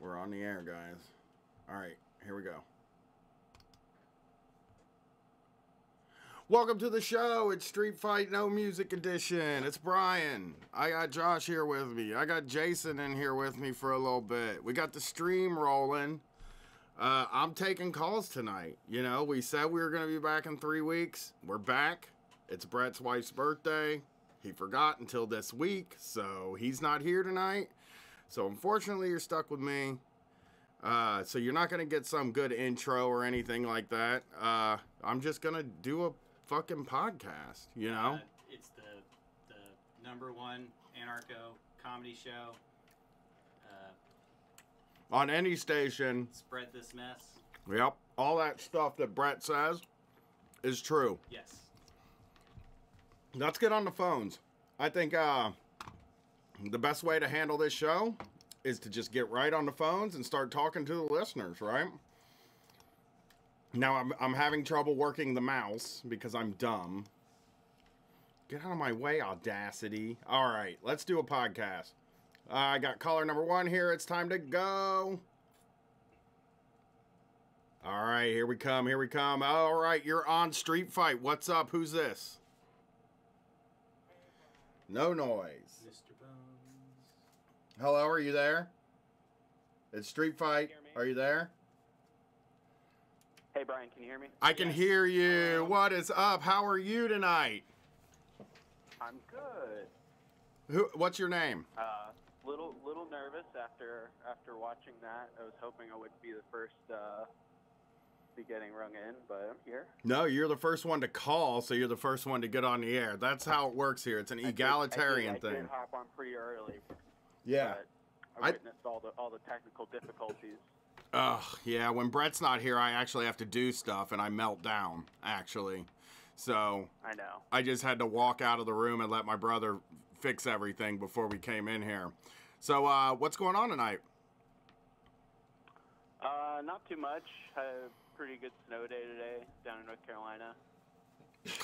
We're on the air, guys. All right, here we go. Welcome to the show. It's Street Fight No Music Edition. It's Brian. I got Josh here with me. I got Jason in here with me for a little bit. We got the stream rolling. I'm taking calls tonight. You know, we said we were going to be back in 3 weeks. We're back. It's Brett's wife's birthday. He forgot until this week, so he's not here tonight. So unfortunately, you're stuck with me. So you're not going to get some good intro or anything like that. I'm just going to do a fucking podcast, you know? It's the #1 anarcho comedy show. On any station. Spread this mess. Yep. All that stuff that Brett says is true. Yes. Let's get on the phones. I think the best way to handle this show is to just get right on the phones and start talking to the listeners, right? Now, I'm having trouble working the mouse because I'm dumb. Get out of my way, Audacity. All right, let's do a podcast. I got caller #1 here. It's time to go. All right, here we come. Here we come. All right, you're on Street Fight. What's up? Who's this? No noise. Mr. Bones. Hello, are you there? It's Street Fight. Are you there? Hey, Brian, can you hear me? I can hear you. What is up? How are you tonight? I'm good. What's your name? Little nervous after watching that. I was hoping I would be the first be getting rung in, but I'm here. No, you're the first one to call, so you're the first one to get on the air. That's how it works here. It's an egalitarian thing. I did hop on pretty early. Yeah. But I witnessed all the technical difficulties. Ugh, yeah. When Brett's not here, I actually have to do stuff, and I melt down, actually. So I know. I just had to walk out of the room and let my brother fix everything before we came in here. So what's going on tonight? Not too much. Had a pretty good snow day today down in North Carolina.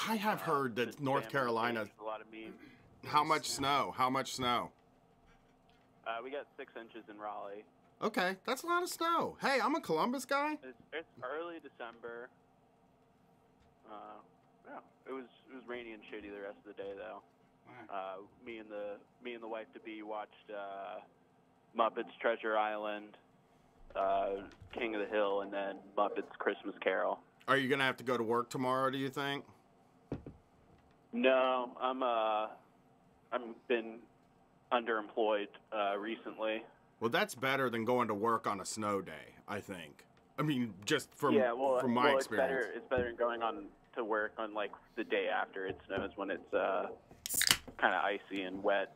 I have heard that North Carolina. A lot of memes. How much snow? How much snow? We got 6 inches in Raleigh. Okay, that's a lot of snow. Hey, I'm a Columbus guy. It's early December. Yeah, it was rainy and shitty the rest of the day though. Me and the wife to be watched Muppets Treasure Island, King of the Hill, and then Muppets Christmas Carol. Are you gonna have to go to work tomorrow? Do you think? No, I'm been underemployed recently. Well, that's better than going to work on a snow day, I think. I mean, just from my experience. It's better than going on to work on like the day after it snows when it's kind of icy and wet.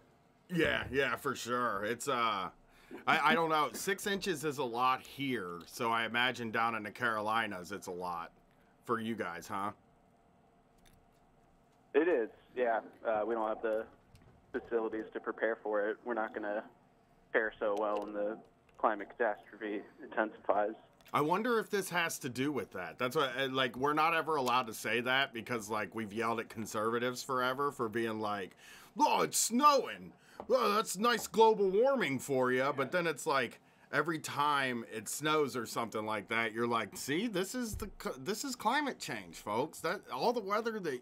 Yeah, for sure. It's I don't know. 6 inches is a lot here, so I imagine down in the Carolinas it's a lot for you guys, huh? It is. Yeah, we don't have the facilities to prepare for it. We're not going to fare so well when the climate catastrophe intensifies. I wonder if this has to do with that. That's what, like, we're not ever allowed to say that because, like, we've yelled at conservatives forever for being like, oh, it's snowing. Oh, that's nice global warming for you. But then it's like every time it snows or something like that, you're like, see, this is climate change, folks. That all the weather that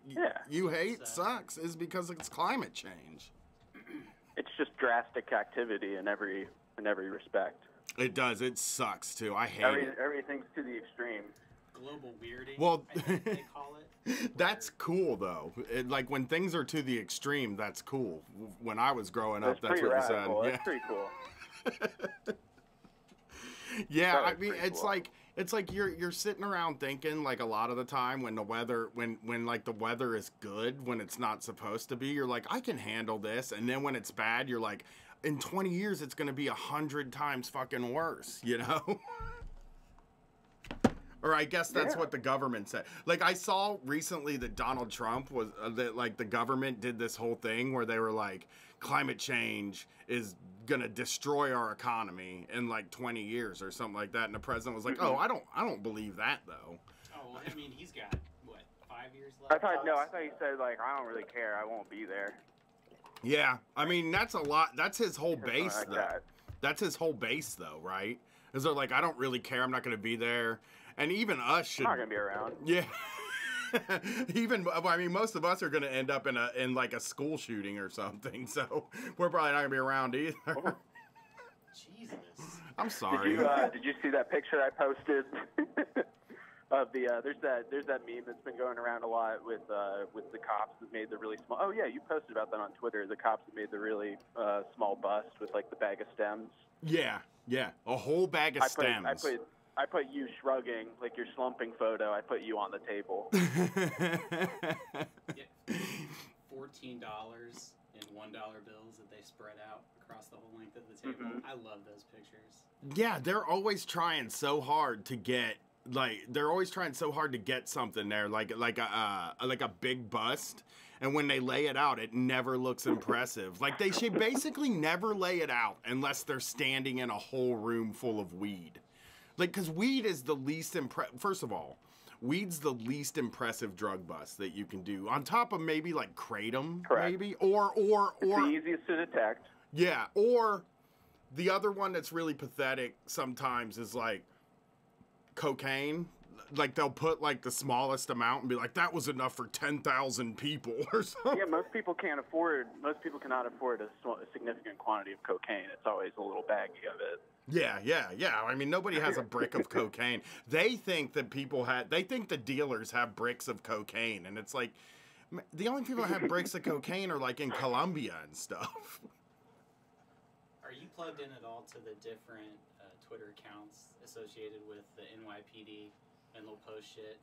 you hate sucks is because it's climate change. It's just drastic activity in every respect. It does. It sucks too. I hate it. Everything's to the extreme. Global weirding. Well, I think they call it. That's cool though. Like when things are to the extreme, that's cool. When I was growing up, that's what radical. you said. That's pretty cool. Yeah, I mean, it's cool. It's like you're sitting around thinking, like, a lot of the time when the weather when like the weather is good when it's not supposed to be, you're like, I can handle this, and then when it's bad, you're like, in 20 years it's gonna be 100 times fucking worse, you know? Or I guess that's what the government said. Like, I saw recently that Donald Trump was that, like, the government did this whole thing where they were like, climate change is gonna destroy our economy in like 20 years or something like that, and the president was like, oh, I don't believe that though. Oh, well, I mean, he's got what, 5 years left? I thought he said, like, I don't really care, I won't be there. Yeah, I mean, that's a lot. That's his whole base, like though. that. That's his whole base, though, right? Is they're like, I don't really care. I'm not going to be there. And even us should. I'm not going to be around. Yeah. I mean, most of us are going to end up in like a school shooting or something. So we're probably not going to be around either. Jesus. I'm sorry. Did you see that picture I posted of the there's that meme that's been going around a lot with the cops that made the really small. Oh yeah, you posted about that on Twitter. The cops that made the really small bust with like the bag of stems. Yeah, a whole bag of stems. I put you shrugging, like your slumping photo. I put you on the table. Yeah, $14 in $1 bills that they spread out across the whole length of the table. Mm-hmm. I love those pictures. Yeah, they're always trying so hard to get something there, like a big bust. And when they lay it out, it never looks impressive. Like they should basically never lay it out unless they're standing in a whole room full of weed. Like, because weed is the least first of all, weed's the least impressive drug bust that you can do. On top of maybe like kratom, correct. Maybe, or it's the easiest to detect. Yeah, or the other one that's really pathetic sometimes is like cocaine. Like they'll put like the smallest amount and be like, that was enough for 10,000 people or something. Yeah, most people cannot afford a significant quantity of cocaine. It's always a little baggie of it. Yeah. I mean, nobody has a brick of cocaine. They think that they think the dealers have bricks of cocaine. And it's like, the only people that have bricks of cocaine are like in Colombia and stuff. Are you plugged in at all to the different Twitter accounts associated with the NYPD and they'll post shit?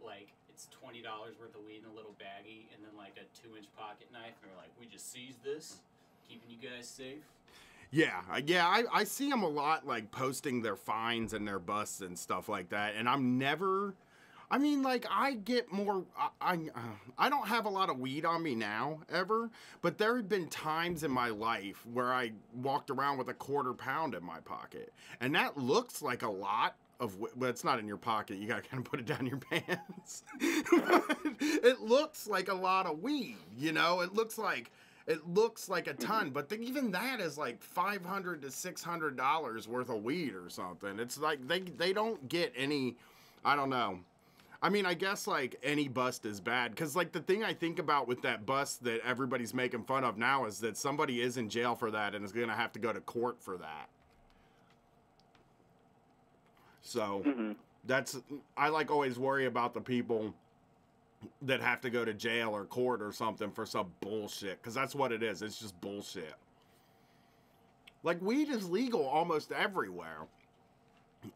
Like it's $20 worth of weed in a little baggie and then like a 2-inch pocket knife. And they're like, we just seized this, keeping you guys safe. Yeah, I see them a lot, like, posting their fines and their busts and stuff like that, and I mean, like, I get more, I don't have a lot of weed on me now, ever, but there have been times in my life where I walked around with a quarter pound in my pocket, and that looks like a lot of, well, it's not in your pocket, you gotta kind of put it down your pants, it looks like a lot of weed, you know, it looks like a ton, but even that is like $500 to $600 worth of weed or something. It's like they don't get any, I don't know. I mean, I guess like any bust is bad because like the thing I think about with that bust that everybody's making fun of now is that somebody is in jail for that and is going to have to go to court for that. So I like always worry about the people that have to go to jail or court or something for some bullshit, because that's what it is. It's just bullshit. Like, weed is legal almost everywhere,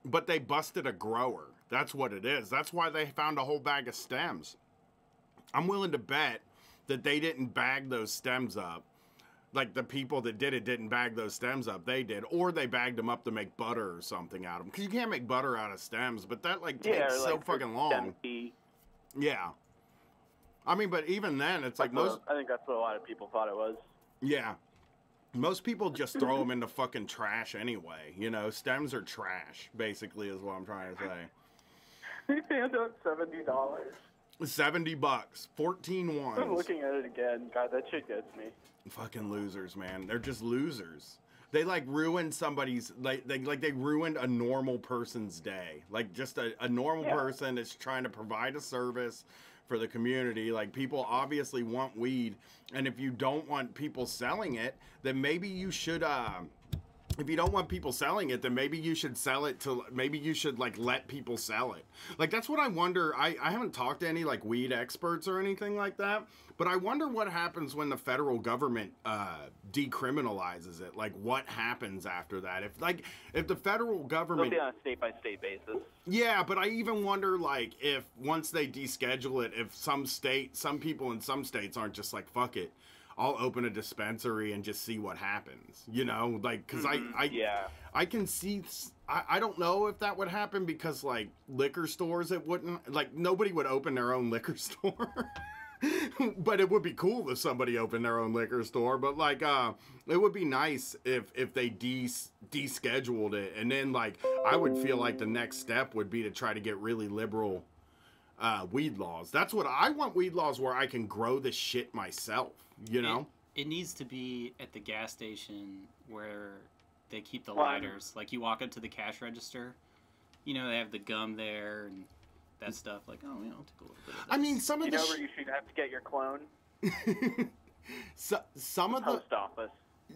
but they busted a grower. That's what it is. That's why they found a whole bag of stems. I'm willing to bet that they didn't bag those stems up. Like, the people that did it didn't bag those stems up. They did. Or they bagged them up to make butter or something out of them. Because you can't make butter out of stems, but that, like, takes so fucking long. Yeah. I mean, but even then, it's like most... I think that's what a lot of people thought it was. Yeah. Most people just throw them into fucking trash anyway. You know, stems are trash, basically, is what I'm trying to say. They hand out $70. $70. 14 ones. I'm looking at it again. God, that shit gets me. Fucking losers, man. They're just losers. They, like, ruined somebody's... They ruined a normal person's day. Like, just a normal person that's trying to provide a service for the community. Like, people obviously want weed, and if you don't want people selling it, then maybe you should if you don't want people selling it, then maybe you should sell it to, maybe you should like let people sell it. Like, that's what I wonder. I haven't talked to any like weed experts or anything like that, but I wonder what happens when the federal government decriminalizes it. Like, what happens after that? If the federal government... It'll be on a state-by-state basis. Yeah, but I even wonder, like, if once they deschedule it, if some people in some states aren't just like, fuck it, I'll open a dispensary and just see what happens, you know? Like, because I can see... I don't know if that would happen because, like, liquor stores, it wouldn't... Like, nobody would open their own liquor store. But it would be cool if somebody opened their own liquor store. But, like, it would be nice if they descheduled it. And then, like, I would feel like the next step would be to try to get really liberal weed laws. That's what I want, weed laws where I can grow the shit myself, you know? It needs to be at the gas station where they keep the lighters. Like, you walk up to the cash register, you know, they have the gum there and that stuff. Like, oh, you know, I'll take a little bit of this. I mean, some of you know where you should have to get your clone? Some of the post office.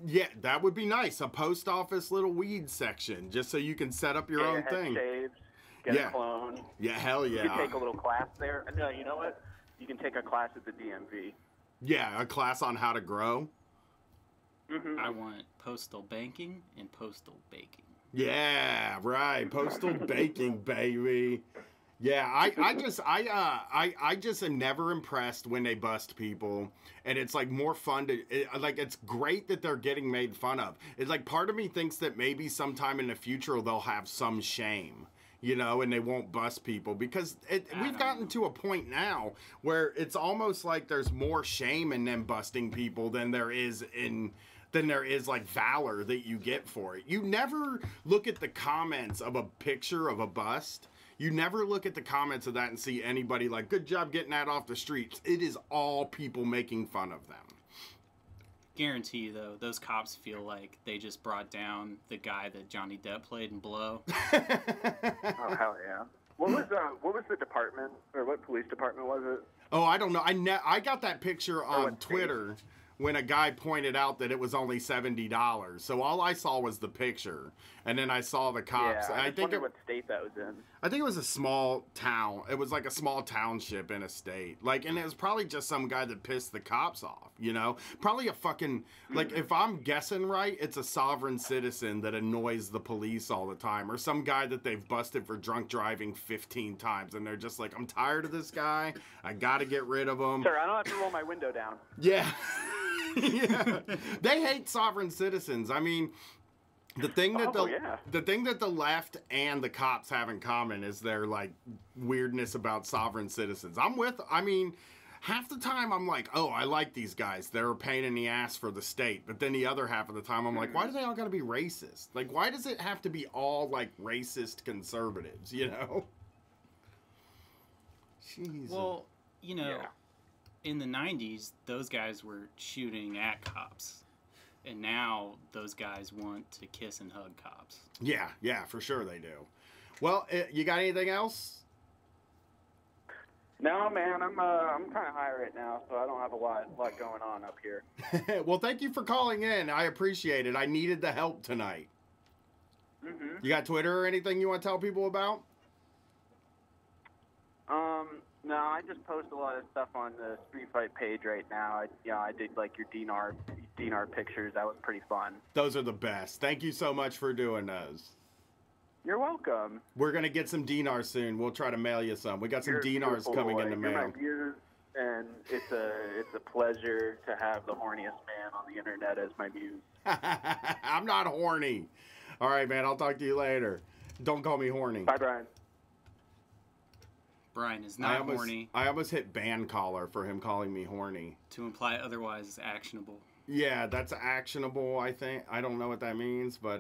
Yeah, that would be nice. A post office little weed section, just so you can set up your own thing. Shaved, get a clone. Yeah, hell yeah. You can take a little class there. And you know what? You can take a class at the DMV. Yeah, a class on how to grow. Mm-hmm. I want postal banking and postal baking. Yeah, right. Postal baking, baby. Yeah, I just am never impressed when they bust people, and it's like more fun to like. It's great that they're getting made fun of. It's like part of me thinks that maybe sometime in the future they'll have some shame, you know, and they won't bust people because we've gotten to a point now where it's almost like there's more shame in them busting people than there is like valor that you get for it. You never look at the comments of a picture of a bust. You never look at the comments of that and see anybody like, good job getting that off the streets. It is all people making fun of them. Guarantee you, though, those cops feel like they just brought down the guy that Johnny Depp played in Blow. Oh, hell yeah. What was the department, or what police department was it? Oh, I don't know. I got that picture on Twitter when a guy pointed out that it was only $70. So all I saw was the picture, and then I saw the cops. Yeah, I think what state that was in. I think it was a small town. It was like a small township in a state. Like, and it was probably just some guy that pissed the cops off, you know? Probably a fucking, like, if I'm guessing right, it's a sovereign citizen that annoys the police all the time, or some guy that they've busted for drunk driving 15 times, and they're just like, I'm tired of this guy. I gotta get rid of him. Sir, I don't have to roll my window down. Yeah. Yeah, they hate sovereign citizens. I mean, the thing that the left and the cops have in common is their like weirdness about sovereign citizens. I mean, half the time I'm like, oh, I like these guys. They're a pain in the ass for the state. But then the other half of the time I'm like, why do they all gotta be racist? Like, why does it have to be all like racist conservatives? You know? Jesus. Well, you know. Yeah. In the 90s, those guys were shooting at cops. And now those guys want to kiss and hug cops. Yeah, for sure they do. Well, you got anything else? No, man, I'm kind of high right now, so I don't have a lot going on up here. Well, thank you for calling in. I appreciate it. I needed the help tonight. Mm-hmm. You got Twitter or anything you want to tell people about? No, I just post a lot of stuff on the Street Fight page right now. I did like your Dinar pictures. That was pretty fun. Those are the best. Thank you so much for doing those. You're welcome. We're gonna get some dinars soon. We'll try to mail you some. We got some dinars coming in the mail. You're my muse, and it's a pleasure to have the horniest man on the internet as my muse. I'm not horny. All right, man. I'll talk to you later. Don't call me horny. Bye, Brian. Brian is not horny. I almost hit ban caller for him calling me horny. To imply otherwise is actionable. Yeah, that's actionable, I think. I don't know what that means, but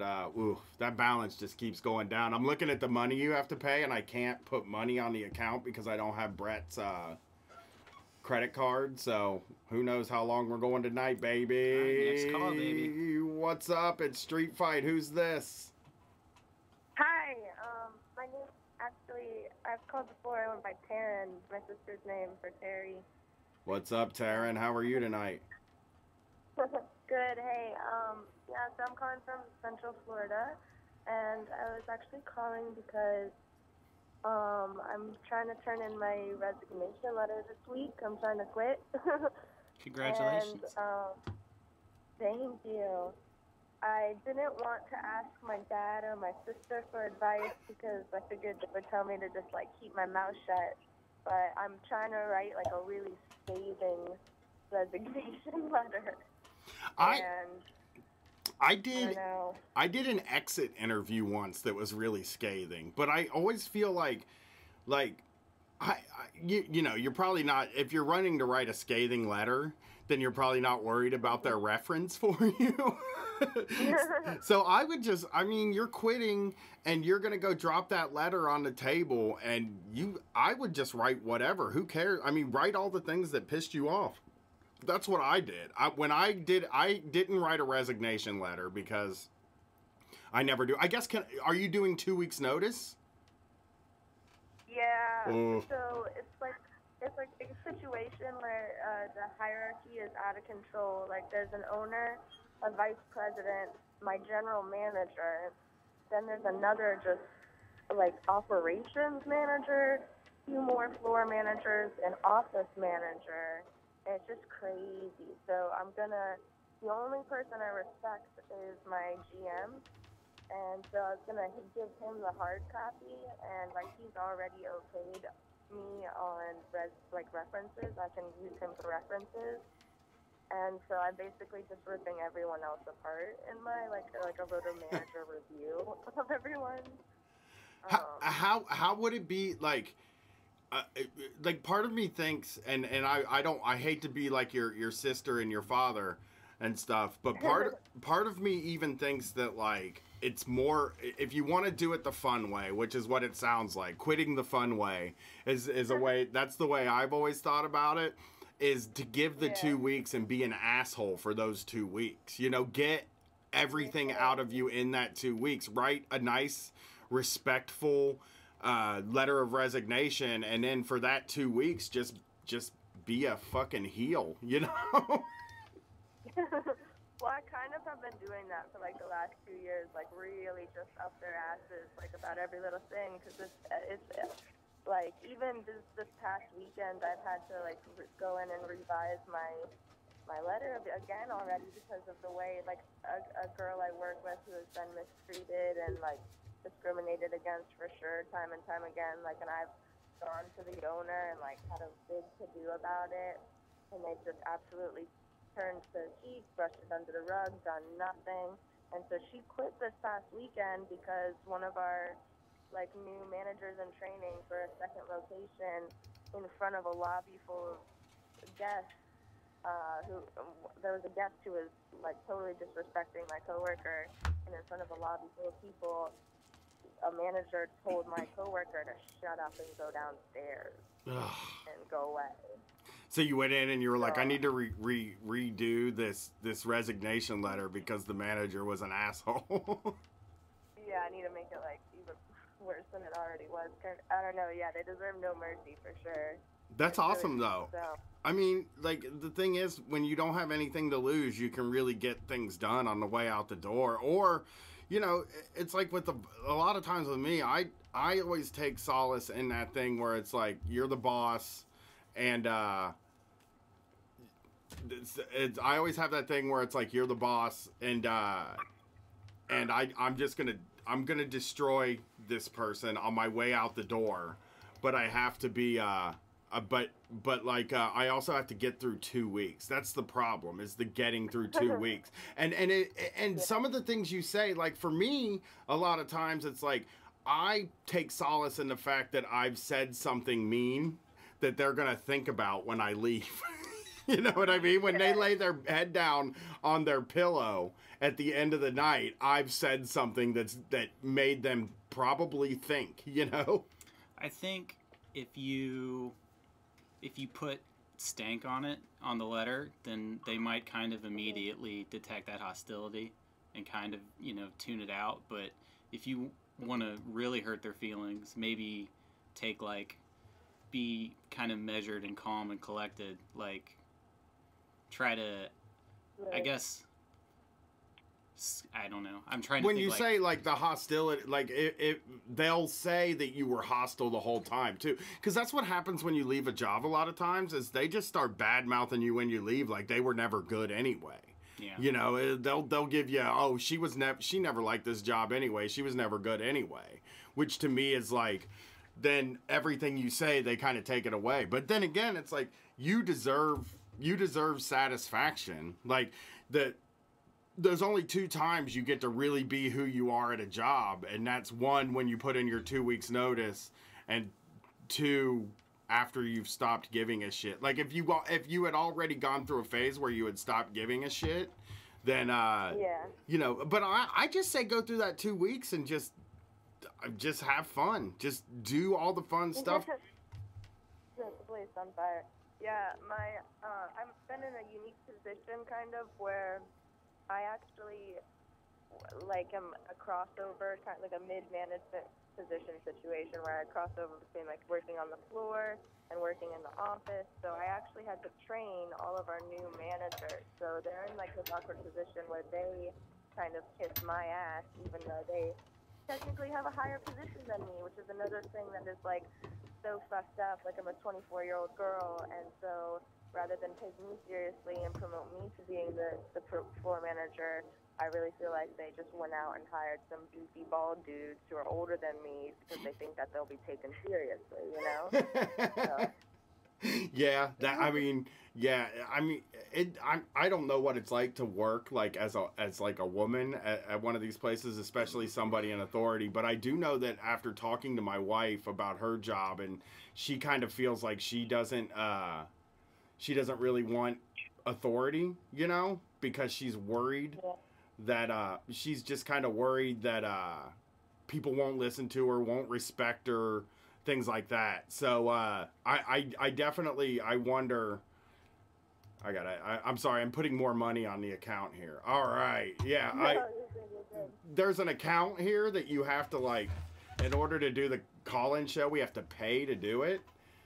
that balance just keeps going down. I'm looking at the money you have to pay, and I can't put money on the account because I don't have Brett's credit card, so who knows how long we're going tonight, baby. Right, next call, baby. What's up? It's Street Fight. Who's this? Hi, my name... Actually, I've called before. I went by Taryn, my sister's name for Terry. What's up, Taryn? How are you tonight? Good. Hey, so I'm calling from Central Florida, and I was actually calling because I'm trying to turn in my resignation letter this week. I'm trying to quit. Congratulations. And, thank you. I didn't want to ask my dad or my sister for advice because I figured they would tell me to just like keep my mouth shut. But I'm trying to write like a really scathing resignation letter. I did an exit interview once that was really scathing, but I always feel like you know, you're probably not, if you're running to write a scathing letter, then you're probably not worried about their reference for you. So I would just, I mean, you're quitting and you're going to go drop that letter on the table, and I would just write whatever. Who cares? I mean, write all the things that pissed you off. That's what I did. I didn't write a resignation letter because I never do. I guess, are you doing 2 weeks notice? Yeah. So it's like a situation where the hierarchy is out of control. Like there's an owner, a vice president, my general manager, then there's another just like operations manager, 2 more floor managers, an office manager. And it's just crazy. So the only person I respect is my GM. And so I was going to give him the hard copy, and like he's already okayed me on references. I can use him for references. And so I'm basically just ripping everyone else apart in my like a roto manager review of everyone. How would it be like part of me thinks, and I hate to be like your sister and your father and stuff, but part of me even thinks that like it's more, if you want to do it the fun way, which is what it sounds like, quitting the fun way is a way, that's the way I've always thought about it, is to give the 2 weeks and be an asshole for those 2 weeks. You know, get everything out of you in that 2 weeks. Write a nice, respectful letter of resignation, and then for that 2 weeks, just be a fucking heel, you know? Well, I kind of have been doing that for like the last 2 years, like really just up their asses, like about every little thing, because it's like even this past weekend, I've had to like go in and revise my letter again already because of the way like a girl I work with who has been mistreated and like discriminated against for sure time and time again, like, and I've gone to the owner and like had a big to do about it, and they just absolutely turned the cheek, brushed it under the rug, done nothing. And so she quit this past weekend because one of our like new managers in training for a second location, in front of a lobby full of guests, there was a guest who was like totally disrespecting my coworker, and in front of a lobby full of people, a manager told my coworker to shut up and go downstairs and go away. So you went in and you were like, I need to redo this resignation letter because the manager was an asshole. Yeah, I need to make it like even worse than it already was. I don't know. Yeah, they deserve no mercy for sure. That's awesome though. So. I mean, like the thing is, when you don't have anything to lose, you can really get things done on the way out the door. Or, you know, it's like with a lot of times with me, I always take solace in that thing where it's like you're the boss, and I always have that thing where it's like you're the boss, and I'm gonna destroy this person on my way out the door, but I have to be I also have to get through 2 weeks. That's the problem, is the getting through 2 weeks. And some of the things you say, like for me, a lot of times it's like I take solace in the fact that I've said something mean that they're gonna think about when I leave. You know what I mean? When they lay their head down on their pillow at the end of the night, I've said something that made them probably think, you know? I think if you put stank on it, on the letter, then they might kind of immediately detect that hostility and kind of, you know, tune it out. But if you want to really hurt their feelings, maybe be kind of measured and calm and collected, like try to, I guess, I don't know. I'm trying to when think, you say like the hostility, like they'll say that you were hostile the whole time too, because that's what happens when you leave a job a lot of times, is they just start bad mouthing you when you leave, like they were never good anyway. Yeah. You know, they'll give you, oh, she never liked this job anyway, she was never good anyway, which to me is like, then everything you say, they kind of take it away. But then again, it's like you deserve satisfaction. Like there's only 2 times you get to really be who you are at a job, and that's 1 when you put in your 2 weeks notice, and 2 after you've stopped giving a shit. Like if you had already gone through a phase where you had stopped giving a shit, then you know. But I just say go through that 2 weeks and just have fun. Just do all the fun stuff. Place on fire. Yeah, I've been in a unique position kind of where I actually like I'm a crossover, kind of like a mid-management position situation where I cross over between like working on the floor and working in the office. So I actually had to train all of our new managers. So they're in like this awkward position where they kind of kiss my ass, even though they technically have a higher position than me, which is another thing that is like so fucked up. Like I'm a 24-year-old girl, and so rather than take me seriously and promote me to being the floor manager, I really feel like they just went out and hired some beefy bald dudes who are older than me because they think that they'll be taken seriously, you know? So. Yeah, I mean, I don't know what it's like to work like as like a woman at one of these places, especially somebody in authority. But I do know that after talking to my wife about her job, and she kind of feels like she doesn't really want authority, you know, because she's worried that she's just kind of worried that people won't listen to her, won't respect her, things like that. So I definitely, I wonder. I'm sorry, I'm putting more money on the account here. All right, yeah. There's an account here that you have to, like, in order to do the call-in show, we have to pay to do it.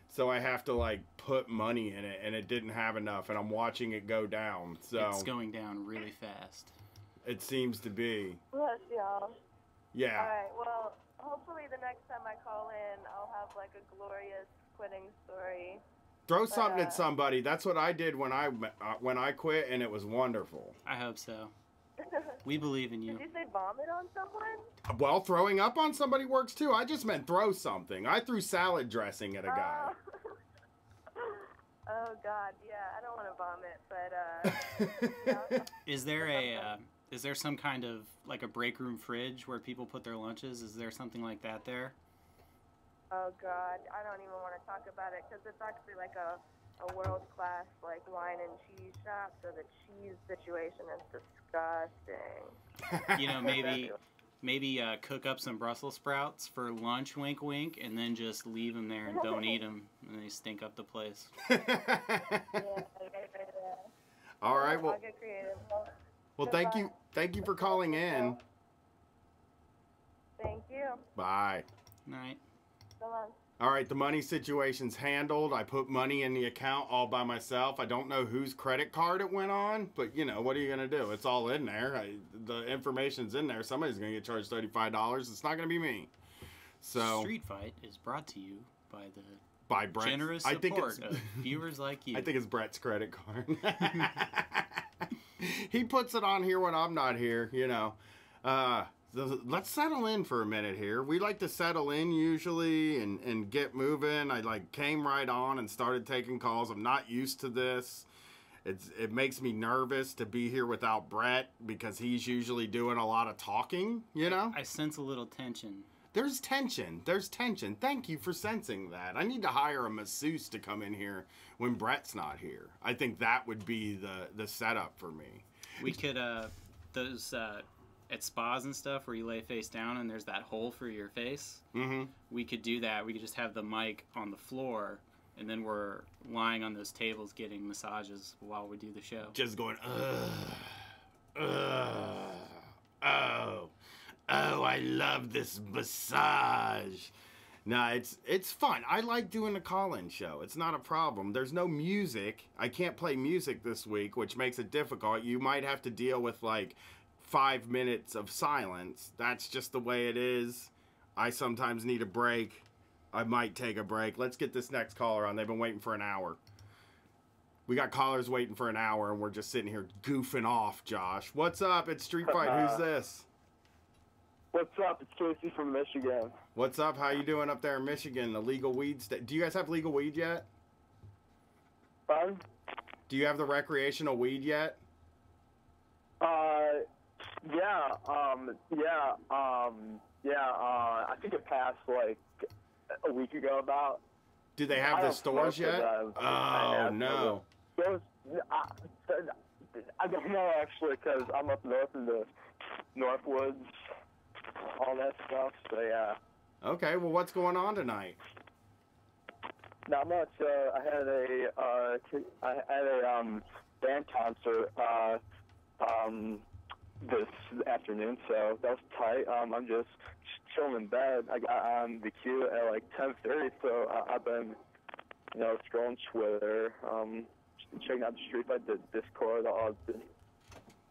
So I have to, like, put money in it, and it didn't have enough, and I'm watching it go down. So it's going down really fast. It seems to be. Bless y'all. Yeah. All right, well, hopefully the next time I call in, I'll have, like, a glorious quitting story. Throw something at somebody. That's what I did when I quit, and it was wonderful. I hope so. We believe in you. Did you say vomit on someone? Well, throwing up on somebody works too. I just meant throw something. I threw salad dressing at a guy. Oh God, yeah. I don't want to vomit, but Is there some kind of like a break room fridge where people put their lunches? Is there something like that there? Oh God, I don't even want to talk about it because it's actually like a world-class like wine and cheese shop, so the cheese situation is disgusting. You know, maybe cook up some Brussels sprouts for lunch, wink wink, and then just leave them there and don't eat them, and they stink up the place. Yeah. All right, well, I'll get creative. Well, thank you for calling in. Thank you. Bye. Night. Come on. All right, the money situation's handled. I put money in the account all by myself. I don't know whose credit card it went on, but, you know, what are you going to do? It's all in there. The information's in there. Somebody's going to get charged $35. It's not going to be me. So Street Fight is brought to you by Brett. Generous support of viewers like you. I think it's Brett's credit card. He puts it on here when I'm not here, you know. Let's settle in for a minute here. We like to settle in usually and get moving. I like came right on and started taking calls. I'm not used to this. It makes me nervous to be here without Brett because he's usually doing a lot of talking, you know? I sense a little tension. There's tension. There's tension. Thank you for sensing that. I need to hire a masseuse to come in here when Brett's not here. I think that would be the setup for me. We could, those, at spas and stuff where you lay face down and there's that hole for your face. Mm-hmm. We could do that. We could just have the mic on the floor and then we're lying on those tables getting massages while we do the show. Just going, oh, I love this massage. No, it's fun. I like doing a call-in show. It's not a problem. There's no music. I can't play music this week, which makes it difficult. You might have to deal with like 5 minutes of silence. That's just the way it is. I sometimes need a break. I might take a break. Let's get this next caller on. They've been waiting for an hour. We got callers waiting for an hour, and we're just sitting here goofing off, Josh. What's up? It's Street Fight. Who's this? What's up? It's Casey from Michigan. What's up? How you doing up there in Michigan? The legal weed state. Do you guys have legal weed yet? Pardon? Do you have the recreational weed yet? I think it passed like a week ago about. Do they have the stores yet? Oh, no. I don't know, actually, because I'm up north in the Northwoods, all that stuff, so yeah. Okay, well, what's going on tonight? Not much. I had a band concert this afternoon, so that was tight. I'm just chilling in bed. I got on the queue at like 10:30, so I've been, scrolling Twitter, checking out the Street Fight, the Discord, all this.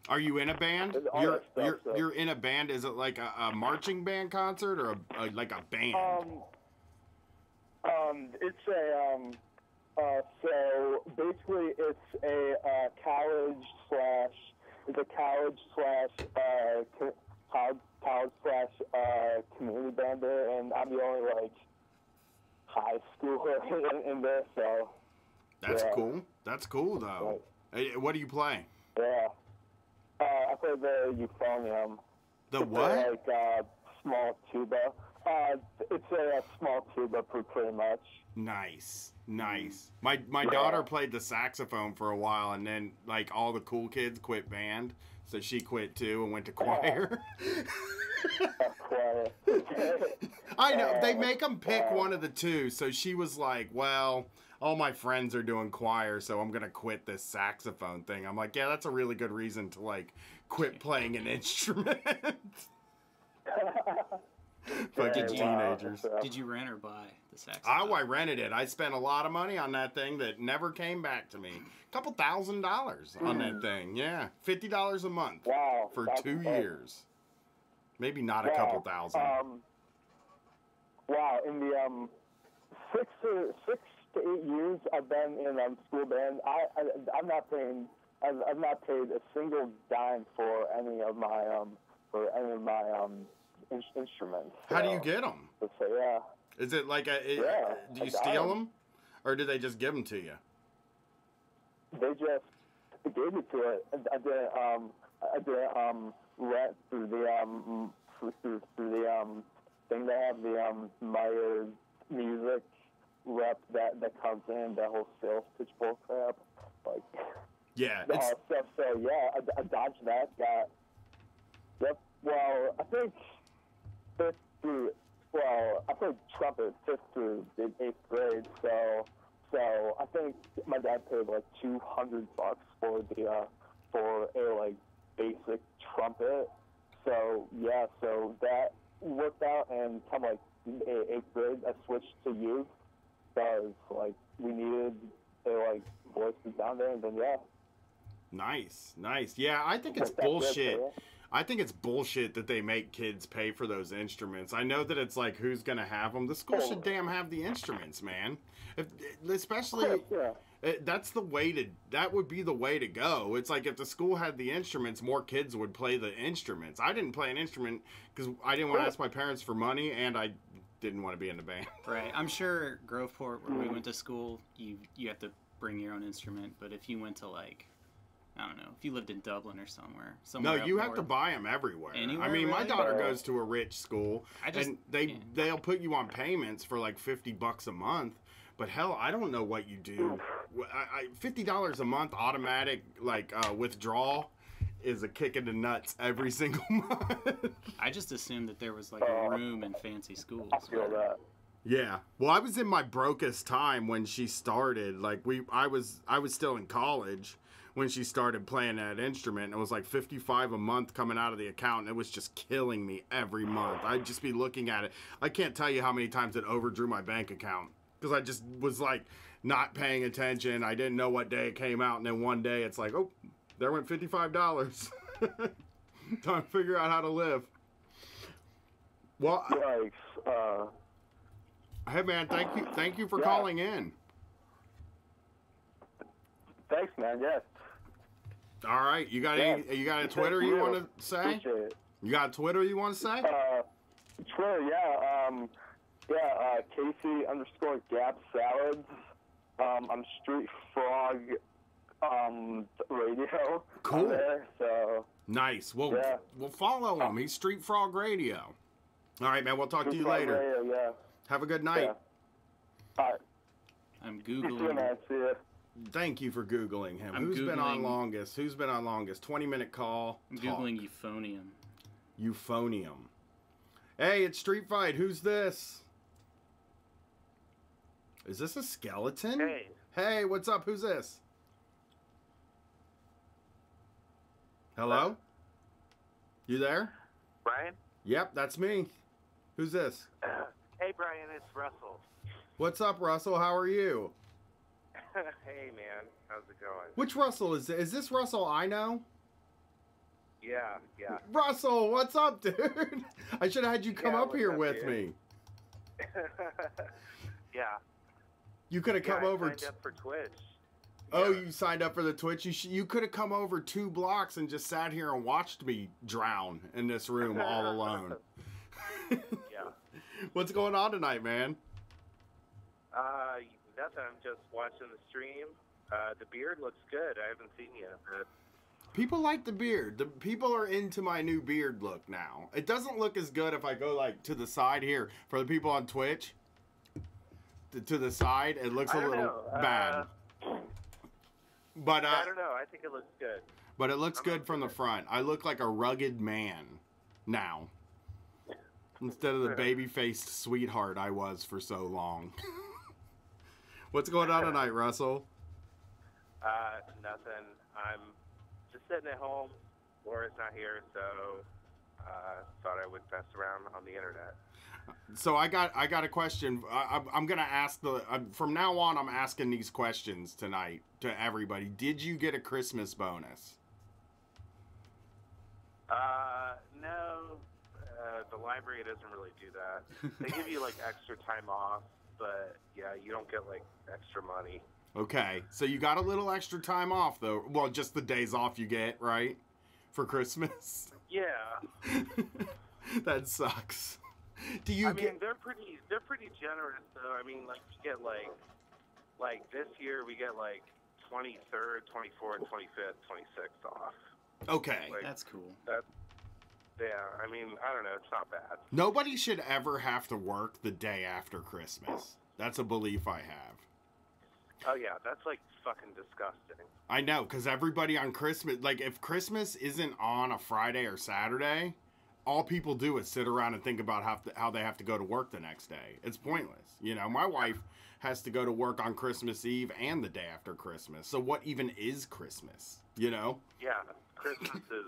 Are you in a band? All that stuff, You're in a band. Is it like a marching band concert or like a band? It's so basically it's a college community band there, and I'm the only like high schooler in there, so. That's cool. That's cool though. Right. Hey, what do you play? Yeah. I play the euphonium. The what? Like small tuba. It's a small tuba, pretty much. Nice. My daughter played the saxophone for a while, and then like all the cool kids quit band, so she quit too and went to choir. Choir. I know they make them pick one of the two, so she was like, "Well, all my friends are doing choir, so I'm gonna quit this saxophone thing." I'm like, "Yeah, that's a really good reason to like quit playing an instrument." Fucking teenagers. Did you rent or buy the saxophone? Oh, I rented it. I spent a lot of money on that thing that never came back to me. A couple $1,000 on that thing. Yeah, $50 a month. Wow. For 2 years. Maybe not a couple thousand. Wow. In the 6 to 8 years I've been in school band, I've not paid a single dime for any of my instruments. How do you get them? So yeah. Is it like do you steal them, or do they just give them to you? They just gave me to it. I didn't rent through the thing. They have the Meyer music rep that comes in, that whole sales pitch bull crap. Like, yeah. Stuff. So yeah, I dodged that. Yep. Well, I think I played trumpet 5th through 8th grade. So I think my dad paid like $200 for a like basic trumpet. So yeah, so that worked out, and come like 8th grade, I switched to youth because like we needed a like voices down there, and then yeah. Nice. Yeah, I think it's bullshit. I think it's bullshit that they make kids pay for those instruments. I know that it's like, who's gonna have them? The school should damn have the instruments, man. Especially, that's the way to. That would be the way to go. It's like if the school had the instruments, more kids would play the instruments. I didn't play an instrument because I didn't want to ask my parents for money, and I didn't want to be in the band. Right. I'm sure Groveport, where we went to school, you have to bring your own instrument. But if you went to like, I don't know, if you lived in Dublin or somewhere no, you have to buy them everywhere. Anywhere, I mean, my really? daughter goes to a rich school, and they'll put you on payments for like $50 a month. But hell, I don't know what you do. $50 a month automatic like withdrawal is a kick in the nuts every single month. I just assumed that there was like a room in fancy schools. I feel that. Yeah. Well, I was in my brokest time when she started. Like I was still in college when she started playing that instrument. It was like $55 a month coming out of the account, and it was just killing me every month. I'd just be looking at it. I can't tell you how many times it overdrew my bank account because I just was like not paying attention. I didn't know what day it came out, and then one day it's like, oh, there went $55. Time to figure out how to live. Well, hey man, thank you for calling in. Thanks, man. Yes. All right, you got a Twitter you want to say? Appreciate it. You got a Twitter you want to say? Twitter, yeah. Casey_Gap Salads. I'm Street Frog Radio. Cool. There, so nice. Well, we'll follow him. He's Street Frog Radio. All right, man. We'll talk to you later. Radio, yeah. Have a good night. Yeah. All right. I'm Googling. See you. Thank you for Googling him. Who's been on longest? 20-minute call. I'm Googling euphonium. Euphonium. Hey, it's Street Fight. Who's this? Is this a skeleton? Hey. Hey, what's up? Who's this? Hello? You there? Brian? Yep, that's me. Who's this? Hey, Brian, it's Russell. What's up, Russell? How are you? Hey, man. How's it going? Which Russell is this? Is this Russell I know? Yeah. Russell, what's up, dude? I should have had you come up what's here up, with dude? me. Yeah. You could have come I over. signed up for Twitch. Oh, Yeah. you signed up for the Twitch? You could have come over 2 blocks and just sat here and watched me drown in this room all alone. Yeah. What's going on tonight, man? Nothing. I'm just watching the stream. The beard looks good. I haven't seen you. People like the beard. The people are into my new beard look now. It doesn't look as good if I go like to the side here for the people on Twitch. To the side, it looks a little bad. But I don't know. I think it looks good. But it looks good from the front. I look like a rugged man now. Instead of the baby-faced sweetheart I was for so long. What's going on tonight, Russell? Nothing. I'm just sitting at home. Laura's not here, so thought I would mess around on the internet. So I got a question. I'm gonna ask from now on. I'm asking these questions tonight to everybody. Did you get a Christmas bonus? No. The library doesn't really do that. They give you like extra time off, but yeah, you don't get like extra money. Okay, so you got a little extra time off though. Well, just the days off you get, right? For Christmas. Yeah. That sucks. Do you I mean, get? they're pretty generous though. I mean, like you get like this year we get like 23rd, 24th, 25th, 26th off. Okay. Like, That's cool. Yeah, I mean, I don't know, it's not bad. Nobody should ever have to work the day after Christmas. That's a belief I have. Oh yeah, that's like fucking disgusting. I know, because everybody on Christmas, like if Christmas isn't on a Friday or Saturday, all people do is sit around and think about how they have to go to work the next day. It's pointless. You know, my wife has to go to work on Christmas Eve and the day after Christmas. So what even is Christmas? You know? Yeah, Christmas is...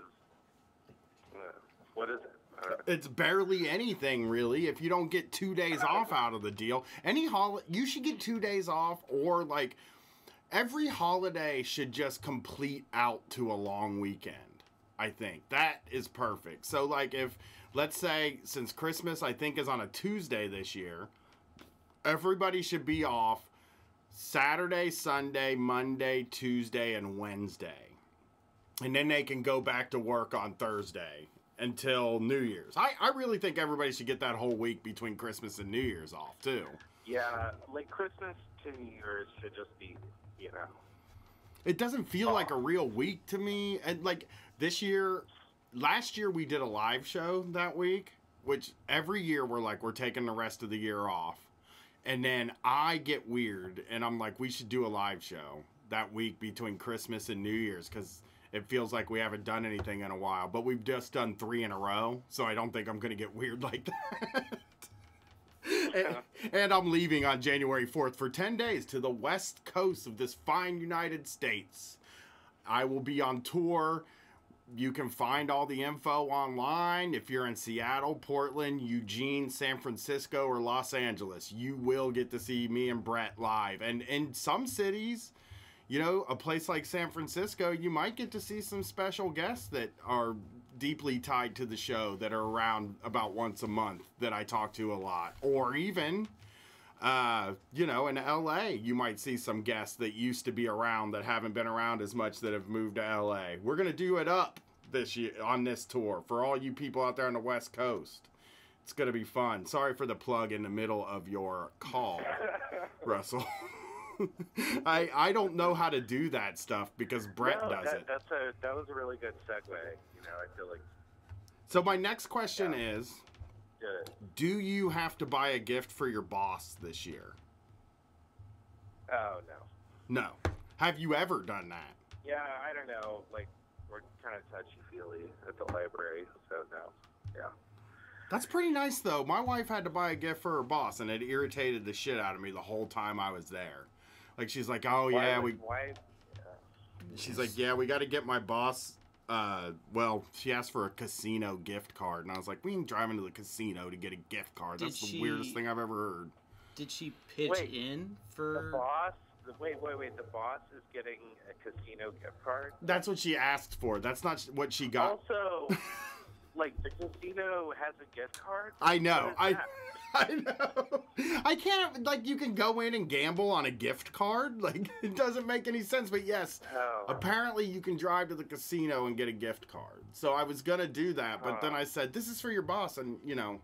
what is it? I don't know. It's barely anything, really, if you don't get 2 days off out of the deal. You should get 2 days off, or like every holiday should just complete out to a long weekend. I think that is perfect. So like if, let's say, since Christmas I think is on a Tuesday this year, everybody should be off Saturday, Sunday, Monday, Tuesday, and Wednesday. And then they can go back to work on Thursday until New Year's. I really think everybody should get that whole week between Christmas and New Year's off, too. Yeah, like Christmas to New Year's should just be, you know. It doesn't feel like a real week to me. And like last year we did a live show that week, which every year we're taking the rest of the year off. And then I get weird and I'm like, we should do a live show that week between Christmas and New Year's, because it feels like we haven't done anything in a while, but we've just done 3 in a row, so I don't think I'm going to get weird like that. and I'm leaving on January 4th for 10 days to the west coast of this fine United States. I will be on tour. You can find all the info online. If you're in Seattle, Portland, Eugene, San Francisco, or Los Angeles, you will get to see me and Brett live. And in some cities, you know, a place like San Francisco, you might get to see some special guests that are deeply tied to the show that are around about once a month that I talk to a lot. Or even, you know, in LA, you might see some guests that used to be around that haven't been around as much that have moved to LA. We're going to do it up this year on this tour for all you people out there on the West Coast. It's going to be fun. Sorry for the plug in the middle of your call, Russell. I don't know how to do that stuff because Brett does it. That was a really good segue. You know, I feel like. So my next question is, Good. do you have to buy a gift for your boss this year? Oh no. No. Have you ever done that? Yeah, I don't know. Like we're kind of touchy-feely at the library, so no. Yeah. That's pretty nice though. My wife had to buy a gift for her boss, and it irritated the shit out of me the whole time I was there. Like she's like, oh yeah, Why? she's like, yeah, we got to get my boss well, she asked for a casino gift card, and I was like, we ain't driving to the casino to get a gift card. That's the weirdest thing I've ever heard. Did she pitch in for... The boss? Wait. The boss is getting a casino gift card? That's what she asked for. That's not what she got. Also, like, the casino has a gift card? I know. I know. I can't, like, you can go in and gamble on a gift card. Like, it doesn't make any sense. But yes, apparently you can drive to the casino and get a gift card. So I was going to do that. But then I said, this is for your boss. And, you know,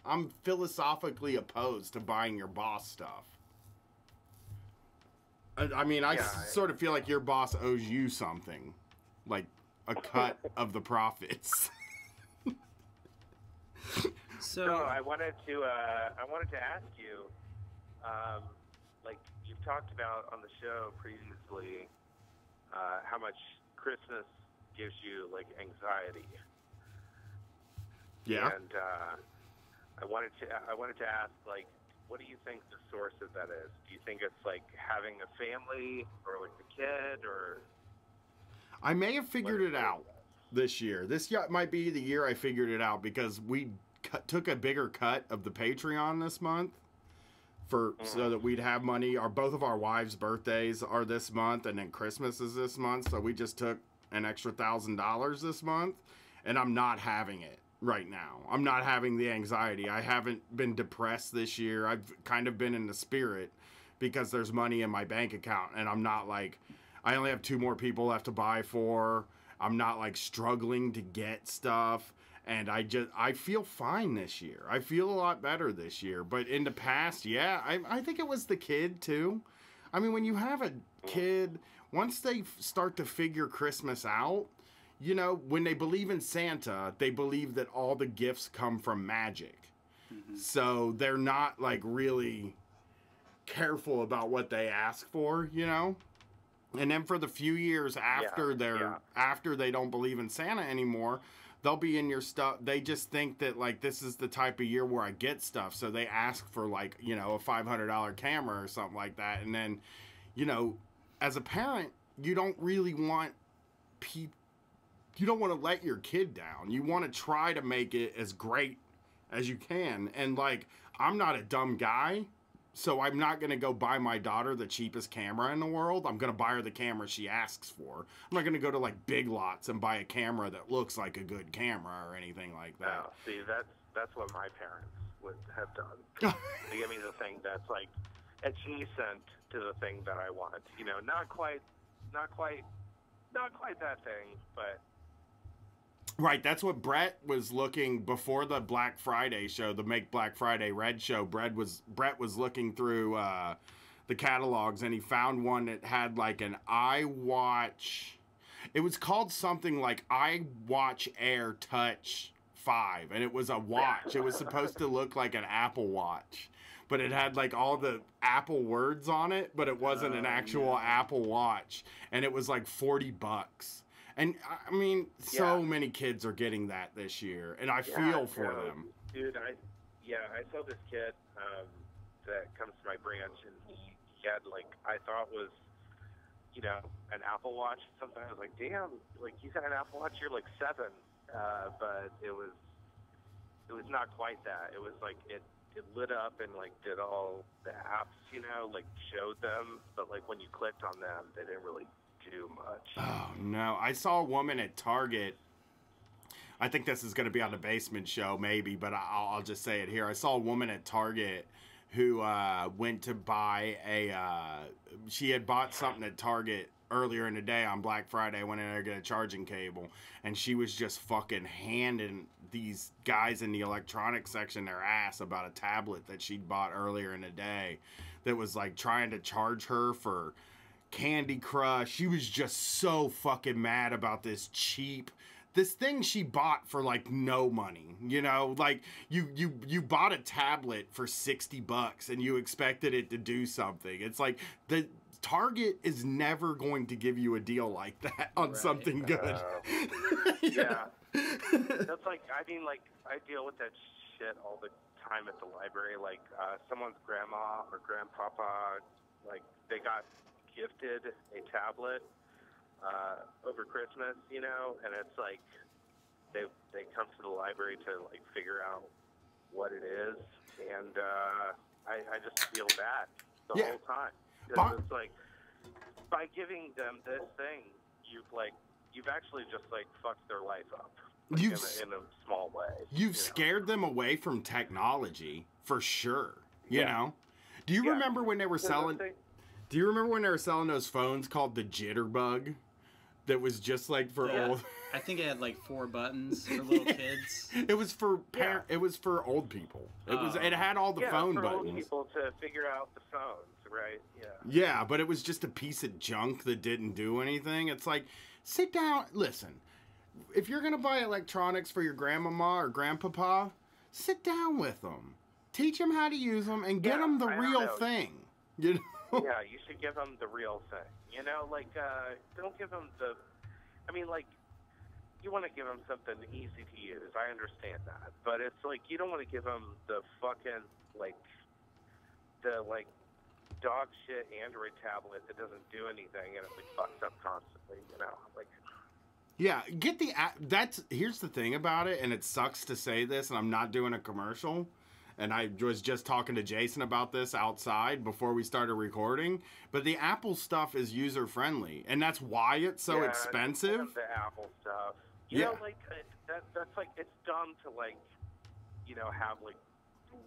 I'm philosophically opposed to buying your boss stuff. I mean, I sort of feel like your boss owes you something. Like, a cut of the profits. So I wanted to ask you, like you've talked about on the show previously, how much Christmas gives you like anxiety. Yeah. And I wanted to ask, like, what do you think the source of that is? Do you think it's like having a family or like a kid or? I may have figured it out this year. This might be the year I figured it out because we took a bigger cut of the Patreon this month so that we'd have money. Both of our wives' birthdays are this month, and then Christmas is this month. So we just took an extra $1,000 this month, and I'm not having it right now. I'm not having the anxiety. I haven't been depressed this year. I've kind of been in the spirit because there's money in my bank account, and I'm not like, I only have 2 more people left to buy for. I'm not like struggling to get stuff. And I feel fine this year. I feel a lot better this year. But in the past, yeah, I think it was the kid too. I mean, when you have a kid, once they start to figure Christmas out, you know, when they believe in Santa, they believe that all the gifts come from magic. Mm-hmm. So they're not like really careful about what they ask for, you know? And then for the few years after after they don't believe in Santa anymore, they'll be in your stuff. They just think that, like, this is the type of year where I get stuff. So they ask for, like, you know, a $500 camera or something like that. And then, you know, as a parent, you don't really want you don't want to let your kid down. You want to try to make it as great as you can. And, like, I'm not a dumb guy. So I'm not going to go buy my daughter the cheapest camera in the world. I'm going to buy her the camera she asks for. I'm not going to go to like Big Lots and buy a camera that looks like a good camera or anything like that. No, see, that's what my parents would have done. They give me the thing that's like adjacent to the thing that I want. You know, not quite that thing, but. Right, that's what Brett was looking before the Black Friday show, the Make Black Friday Red show. Brett was looking through the catalogs, and he found one that had like an iWatch. It was called something like iWatch Air Touch 5, and it was a watch. It was supposed to look like an Apple Watch, but it had like all the Apple words on it, but it wasn't an actual Apple Watch, and it was like $40. And, I mean, so many kids are getting that this year, and I feel for them. Dude, I saw this kid that comes to my branch, and he had, like, I thought was, you know, an Apple Watch. Sometimes I was like, damn, like, you got an Apple Watch, you're, like, 7. But it was not quite that. It was, like, it lit up and, like, did all the apps, you know, like, showed them. But, like, when you clicked on them, they didn't really do much. Oh no, I saw a woman at Target. I think this is going to be on the basement show maybe, but I'll just say it here. I saw a woman at Target who went to buy she had bought something at Target earlier in the day on Black Friday. I went in there to get a charging cable, and she was just fucking handing these guys in the electronics section their ass about a tablet that she'd bought earlier in the day that was like trying to charge her for Candy Crush. She was just so fucking mad about this thing she bought for like no money, you know, like you bought a tablet for $60 and you expected it to do something. It's like the Target is never going to give you a deal like that on something good. Yeah. That's like, I mean, like, I deal with that shit all the time at the library. Like, someone's grandma or grandpapa, like, they got gifted a tablet over Christmas, you know, and it's like they come to the library to like figure out what it is, and I just feel bad the whole time, because it's like, by giving them this thing, you've actually just like fucked their life up, like, in a small way. You've scared them away from technology for sure. You know, do you remember when they were selling? Do you remember when they were selling those phones called the Jitterbug? That was just like for old. I think it had like 4 buttons for little kids. It was for It was for old people. It had all the phone for buttons. Old people to figure out the phones, right? Yeah. Yeah, but it was just a piece of junk that didn't do anything. It's like, sit down, listen. If you're gonna buy electronics for your grandmama or grandpapa, sit down with them, teach them how to use them, and get them the real thing. You know? Yeah, you should give them the real thing. You know, like, don't give them the, I mean, like, you want to give them something easy to use. I understand that. But it's like, you don't want to give them the fucking, like, dog shit Android tablet that doesn't do anything and it, like, fucks up constantly, you know? Like, yeah, get the app. Here's the thing about it, and it sucks to say this, and I'm not doing a commercial. And I was just talking to Jason about this outside before we started recording. But the Apple stuff is user friendly, and that's why it's so expensive. The Apple stuff, you know, like that's like, it's dumb to, like, you know, have like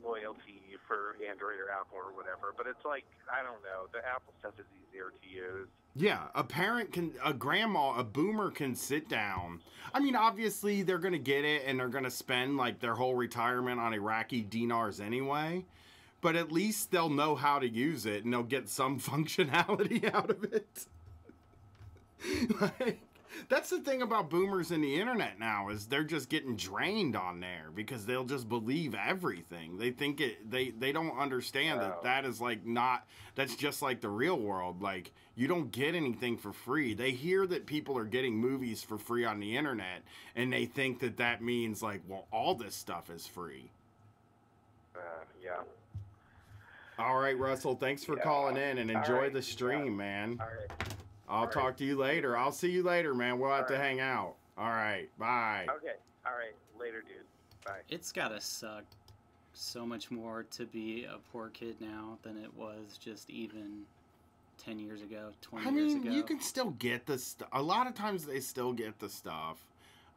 loyalty for Android or Apple or whatever. But it's like, I don't know, the Apple stuff is easier to use. Yeah, a boomer can sit down. I mean, obviously they're going to get it and they're going to spend like their whole retirement on Iraqi dinars anyway, but at least they'll know how to use it and they'll get some functionality out of it. Like, that's the thing about boomers in the internet now, is they're just getting drained on there because they'll just believe everything. They think they don't understand that is like that's just like the real world. Like, you don't get anything for free. They hear that people are getting movies for free on the internet and they think that means like, well, all this stuff is free. Yeah. All right, Russell, thanks for calling in and enjoy the stream, man. All right. I'll talk to you later. I'll see you later, man. We'll have to hang out. All right. Bye. Okay. All right. Later, dude. Bye. It's gotta suck so much more to be a poor kid now than it was just even 10 years ago, 20 years ago. You can still get the stuff. A lot of times they still get the stuff.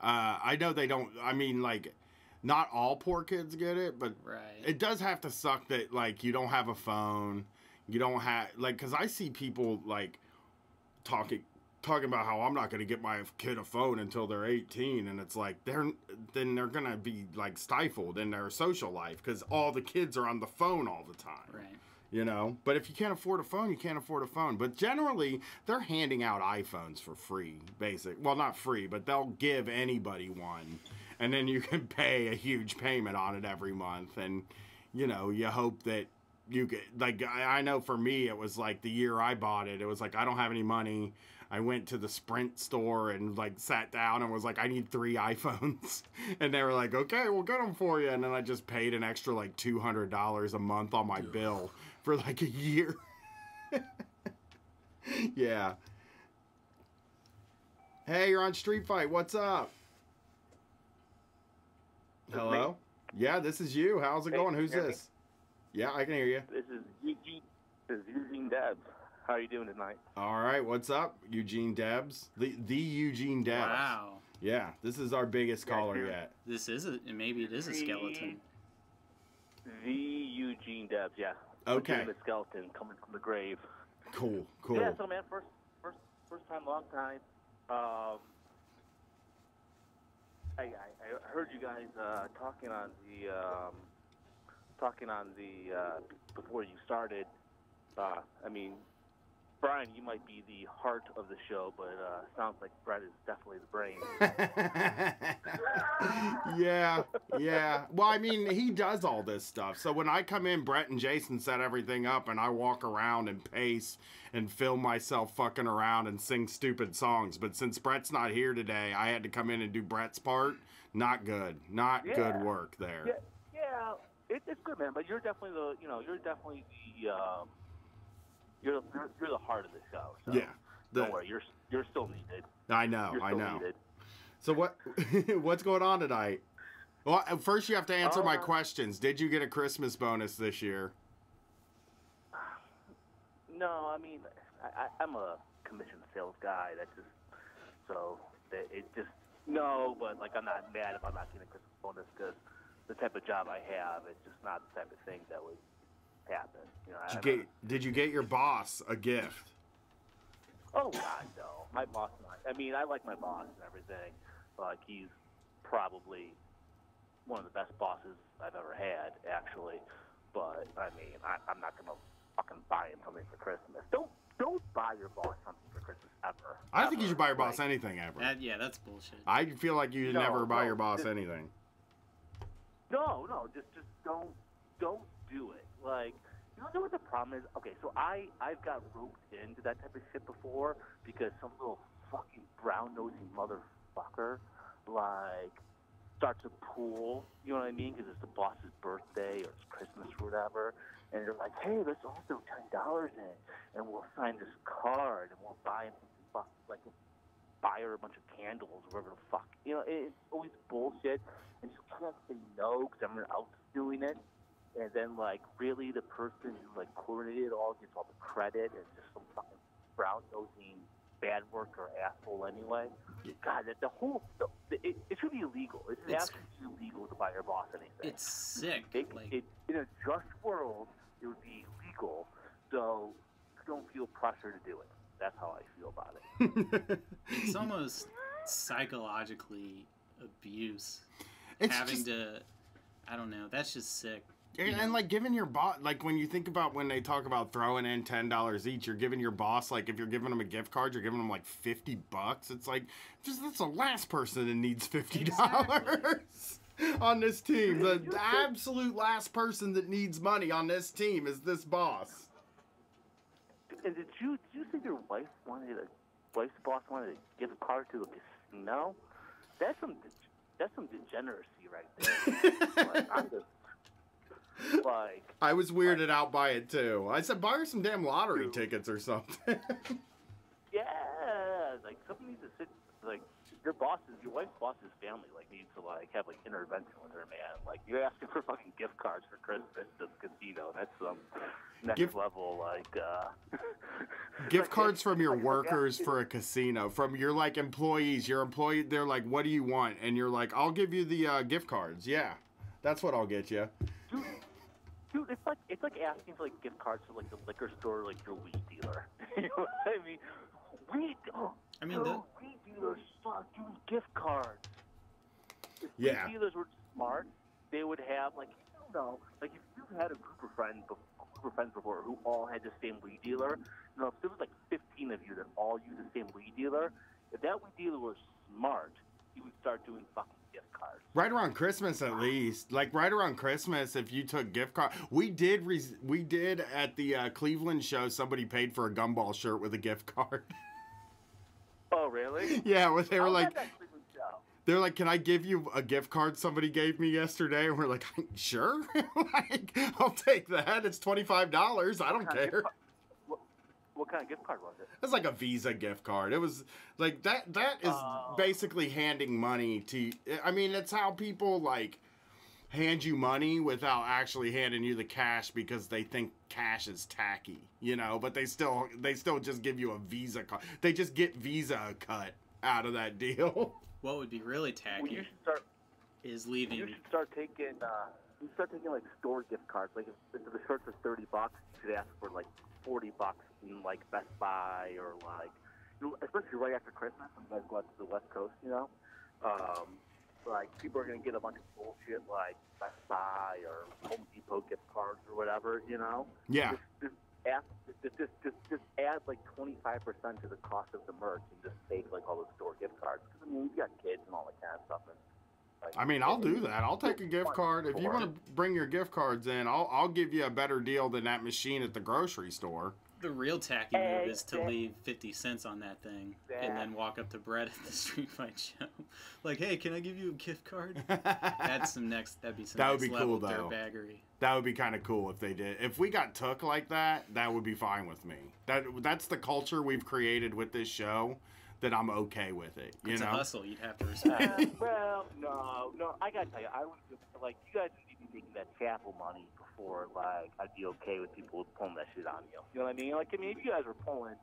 I know they don't. I mean, like, not all poor kids get it, but it does have to suck that, like, you don't have a phone. You don't have, like, because I see people, like, talking about how I'm not going to get my kid a phone until they're 18, and it's like then they're going to be like stifled in their social life because all the kids are on the phone all the time. Right. You know, but if you can't afford a phone, you can't afford a phone. But generally, they're handing out iPhones for free, well, not free, but they'll give anybody one, and then you can pay a huge payment on it every month, and you know, you hope that you get, like, I know for me, it was like the year I bought it, it was like, I don't have any money. I went to the Sprint store and like sat down and was like, I need 3 iPhones. And they were like, okay, we'll get them for you. And then I just paid an extra like $200 a month on my bill for like a year. Yeah. Hey, you're on Street Fight. What's up? Hello? Yeah, this is you. How's it going? Who's this? Yeah, I can hear you. This is Eugene Debs. How are you doing tonight? All right, what's up, Eugene Debs? The Eugene Debs. Wow. Yeah, this is our biggest caller yet. This is maybe it is a skeleton. The Eugene Debs, yeah. Okay. The skeleton coming from the grave. Cool. Yeah, so man, first time, long time. I heard you guys talking on the before you started. I mean, Brian, you might be the heart of the show, but sounds like Brett is definitely the brain. Yeah. Well, I mean, he does all this stuff. So when I come in, Brett and Jason set everything up, and I walk around and pace and film myself fucking around and sing stupid songs. But since Brett's not here today, I had to come in and do Brett's part. Not good. Good work there. Yeah. It's good, man. But you're definitely you're the heart of the show. So, yeah. Don't worry, you're still needed. I know, You're I still know. needed. So what's going on tonight? Well, first you have to answer my questions. Did you get a Christmas bonus this year? No, I mean, I'm a commission sales guy. That's just no. But like, I'm not mad if I'm not getting a Christmas bonus because the type of job I have, it's just not the type of thing that would happen. You know, Did you get your boss a gift? Oh God, no. My boss, I mean, I like my boss and everything. Like, he's probably one of the best bosses I've ever had, actually. But I mean, I'm not gonna fucking buy him something for Christmas. Don't buy your boss something for Christmas ever. I think you should buy your boss anything ever. Yeah, that's bullshit. I feel like you never buy your boss anything. No, just don't do it. Like, you know what the problem is? Okay, so I've got roped into that type of shit before because some little fucking brown-nosy motherfucker, like, starts a pool, you know what I mean? Because it's the boss's birthday or it's Christmas or whatever. And they're like, hey, let's all throw $10 in, and we'll sign this card, and we'll buy him some like, buy her a bunch of candles or whatever the fuck. You know, it's always bullshit, and you can't say no because everyone else is doing it. And then, like, really the person who, like, coordinated it all gets all the credit and just some fucking brown-nosing bad worker asshole anyway. God, it should be illegal. It's absolutely illegal to buy your boss anything. It's sick. In a just world, it would be illegal, so don't feel pressure to do it. That's how I feel about it. It's almost psychologically abuse. It's having just, to, I don't know, that's just sick. And like giving your boss, like when you think about when they talk about throwing in $10 each, you're giving your boss, like if you're giving them a gift card, you're giving them like $50. It's like, that's the last person that needs $50 on this team. The absolute last person that needs money on this team is this boss. And did you say your wife's boss wanted a gift card to a casino? That's some degeneracy right there. Like, I'm just. Like, I was weirded out by it too. I said, buy her some damn lottery tickets or something. Yeah, like somebody needs to sit. Like your wife's boss's family, like needs to like have like intervention with her, man. Like you're asking for fucking gift cards for Christmas to the casino. That's some next level, like. Gift cards from your workers for a casino, from your like employees. Your employee, they're like, "What do you want?" And you're like, "I'll give you the gift cards." Yeah, that's what I'll get you. Dude, it's like asking for like gift cards for like the liquor store, like your weed dealer. You know what I mean? Weed dealers suck. Use gift cards. If weed dealers were smart, they would have like, I don't know, like if you had a group of friends before who all had the same weed dealer, you know, if there was like 15 of you that all used the same weed dealer, if that weed dealer was smart, he would start doing fucking gift cards. Right around Christmas, at least. Like right around Christmas, if you took gift card, we did at the Cleveland show. Somebody paid for a Gumball shirt with a gift card. Oh, really? Yeah, they were like, they're like, "Can I give you a gift card somebody gave me yesterday?" And we're like, "Sure, like I'll take that. It's $25. I don't care." What kind of gift card was it? It was like a Visa gift card. It was like that is basically handing money to. I mean, it's how people like hand you money without actually handing you the cash because they think cash is tacky, you know. But they still just give you a Visa card. They just get Visa a cut out of that deal. What would be really tacky is leaving. You should start taking. Like store gift cards. Like if the shirts are $30, you should ask for like $40 in like Best Buy or like, you know, especially right after Christmas when you guys go out to the West Coast, you know, like people are gonna get a bunch of bullshit like Best Buy or Home Depot gift cards or whatever, you know. Yeah. Just add like 25% to the cost of the merch and just take like all those store gift cards. Because I mean, you got kids and all that kind of stuff. And, like, I mean, I'll do that. I'll take a gift card. If you want to bring your gift cards in, I'll give you a better deal than that machine at the grocery store. The real tacky move is to leave 50 cents on that thing and then walk up to Brett at the Street Fight show. Like, hey, can I give you a gift card? That'd be some next level dirtbaggery. That would be kind of cool if they did. If we got took like that, that would be fine with me. That's the culture we've created with this show. That I'm okay with it. It's a hustle. You'd have to respect. Well, no. I gotta tell you, I would like you guys would be making that chapel money before like I'd be okay with people pulling that shit on you. You know what I mean? Like if you guys were pulling,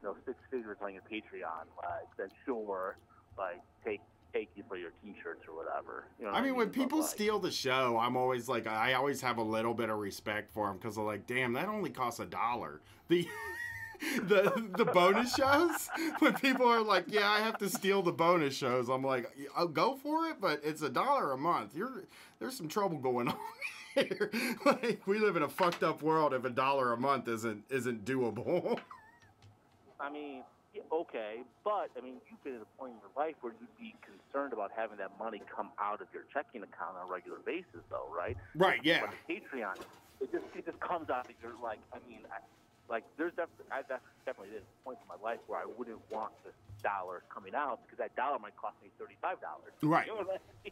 6 figures on your Patreon, like then sure, like take you for your T-shirts or whatever. You know what I mean? When people steal the show, I'm always like, I always have a little bit of respect for them because I'm like, damn, that only costs $1. The bonus shows, when people are like, yeah, I have to steal the bonus shows, I'm like, I'll go for it, but it's $1 a month. There's some trouble going on here. Like, we live in a fucked up world if $1 a month isn't doable. I mean, yeah, okay, but I mean, you've been at a point in your life where you'd be concerned about having that money come out of your checking account on a regular basis, though, right? Right. Yeah. But Patreon, it just comes out of your there's definitely this point in my life where I wouldn't want this dollar coming out because that dollar might cost me $35. Right. You know what I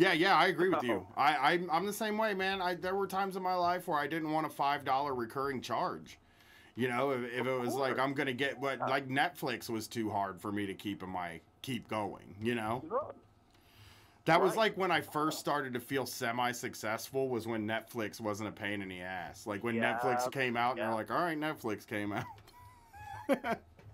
mean? Yeah, I agree with you. I'm the same way, man. There were times in my life where I didn't want a $5 recurring charge. If it was like I'm gonna get like Netflix was too hard for me to keep going. That was like when I first started to feel semi-successful was when Netflix wasn't a pain in the ass. Like when Netflix came out and you're like, all right, Netflix came out.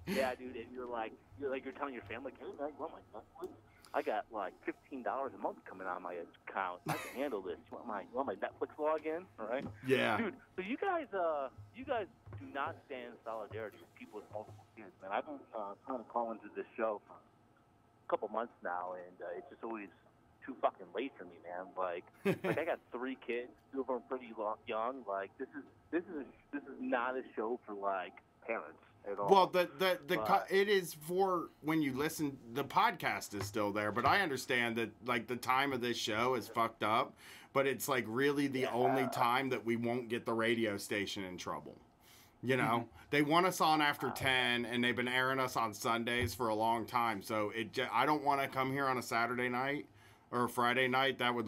Yeah, dude, and you're telling your family, hey, man, you want my Netflix? I got like $15 a month coming out of my account. I can handle this. You want my Netflix login? All right. Yeah. Dude, so you guys do not stand in solidarity with people with multiple kids, man. I've been trying to call into this show for a couple months now, and it's just always too fucking late for me, man. Like I got 3 kids, 2 of them are pretty young. Like this is not a show for like parents at all. Well, it is for when you listen. The podcast is still there, but I understand that like the time of this show is fucked up. But it's like really the only time that we won't get the radio station in trouble. They want us on after 10, and they've been airing us on Sundays for a long time. So I don't want to come here on a Saturday night or a Friday night. That would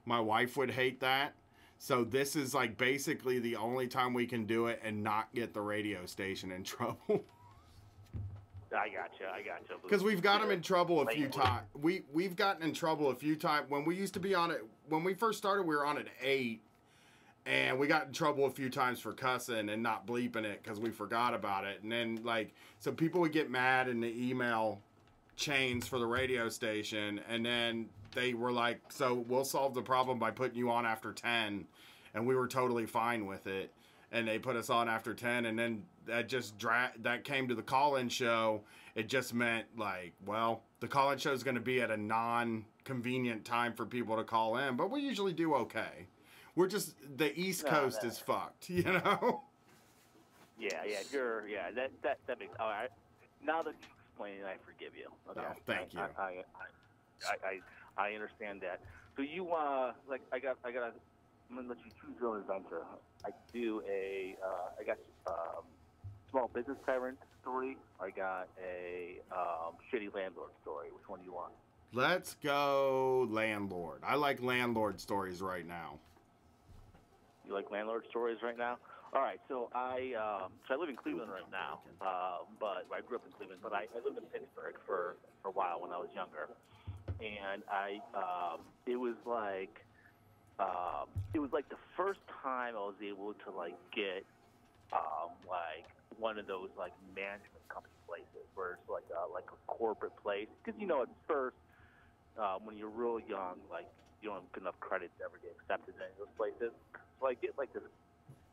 my wife would hate that. So this is like basically the only time we can do it and not get the radio station in trouble. I gotcha. Because we've got them in trouble a few times. We've gotten in trouble a few times. When we used to be on it, when we first started, we were on at 8. And we got in trouble a few times for cussing and not bleeping it because we forgot about it. And then, so people would get mad in the email chains for the radio station. And then they were like, so we'll solve the problem by putting you on after 10. And we were totally fine with it. And they put us on after 10. And then that just that came to the call-in show. It just meant, the call-in show is going to be at a non-convenient time for people to call in. But we usually do okay. We're just, the East Coast is fucked, Yeah, that makes, all right. Now that you explain it, I forgive you. Okay. Oh, thank you. I understand that. So you, I'm gonna let you choose your own adventure. I got small business tyrant story. I got a shitty landlord story. Which one do you want? Let's go landlord. I like landlord stories right now. You like landlord stories right now? All right, so I live in Cleveland right now, but I grew up in Cleveland, but I lived in Pittsburgh for a while when I was younger, and it was like the first time I was able to get one of those management company places where it's like a corporate place, because at first when you're real young, you don't have enough credit to ever get accepted in any of those places. So I get this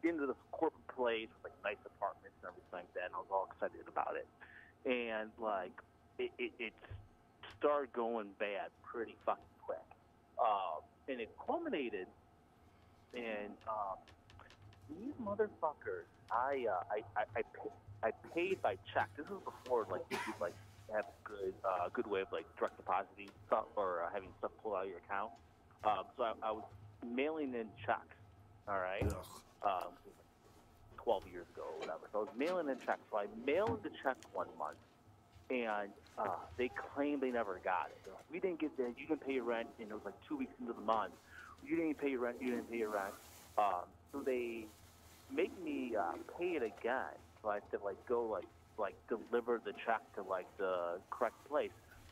into this corporate place with nice apartments and everything like that, and I was all excited about it. And it started going bad pretty fucking quick. And it culminated in these motherfuckers. I paid by check. This was before you could have a good way of direct depositing stuff or having stuff pulled out of your account. So I was mailing in checks. All right. 12 years ago or whatever. So I was mailing in checks. So I mailed the check one month, and they claimed they never got it. They're like, we didn't get that. You didn't pay your rent. And it was like 2 weeks into the month. You didn't pay your rent. You didn't pay your rent. So they make me pay it again. So I have to go deliver the check to the correct place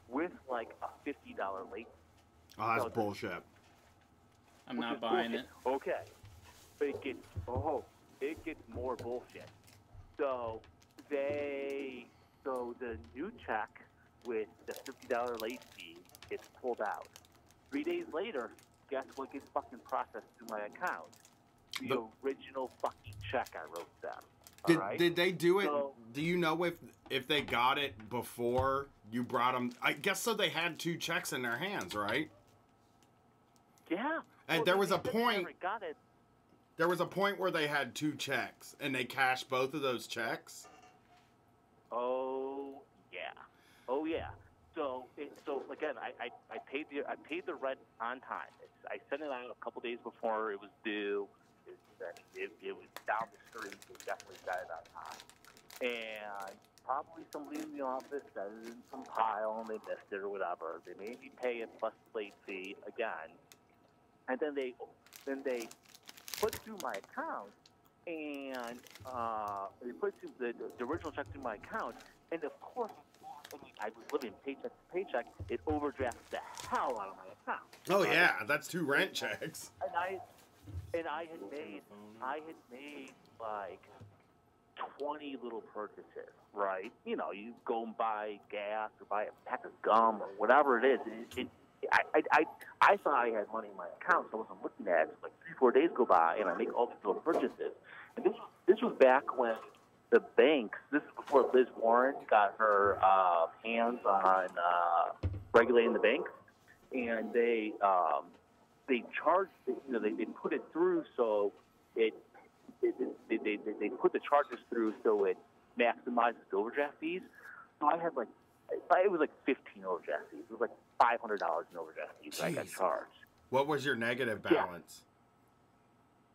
with a $50 late. Oh, that's bullshit. I'm not buying it. Okay. But it gets more bullshit. So the new check with the $50 late fee gets pulled out. 3 days later, guess what gets fucking processed through my account? The original fucking check I wrote them. Did they do it? So, do you know if they got it before you brought them? I guess so. They had 2 checks in their hands, right? Yeah. And well, there was a point. Got it. There was a point where they had 2 checks, and they cashed both of those checks. Oh yeah. So again, I paid the rent on time. I sent it out a couple days before it was due. It was down the street. We definitely got it on time. And probably somebody in the office set it in some pile and they missed it or whatever. They made me pay it plus the late fee again. And then they put through my account, and they put through the original check through my account. And of course, I was living paycheck to paycheck. It overdrafts the hell out of my account. Oh yeah, that's 2 rent checks. And I had made like 20 little purchases, right? You know, you go and buy gas or buy a pack of gum or whatever it is. I thought I had money in my account, so I wasn't looking at it. Like 3-4 days go by, and I make all these little purchases. And this was back when the banks. This is before Liz Warren got her hands on regulating the banks, and they charged. They put it through so they put the charges through so it maximizes the overdraft fees. So I had it was 15 overdraft fees. It was like $500 in overdraft fees that I got charged. What was your negative balance?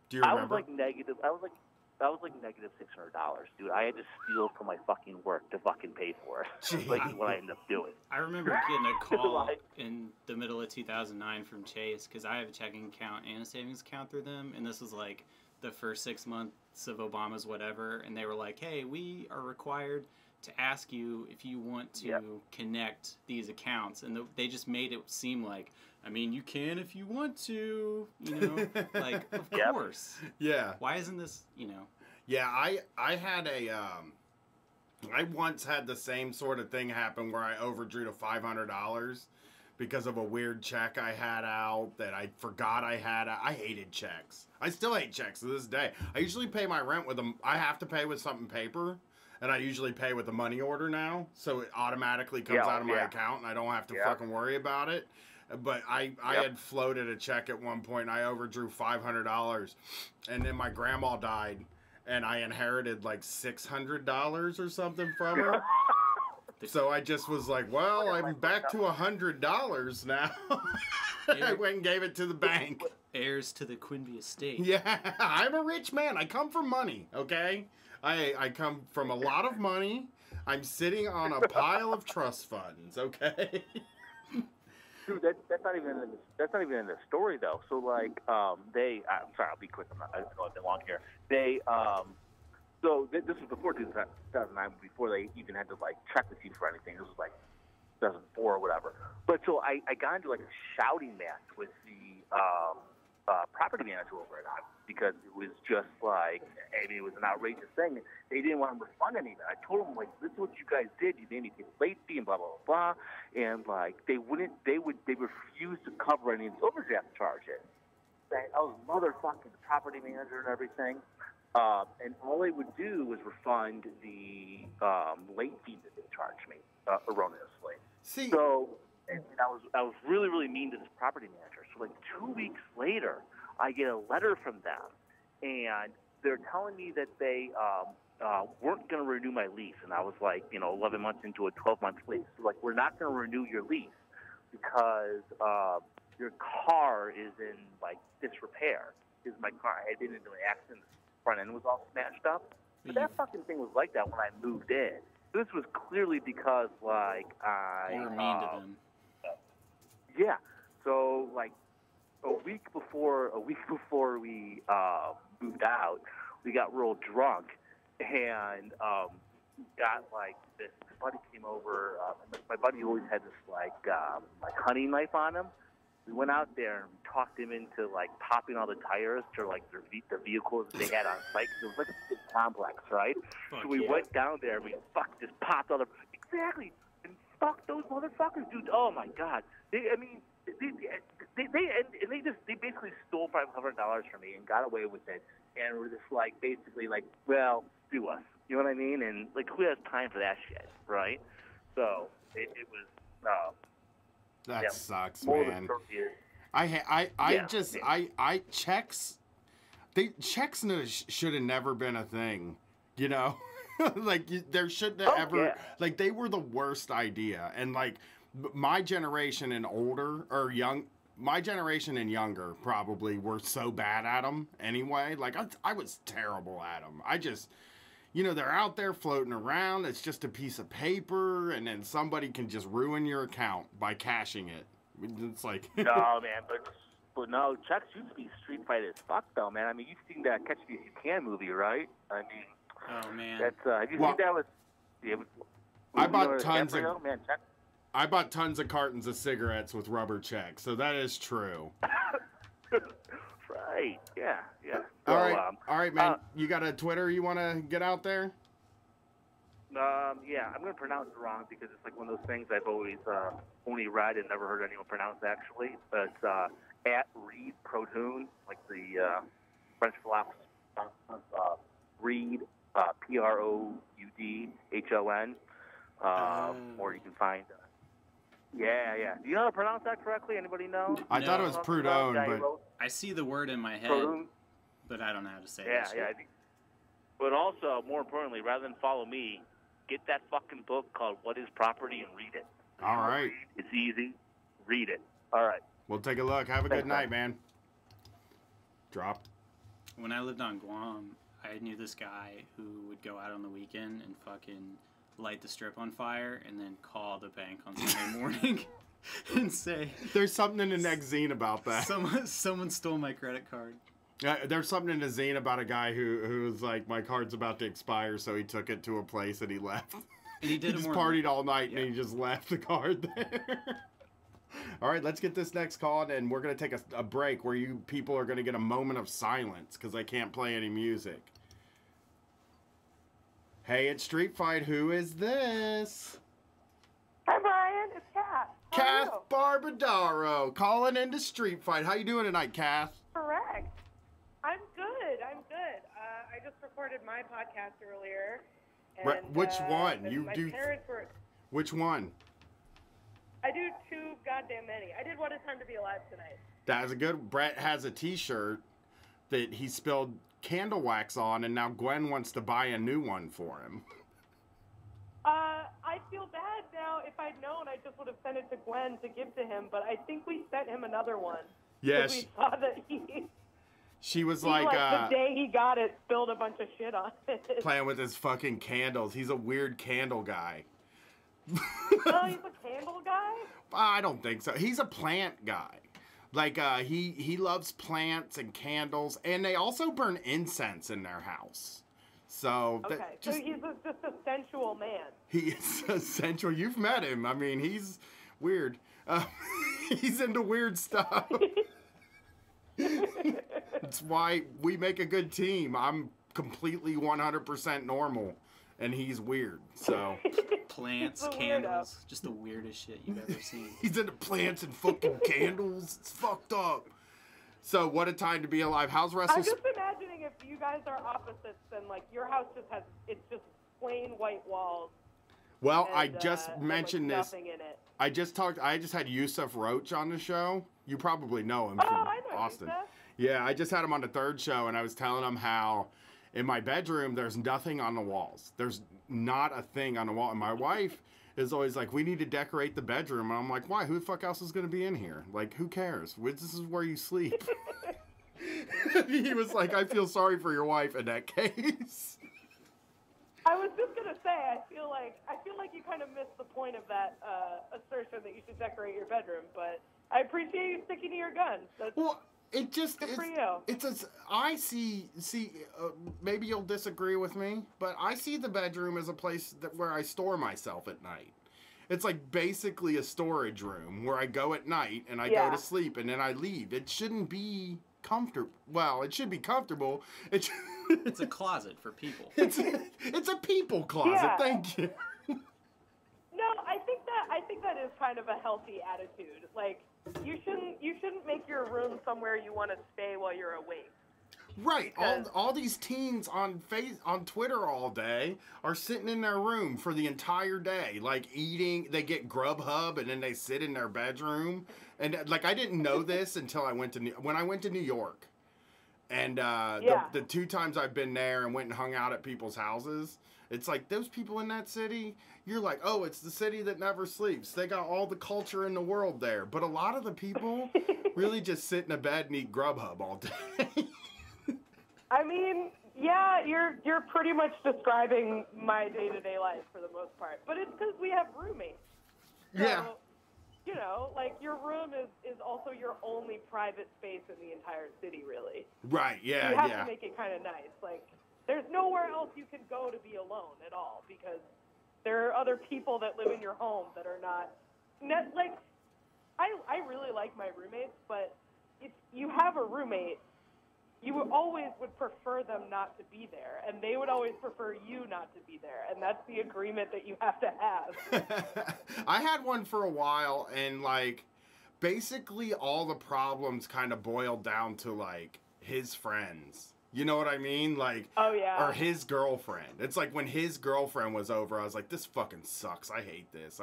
Do you remember? I was like negative $600, dude. I had to steal from my fucking work to fucking pay for it. That's what I ended up doing. I remember getting a call in the middle of 2009 from Chase because I have a checking account and a savings account through them, and this was like the first 6 months of Obama's whatever, and they were like, hey, we are required to ask you if you want to connect these accounts, and they just made it seem like, I mean, you can if you want to, of course. Yeah. Why isn't this, Yeah, I had I once had the same sort of thing happen where I overdrew to $500 because of a weird check I had out that I forgot I had. I hated checks. I still hate checks to this day. I usually pay my rent with them. I have to pay with something paper. And I usually pay with a money order now, so it automatically comes out of my account, and I don't have to fucking worry about it. But I had floated a check at one point, and I overdrew $500, and then my grandma died, and I inherited like $600 or something from her. So I just was like, well, I'm back to $100 now. I went and gave it to the bank. Heirs to the Quinby estate. Yeah, I'm a rich man. I come from money, okay? I come from a lot of money. I'm sitting on a pile of trust funds, okay? Dude, that's not even in the story though. So I'm sorry, I'll be quick. I don't know I've been long here. This was before 2009, before they even had to check with you for anything. This was 2004 or whatever. But so I got into a shouting match with the property manager over at Ox because it was just it was an outrageous thing. They didn't want to refund any of it. I told them this is what you guys did. You made me pay late fee and blah blah blah. And they refused to cover any of the overdraft charges. I was motherfucking property manager and everything. And all they would do was refund the late fee that they charged me erroneously. See. So. And I was really, really mean to this property manager. So 2 weeks later, I get a letter from them, and they're telling me that they weren't going to renew my lease. And I was 11 months into a 12-month lease. So we're not going to renew your lease because your car is in disrepair. Is my car? I didn't do an accident front end was all smashed up. But that fucking thing was like that when I moved in. This was clearly because, like, You were mean to them. Yeah. So, like, a week before we moved out, we got real drunk and got like this. My buddy came over. My buddy always had this like hunting knife on him. We went out there and we talked him into like popping all the tires to like the vehicles that they had on site. 'Cause it was like a big complex, right? So we went down there and we just popped all the and fuck those motherfuckers, dude. Oh my god. They basically stole $500 from me and got away with it. And we're just like basically like, well, do us. You know what I mean? And like, who has time for that shit, right? So it was. That sucks, more man. Yeah. Checks. Checks should have never been a thing, you know. Like there shouldn't have ever. Yeah. Like they were the worst idea, and like my generation and older or young. My generation and younger probably were so bad at them anyway. Like, I was terrible at them. I just, you know, they're out there floating around. It's just a piece of paper, and then somebody can just ruin your account by cashing it. It's like... No, man, but no, checks used to be street fight as fuck, though, man. I mean, you've seen that Catch Me If You Can movie, right? I mean... Oh, man. That's, have you seen that with... Yeah, I bought tons of... Man, check. I bought tons of cartons of cigarettes with rubber checks, so that is true. Right. Yeah. So, all right, man. You got a Twitter you want to get out there? Yeah, I'm gonna pronounce it wrong because it's like one of those things I've always only read and never heard anyone pronounce actually. But at Reed Protoon, like the French philosopher Reed Proudhon, or you can find. Yeah. Do you know how to pronounce that correctly? Anybody know? I thought it was Proudhon, but... I see the word in my head, but I don't know how to say it. Yeah. But also, more importantly, rather than follow me, get that fucking book called What is Property and read it. All right. It's easy. Read it. All right. We'll take a look. Have a good night, man. Drop. When I lived on Guam, I knew this guy who would go out on the weekend and fucking light the strip on fire and then call the bank on Sunday morning and say... There's something in the next zine about that. Someone stole my credit card. There's something in the zine about a guy who was like, my card's about to expire, so he took it to a place and he left. And he just partied all night and he just left the card there. All right, let's get this next call, and we're going to take a break where you people are going to get a moment of silence because I can't play any music. Hey, it's Street Fight. Who is this? Hi, Brian. It's Kath. Kath Barbadaro calling into Street Fight. How you doing tonight, Kath? Correct. I'm good. I just recorded my podcast earlier. And, which one? My parents were... Which one? I do too goddamn many. I did What a Time to Be Alive tonight. That's a good... Brett has a T-shirt that he spilled candle wax on, and now Gwen wants to buy a new one for him. I feel bad now. If I'd known, I just would have sent it to Gwen to give to him, but I think we sent him another one. Yeah, we saw that she was he, like the day he got it, spilled a bunch of shit on it. Playing with his fucking candles. He's a weird candle guy. Oh, he's a candle guy? I don't think so. He's a plant guy. Like, he loves plants and candles, and they also burn incense in their house. So, okay, so he's just a sensual man. He is a sensual. You've met him. I mean, he's weird. He's into weird stuff. That's why we make a good team. I'm completely 100% normal, and he's weird. So plants, candles, just the weirdest shit you've ever seen. He's into plants and fucking candles. It's fucked up. So what a time to be alive. How's Russell? I'm just imagining if you guys are opposites, then like your house it's just plain white walls. Well, and, I just mentioned like this. nothing in it. I just had Yusuf Roach on the show. You probably know him from I know Austin. Yusuf. Yeah, I just had him on the third show, and I was telling him how in my bedroom there's nothing on the walls. There's not a thing on the wall. And my wife is always like, we need to decorate the bedroom. And I'm like, why? Who the fuck else is going to be in here? Like, who cares? This is where you sleep. He was like, I feel sorry for your wife in that case. I was just gonna say, I feel like you kind of missed the point of that assertion that you should decorate your bedroom. But I appreciate you sticking to your guns. Well, it just good for you. I see. Maybe you'll disagree with me, but I see the bedroom as a place where I store myself at night. It's like basically a storage room where I go at night and I go to sleep and then I leave. It shouldn't be comfortable. Well, it should be comfortable. It's a closet for people. It's a people closet. Yeah. Thank you. No, I think that is kind of a healthy attitude. Like you shouldn't make your room somewhere you want to stay while you're awake. Right. All these teens on Twitter all day are sitting in their room for the entire day, like eating. They get Grubhub and then they sit in their bedroom. And like I didn't know this until when I went to New York. And the 2 times I've been there and went and hung out at people's houses, it's like those people in that city, you're like, oh, it's the city that never sleeps. They got all the culture in the world there. But a lot of the people really just sit in a bed and eat Grubhub all day. I mean, yeah, you're pretty much describing my day-to-day life for the most part. But it's because we have roommates. So, yeah. You know, like your room is also your only private space in the entire city, really. Right, yeah, you have to make it kind of nice. Like, there's nowhere else you can go to be alone at all because there are other people that live in your home that are not like, I really like my roommates, but if you have a roommate, you always would prefer them not to be there, and they would always prefer you not to be there, and that's the agreement that you have to have. I had one for a while, and like basically all the problems kind of boiled down to like his friends. You know what I mean? Like, oh yeah, or his girlfriend. It's like when his girlfriend was over, I was like, this fucking sucks. I hate this.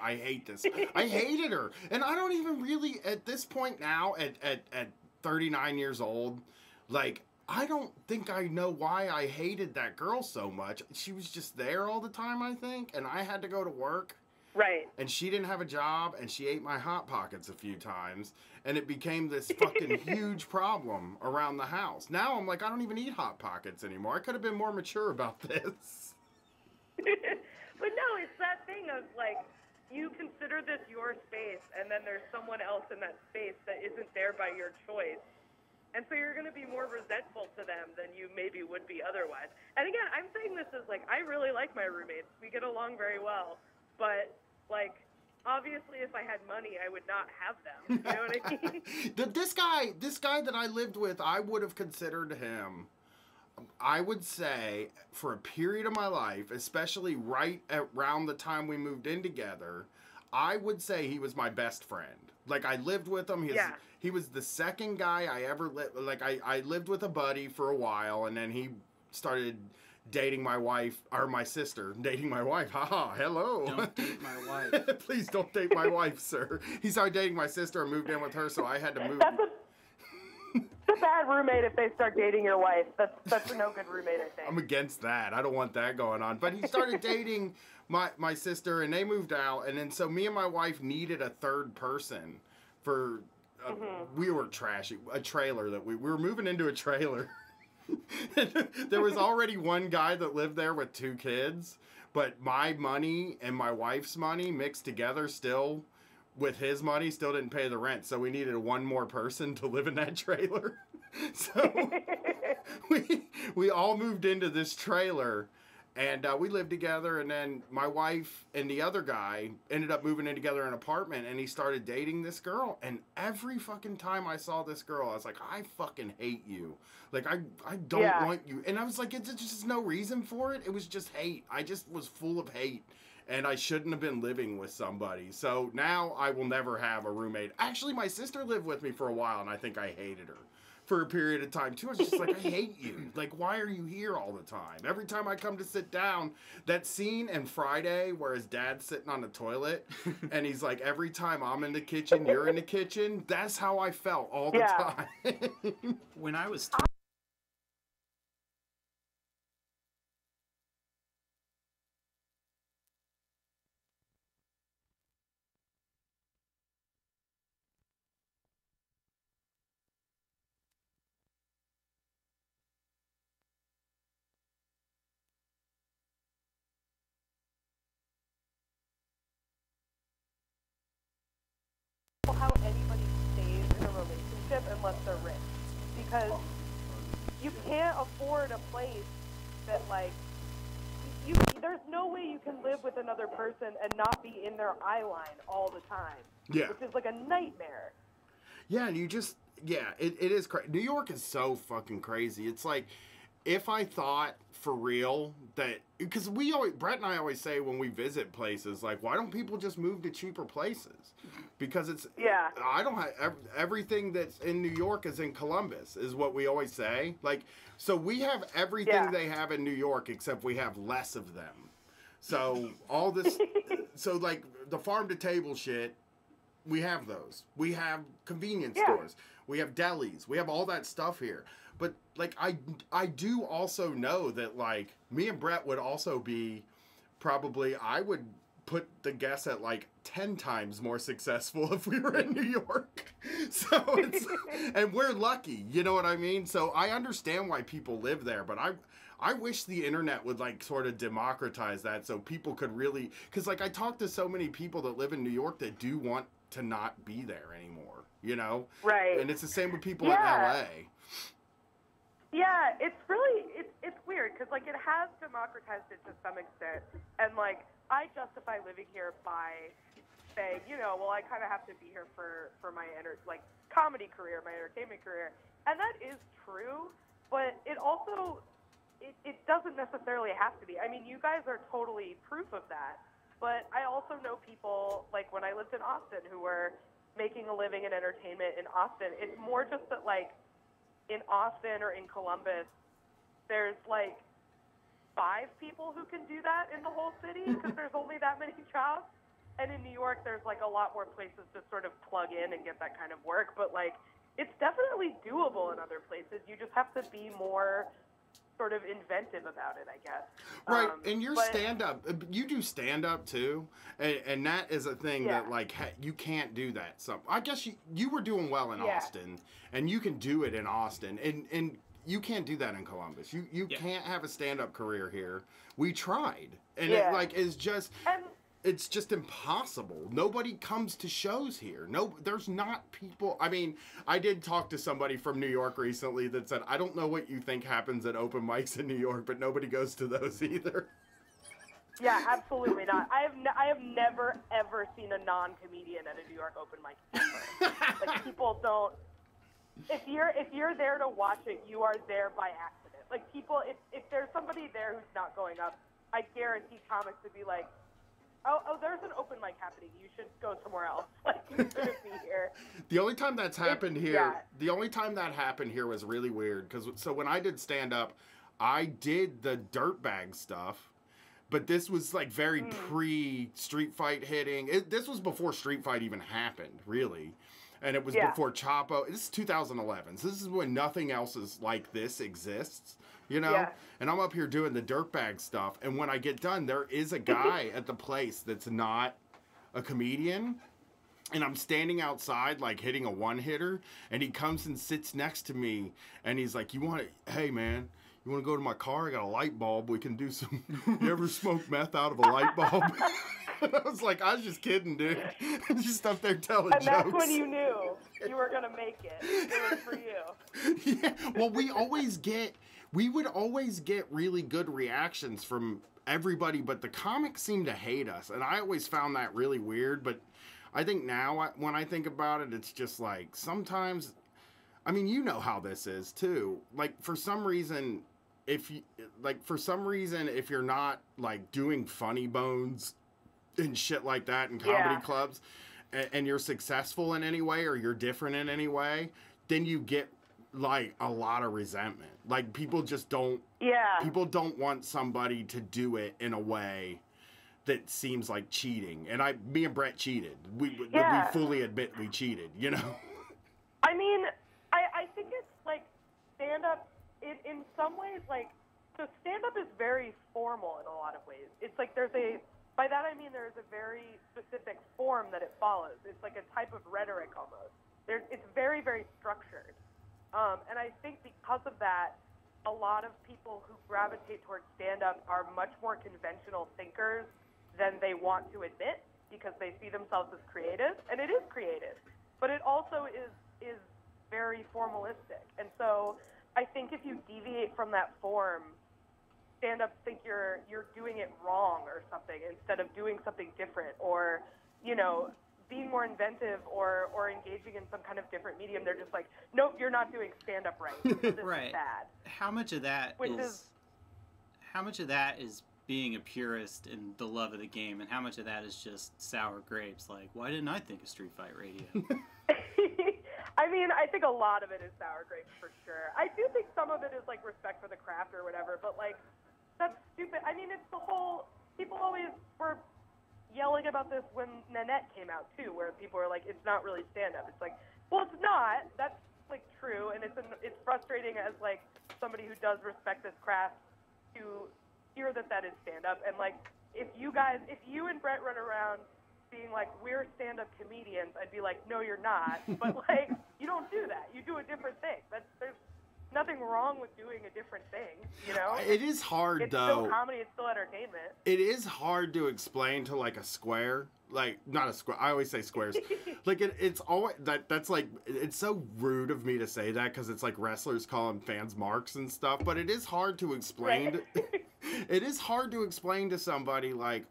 I hate this. I hated her, and I don't even really at this point now at 39 years old. Like, I don't think I know why I hated that girl so much. She was just there all the time, I think, and I had to go to work. Right. And she didn't have a job, and she ate my Hot Pockets a few times, and it became this fucking huge problem around the house. Now I'm like, I don't even eat Hot Pockets anymore. I could have been more mature about this. But no, it's that thing of, like, you consider this your space, and then there's someone else in that space that isn't there by your choice. And so you're going to be more resentful to them than you maybe would be otherwise. And again, I'm saying this as, like, I really like my roommates. We get along very well. But, like, obviously if I had money, I would not have them. You know what I mean? This guy that I lived with, I would have considered him, I would say, for a period of my life, especially right around the time we moved in together, I would say he was my best friend. Like, I lived with him. He was the second guy I ever lived. Like, I lived with a buddy for a while, and then he started dating my wife, or my sister, dating my wife. Haha, hello. Don't date my wife. Please don't date my wife, sir. He started dating my sister and moved in with her, so I had to move. That's a bad roommate if they start dating your wife. That's a no good roommate, I think. I'm against that. I don't want that going on. But he started dating my sister, and they moved out, and then so me and my wife needed a third person for. We were trashy. A trailer that we were moving into a trailer. There was already one guy that lived there with 2 kids, but my money and my wife's money mixed together still with his money still didn't pay the rent, so we needed one more person to live in that trailer. So we all moved into this trailer, and we lived together, and then my wife and the other guy ended up moving in together in an apartment, and he started dating this girl, and every fucking time I saw this girl, I was like, I fucking hate you. Like, I don't want you. And I was like, it's just no reason for it. It was just hate. I just was full of hate, and I shouldn't have been living with somebody. So now I will never have a roommate. Actually, my sister lived with me for a while, and I think I hated her for a period of time too. I was just like, I hate you. Like, why are you here all the time? Every time I come to sit down, that scene in Friday where his dad's sitting on the toilet and he's like, every time I'm in the kitchen, you're in the kitchen. That's how I felt all the time. When I was unless they're rich, because you can't afford a place that, like, there's no way you can live with another person and not be in their eye line all the time. Yeah. Which is like a nightmare. Yeah, and you just, it is crazy. New York is so fucking crazy. It's like, if I thought for real that, because Brett and I always say when we visit places, like, why don't people just move to cheaper places? Because it's, I don't have, everything that's in New York is in Columbus, is what we always say. Like, so we have everything they have in New York, except we have less of them. So all this, so like the farm to table shit, we have those. We have convenience stores. We have delis. We have all that stuff here. But like I do also know that like me and Brett would also be probably, I would put the guess at like 10 times more successful if we were in New York. So it's, and we're lucky, you know what I mean? So I understand why people live there, but I wish the internet would like sort of democratize that so people could really, because like I talk to so many people that live in New York that do want to not be there anymore, you know? Right. And it's the same with people in LA. Yeah, it's really, it's weird, because like it has democratized it to some extent, and like I justify living here by saying, you know, well, I kind of have to be here for my comedy career, my entertainment career, and that is true, but it also, it doesn't necessarily have to be. I mean, you guys are totally proof of that, but I also know people, like when I lived in Austin, who were making a living in entertainment in Austin. It's more just that, like, in Austin or in Columbus, there's like 5 people who can do that in the whole city, because there's only that many jobs. And in New York, there's like a lot more places to sort of plug in and get that kind of work. But like, it's definitely doable in other places. You just have to be more sort of inventive about it, I guess. Right, and your stand-up, you do stand-up too, and that is a thing that, like, you can't do that. So I guess you were doing well in Austin, and you can do it in Austin, and you can't do that in Columbus. You can't have a stand-up career here. We tried, and it, like, is just... It's just impossible. Nobody comes to shows here. No, there's not people. I mean, I did talk to somebody from New York recently that said, I don't know what you think happens at open mics in New York, but nobody goes to those either. Yeah, absolutely not. I have never, ever seen a non-comedian at a New York open mic ever. Like, people don't... If you're there to watch it, you are there by accident. Like, people, if there's somebody there who's not going up, I guarantee comics would be like, Oh, there's an open mic happening. You should go somewhere else. Like, you shouldn't be here. The only time that's happened here, the only time that happened here was really weird. So when I did stand-up, I did the dirtbag stuff, but this was like very pre-Street Fight hitting. This was before Street Fight even happened, really. And it was before Chapo. This is 2011. So this is when nothing else is like this exists. You know, and I'm up here doing the dirtbag stuff, and when I get done, there is a guy at the place that's not a comedian, and I'm standing outside, like, hitting a one-hitter, and he comes and sits next to me, and he's like, hey, man, you want to go to my car? I got a light bulb. We can do some, you ever smoke meth out of a light bulb? And I was like, I was just kidding, dude. I'm just up there telling jokes. And that's when you knew you were going to make it. It was for you. Yeah, well, we would always get really good reactions from everybody, but the comics seem to hate us, and I always found that really weird. But I think now, when I think about it, it's just like, sometimes, I mean, you know how this is too. Like, for some reason, if you're not like doing funny bones and shit like that in comedy clubs, and you're successful in any way, or you're different in any way, then you get like a lot of resentment. Like, people just don't, people don't want somebody to do it in a way that seems like cheating. And me and Brett cheated. We fully admit we cheated, you know? I mean, I think it's like stand-up, in some ways, like, so stand-up is very formal in a lot of ways. It's like by that I mean there's a very specific form that it follows. It's like a type of rhetoric almost. It's very, very structured. And I think because of that, a lot of people who gravitate towards stand-up are much more conventional thinkers than they want to admit, because they see themselves as creative, and it is creative. But it also is very very formalistic. And so I think if you deviate from that form, stand-ups think you're doing it wrong or something instead of doing something different, or, you know, being more inventive or engaging in some kind of different medium. They're just like, nope, you're not doing stand-up right. So this Right. is bad. How much of that is being a purist in the love of the game, and how much of that is just sour grapes? Like, why didn't I think of Street Fight Radio? I mean, I think a lot of it is sour grapes for sure. I do think some of it is like respect for the craft or whatever, but like, that's stupid. I mean, it's the whole, people always were yelling about this when Nanette came out too, where people were like, it's not really stand-up. It's like, well, it's not. That's like true, and it's frustrating as like somebody who does respect this craft to hear that is stand-up. And like, if you and Brett run around being like, we're stand-up comedians, I'd be like, no, you're not. But like, you don't do that. You do a different thing. There's nothing wrong with doing a different thing, you know? It is hard, it's though. It's still comedy, it's still entertainment. It is hard to explain to, like, a square. Like, not a square. I always say squares. Like, it's always... That's, like... It's so rude of me to say that, because it's, like, wrestlers calling fans marks and stuff. But it is hard to explain... Right. It is hard to explain to somebody, like,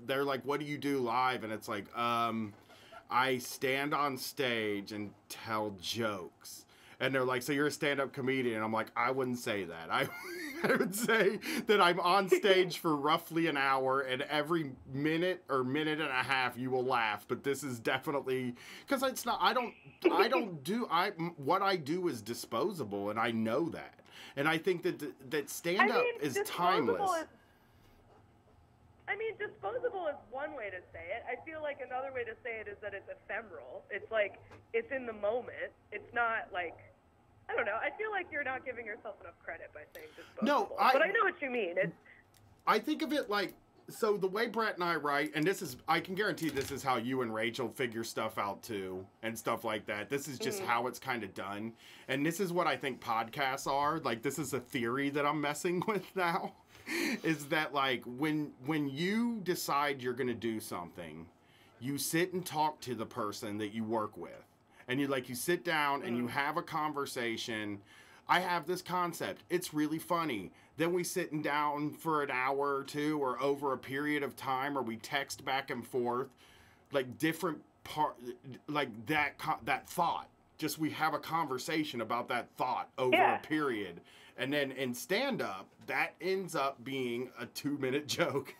they're like, what do you do live? And it's like, I stand on stage and tell jokes. And they're like, so you're a stand-up comedian? And I'm like, I wouldn't say that. I would say that I'm on stage for roughly an hour, and every minute or minute and a half you will laugh. But this is definitely, because it's not, what I do is disposable, and I know that. And I think that stand-up is timeless. Disposable is one way to say it. I feel like another way to say it is that it's ephemeral. It's like, it's in the moment. It's not like, I don't know. I feel like you're not giving yourself enough credit by saying disposable. No, but I know what you mean. I think of it like, so the way Brett and I write, and this is, I can guarantee this is how you and Rachel figure stuff out too, and stuff like that. This is just how it's kind of done. And this is what I think podcasts are. Like, this is a theory that I'm messing with now. Is that, like, when you decide you're going to do something, you sit and talk to the person that you work with. And you sit down and you have a conversation. I have this concept. It's really funny. Then we sit down for an hour or two, or over a period of time, or we text back and forth, like different like that thought. Just we have a conversation about that thought over a period. And then in stand-up, that ends up being a 2-minute joke.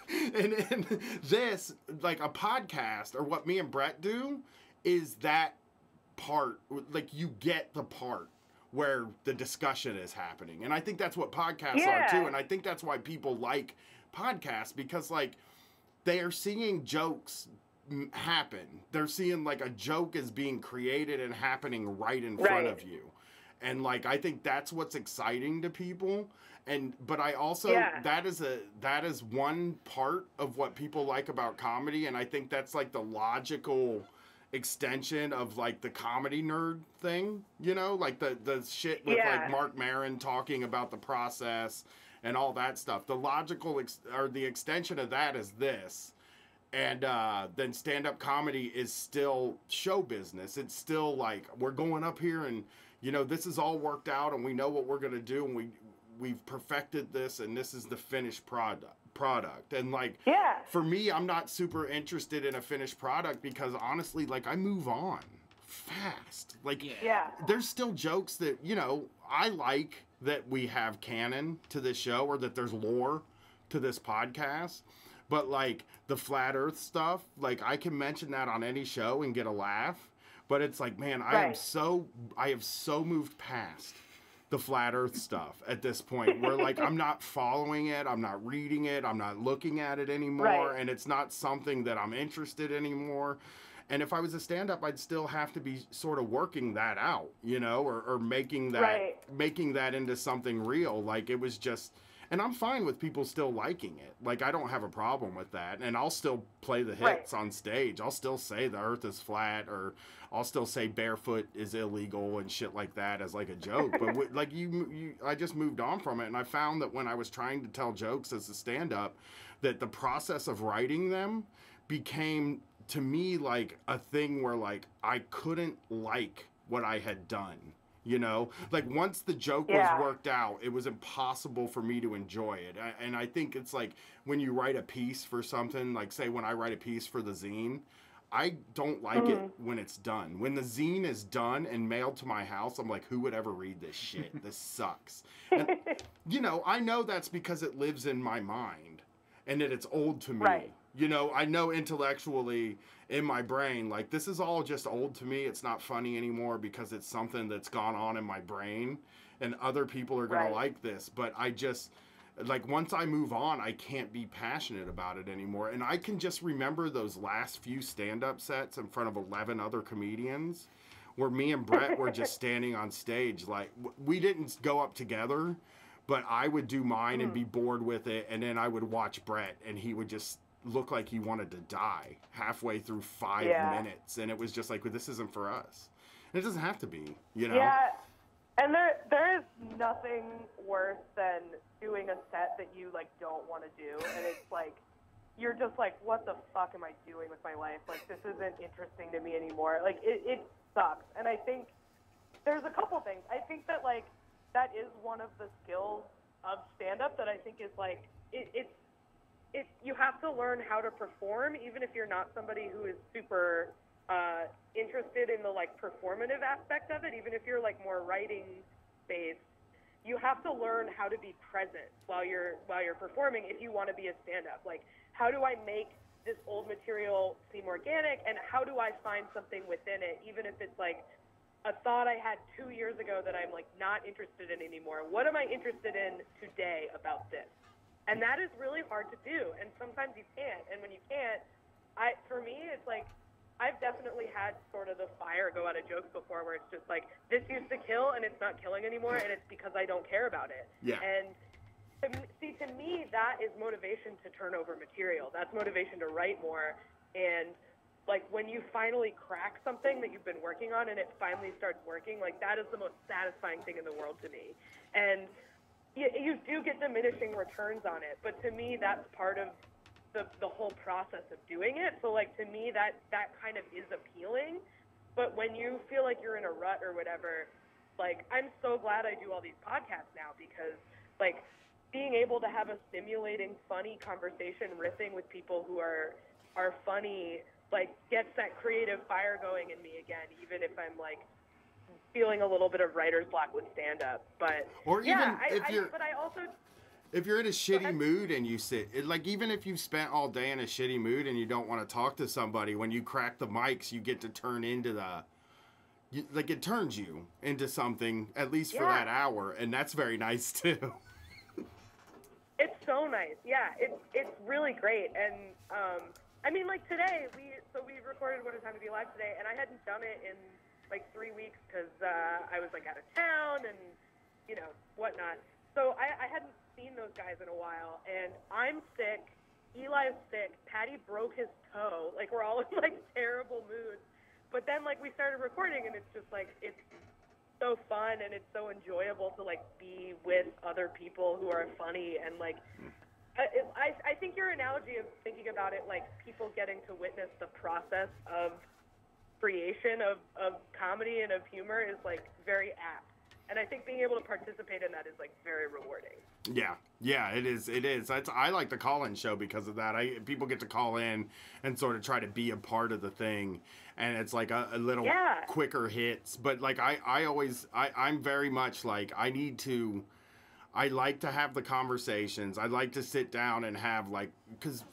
And in this, like a podcast, or what me and Brett do, is that part, like you get the part where the discussion is happening. And I think that's what podcasts are too. And I think that's why people like podcasts, because like they are seeing jokes happen. They're seeing like a joke is being created and happening right in front of you. And like, I think that's what's exciting to people. But I also, that is one part of what people like about comedy. And I think that's like the logical extension of like the comedy nerd thing, you know, like the shit with like Mark Maron talking about the process and all that stuff. The logical or the extension of that is this. And then stand-up comedy is still show business. It's still like, we're going up here and, you know, this is all worked out and we know what we're going to do, and we've perfected this, and this is the finished product. And like, for me, I'm not super interested in a finished product, because honestly, like, I move on fast. Like, there's still jokes that, you know, I like that we have canon to this show, or that there's lore to this podcast. But like the flat earth stuff, like I can mention that on any show and get a laugh. But it's like, man, I have so moved past the flat earth stuff at this point, where like I'm not following it, I'm not reading it, I'm not looking at it anymore, and it's not something that I'm interested anymore. And if I was a stand-up, I'd still have to be sort of working that out, you know, or making that into something real. Like, it was just, and I'm fine with people still liking it. Like, I don't have a problem with that. And I'll still play the hits on stage. I'll still say the earth is flat, or I'll still say barefoot is illegal and shit like that as like a joke. But like I just moved on from it. And I found that when I was trying to tell jokes as a stand-up, that the process of writing them became, to me, like a thing where like I couldn't like what I had done. You know, like once the joke Yeah. was worked out, it was impossible for me to enjoy it. And I think it's like when you write a piece for something, like say when I write a piece for the zine, I don't like it when it's done. When the zine is done and mailed to my house, I'm like, who would ever read this shit? This sucks. And, you know, I know that's because it lives in my mind and that it's old to me. Right. You know, I know intellectually in my brain, like, this is all just old to me. It's not funny anymore because it's something that's gone on in my brain and other people are going Right. to like this. But I just, like, once I move on, I can't be passionate about it anymore. And I can just remember those last few stand-up sets in front of 11 other comedians where me and Brett were just standing on stage. Like, we didn't go up together, but I would do mine and be bored with it. And then I would watch Brett and he would just look like he wanted to die halfway through 5 Yeah. minutes. And it was just like, well, this isn't for us. And it doesn't have to be, you know? Yeah, and there is nothing worse than doing a set that you like don't want to do, and it's like you're just like, what the fuck am I doing with my life? Like, this isn't interesting to me anymore. Like, it sucks. And I think there's a couple things. I think that like that is one of the skills of stand-up that I think is like it's you have to learn how to perform, even if you're not somebody who is super interested in the like performative aspect of it. Even if you're like more writing based, you have to learn how to be present while you're performing if you want to be a stand-up. Like, how do I make this old material seem organic, and how do I find something within it, even if it's like a thought I had 2 years ago that I'm like not interested in anymore? What am I interested in today about this? And that is really hard to do, and sometimes you can't. And when you can't, for me, it's like I've definitely had sort of the fire go out of jokes before, where it's just like, this used to kill and it's not killing anymore, and it's because I don't care about it. Yeah. And to me, that is motivation to turn over material. That's motivation to write more. And like when you finally crack something that you've been working on and it finally starts working, like that is the most satisfying thing in the world to me. And you do get diminishing returns on it, but to me, that's part of the whole process of doing it. So like to me, that kind of is appealing. But when you feel like you're in a rut or whatever, like I'm so glad I do all these podcasts now, because like being able to have a stimulating, funny conversation, riffing with people who are funny, like gets that creative fire going in me again, even if I'm like feeling a little bit of writer's block with stand-up. But or yeah, even but I also, if you're in a shitty mood and you like even if you've spent all day in a shitty mood and you don't want to talk to somebody, when you crack the mics, you get to turn into like it turns you into something, at least for that hour, and that's very nice too. it's so nice. Yeah, it's really great. And I mean, like today, we recorded What It's Time to Be Alive today, and I hadn't done it in like 3 weeks because I was like out of town and, you know, whatnot. So I hadn't seen those guys in a while, and I'm sick. Eli's sick. Patty broke his toe. Like, we're all in like terrible moods. But then like we started recording, and it's just like, it's so fun and it's so enjoyable to like be with other people who are funny. And like I think your analogy of thinking about it like people getting to witness the process of creation of comedy and of humor is like very apt. And I think being able to participate in that is like very rewarding. Yeah, it is. I like the call-in show because of that. People get to call in and sort of try to be a part of the thing, and it's like a little quicker hits. But like I'm very much like I like to have the conversations. I like to sit down and have like, because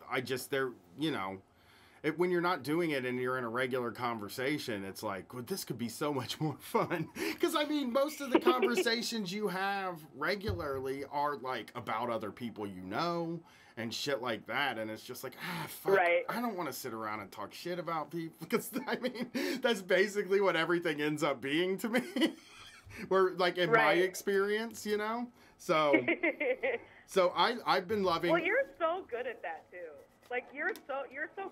when you're not doing it and you're in a regular conversation, it's like, well, this could be so much more fun. Because, I mean, most of the conversations you have regularly are, like, about other people you know and shit like that. And it's just like, fuck, right. I don't want to sit around and talk shit about people. Because, I mean, that's basically what everything ends up being to me. Where, like, in my experience, you know? So I've been loving... Well, you're so good at that, too. Like, you're so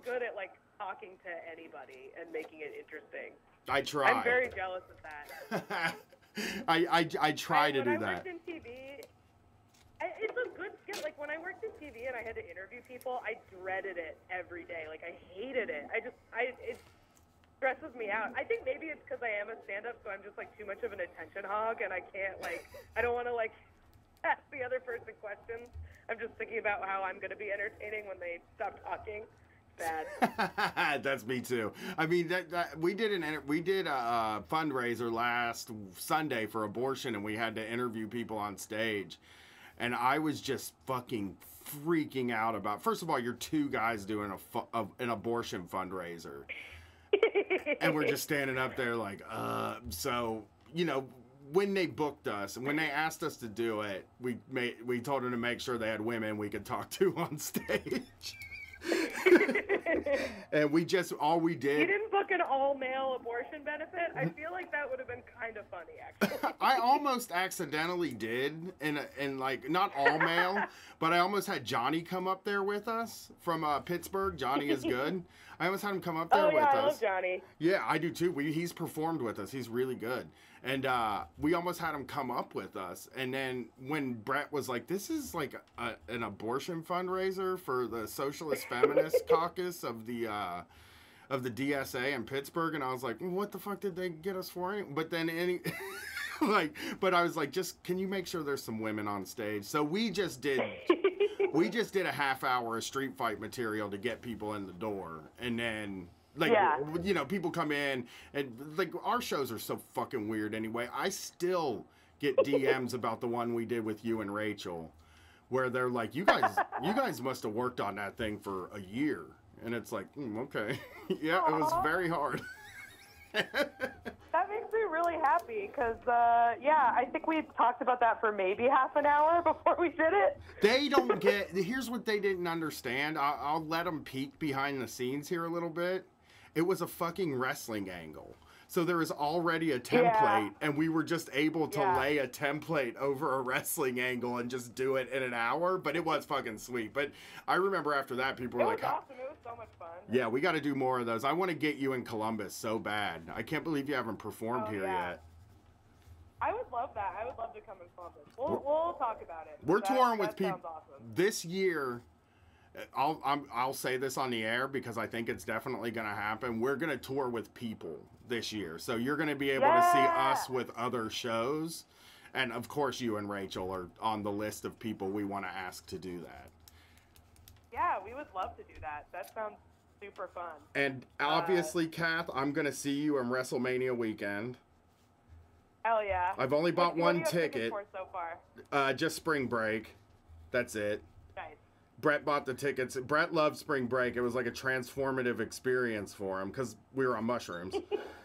good at, like, talking to anybody and making it interesting. I try. I'm very jealous of that. I try to do that. When I worked in TV, it's a good skill. Like, when I worked in TV and I had to interview people, I dreaded it every day. Like, I hated it. stresses me out. I think maybe it's because I am a stand-up, so I'm just like too much of an attention hog, and I can't I don't want to ask the other person questions. I'm just thinking about how I'm going to be entertaining when they stop talking. Bad. That's me too. I mean, we did a fundraiser last Sunday for abortion, and we had to interview people on stage, and I was just fucking freaking out about. First of all, you're two guys doing an abortion fundraiser, and we're just standing up there so you know. When they booked us and when they asked us to do it, we told them to make sure they had women we could talk to on stage. And we did. You didn't book an all-male abortion benefit? I feel like that would have been kind of funny, actually. I almost accidentally did, in not all male, but I almost had Johnny come up there with us from Pittsburgh. Johnny is good. I almost had him come up there with us. I love Johnny. Yeah, I do too. He's performed with us. He's really good. And we almost had him come up with us. And then when Brett was like, this is like an abortion fundraiser for the Socialist Feminist Caucus of the DSA in Pittsburgh. And I was like, well, what the fuck did they get us for? But then but I was like, just, can you make sure there's some women on stage? So we just did a half hour of Street Fight material to get people in the door. And then... you know, people come in and our shows are so fucking weird anyway. I still get DMs about the one we did with you and Rachel where they're like, you guys must have worked on that thing for a year. And it's like, okay. Yeah, it was very hard. That makes me really happy because, I think we talked about that for maybe half an hour before we did it. They don't here's what they didn't understand. I'll let them peek behind the scenes here a little bit. It was a fucking wrestling angle. So there was already a template, and we were just able to lay a template over a wrestling angle and just do it in an hour, but it was fucking sweet. But I remember after that, people were like... awesome. It was so much fun. Yeah, we got to do more of those. I want to get you in Columbus so bad. I can't believe you haven't performed here yet. I would love that. I would love to come in Columbus. We'll talk about it. We're touring with people awesome. This year. I'll say this on the air because I think it's definitely going to happen. We're going to tour with people this year. So you're going to be able to see us with other shows. And, of course, you and Rachel are on the list of people we want to ask to do that. Yeah, we would love to do that. That sounds super fun. And, obviously, Kath, I'm going to see you in WrestleMania weekend. Hell yeah. I've only bought one ticket. What for so far? Just Spring Break. That's it. Nice. Brett bought the tickets. Brett loved Spring Break. It was like a transformative experience for him because we were on mushrooms.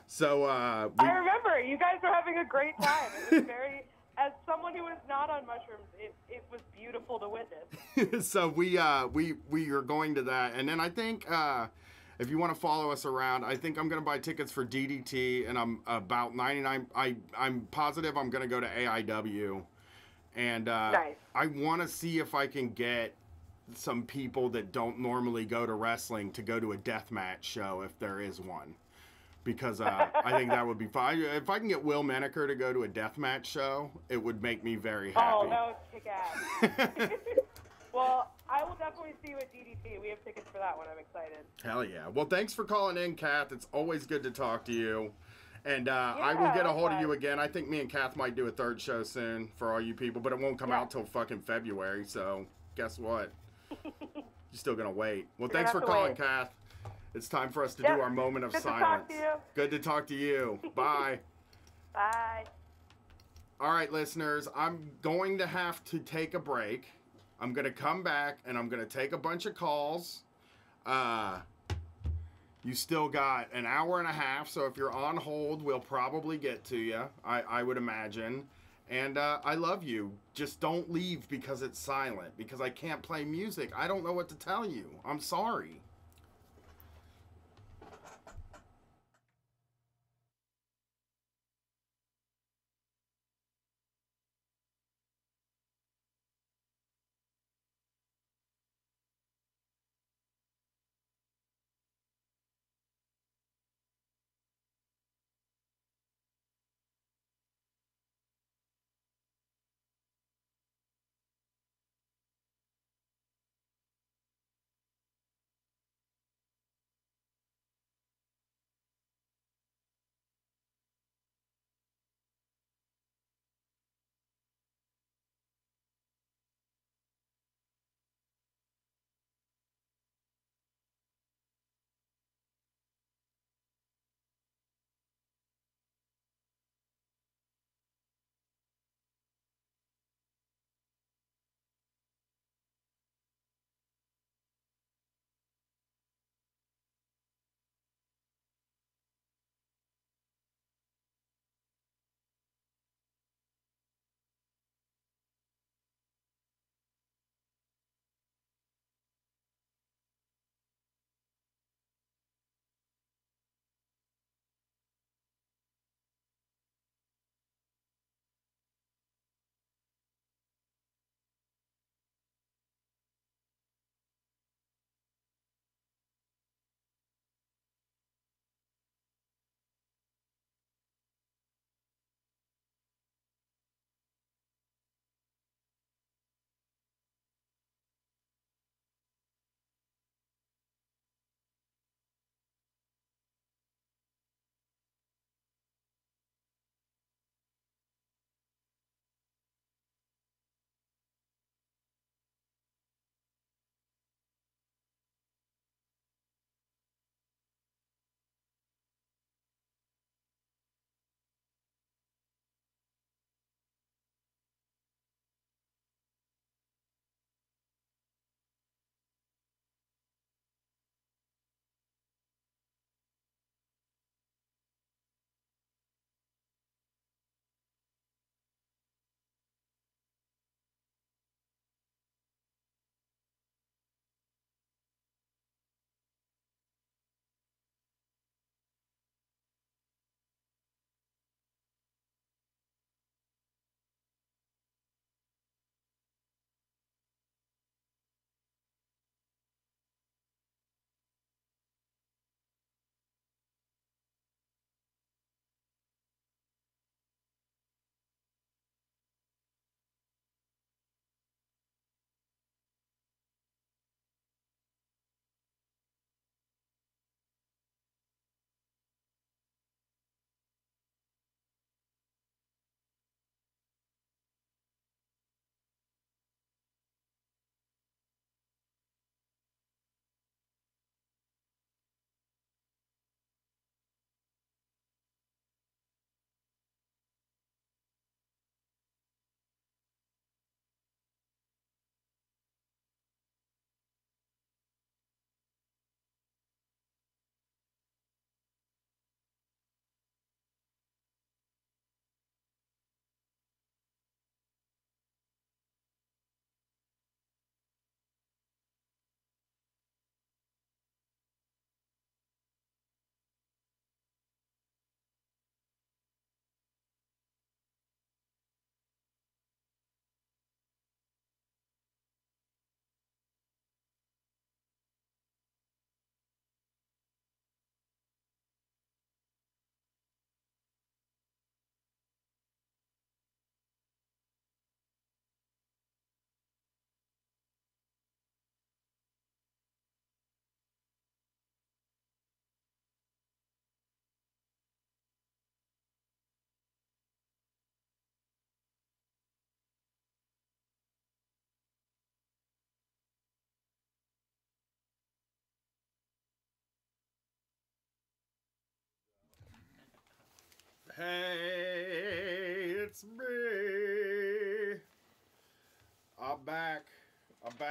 So I remember you guys were having a great time. It was very, as someone who was not on mushrooms, it was beautiful to witness. So we are going to that, and then I think if you want to follow us around, I think I'm going to buy tickets for DDT, and I'm about 99. I'm positive I'm going to go to AIW, and nice. I want to see if I can get some people that don't normally go to wrestling to go to a deathmatch show if there is one, because I think that would be fun. If I can get Will Menaker to go to a deathmatch show, it would make me very happy. Oh, that would kick ass. Well, I will definitely see you at DDT. We have tickets for that one. I'm excited. Hell yeah. Well, thanks for calling in, Kath. It's always good to talk to you. And I will get a hold of you again. I think me and Kath might do a third show soon for all you people, but it won't come out till fucking February, so guess what? You're still going to wait. Well, thanks for calling, Kath. It's time for us to do our moment of silence. Good to talk to you. Bye. Bye. All right, listeners, I'm going to have to take a break. I'm going to come back, and I'm going to take a bunch of calls. You still got an hour and a half, so if you're on hold, we'll probably get to you, I would imagine. And I love you. Just don't leave because it's silent, because I can't play music. I don't know what to tell you. I'm sorry.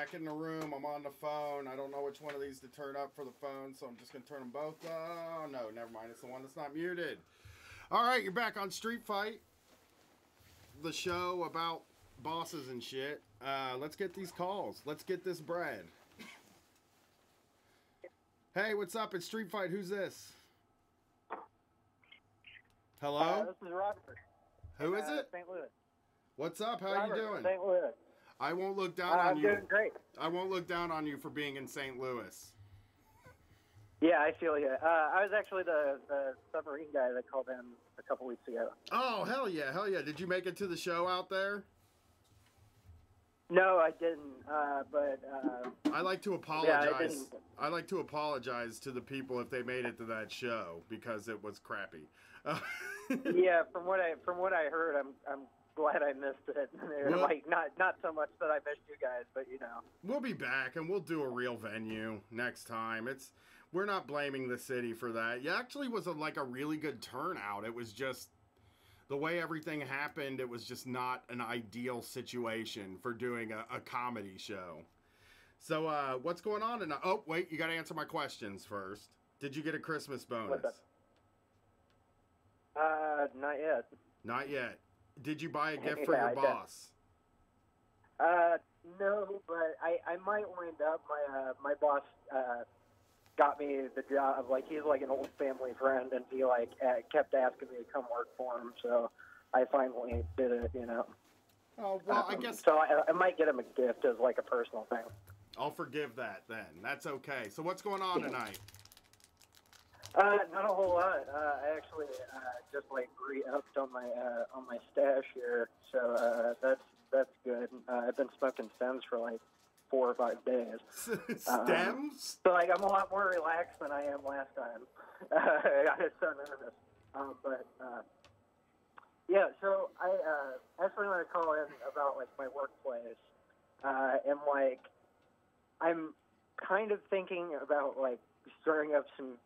back in the room. I'm on the phone. I don't know which one of these to turn up for the phone, so I'm just going to turn them both. Oh, no, never mind. It's the one that's not muted. All right, you're back on Street Fight, the show about bosses and shit. Let's get these calls. Let's get this bread. Hey, what's up? It's Street Fight. Who's this? Hello? This is Robert. Who is it? St. Louis. What's up? How Robert, you doing? St. Louis. I won't look down on you. I'm doing great. I won't look down on you for being in St. Louis. Yeah, I feel you. I was actually the submarine guy that called in a couple weeks ago. Oh, hell yeah, hell yeah. Did you make it to the show out there? No, I didn't, but... I like to apologize. Yeah, I didn't. I like to apologize to the people if they made it to that show because it was crappy. Yeah, from what I heard, I'm glad I missed it. Well, like not so much that I missed you guys, but you know. We'll be back and we'll do a real venue next time. We're not blaming the city for that. It actually was a really good turnout. It was just the way everything happened. It was just not an ideal situation for doing a comedy show. So what's going on tonight? Oh wait, you got to answer my questions first. Did you get a Christmas bonus? What's up? Not yet. Not yet. Did you buy a gift for your boss? No, but I might wind up. My boss got me the job. Like, he's like an old family friend, and he kept asking me to come work for him. So I finally did it. You know. Oh well, I guess. So I might get him a gift as like a personal thing. I'll forgive that then. That's okay. So what's going on tonight? Not a whole lot. I actually just re-upped on my stash here, so that's good. I've been smoking stems for 4 or 5 days. Stems? So I'm a lot more relaxed than I am last time. I was so nervous. Yeah. So I actually want to call in about my workplace, and I'm kind of thinking about stirring up some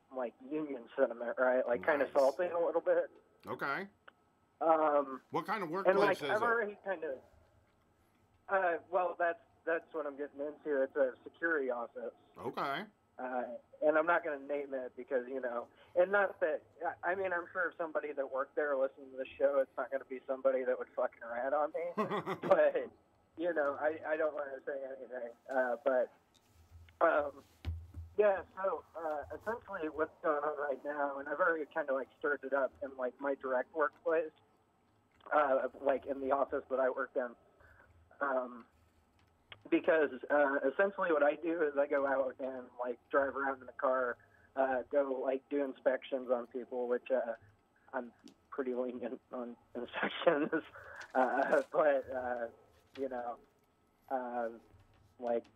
union sentiment, right? Kind of salting a little bit. Okay. What kind of workplace is I've it? already kind of. Well, that's what I'm getting into. It's a security office. Okay. And I'm not going to name it because and not that. I mean, I'm sure if somebody that worked there listened to the show, it's not going to be somebody that would fucking rat on me. But I don't want to say anything. Yeah, so essentially what's going on right now, and I've already kind of stirred it up in my direct workplace, in the office that I work in, because essentially what I do is I go out and drive around in the car, go do inspections on people, which I'm pretty lenient on inspections, but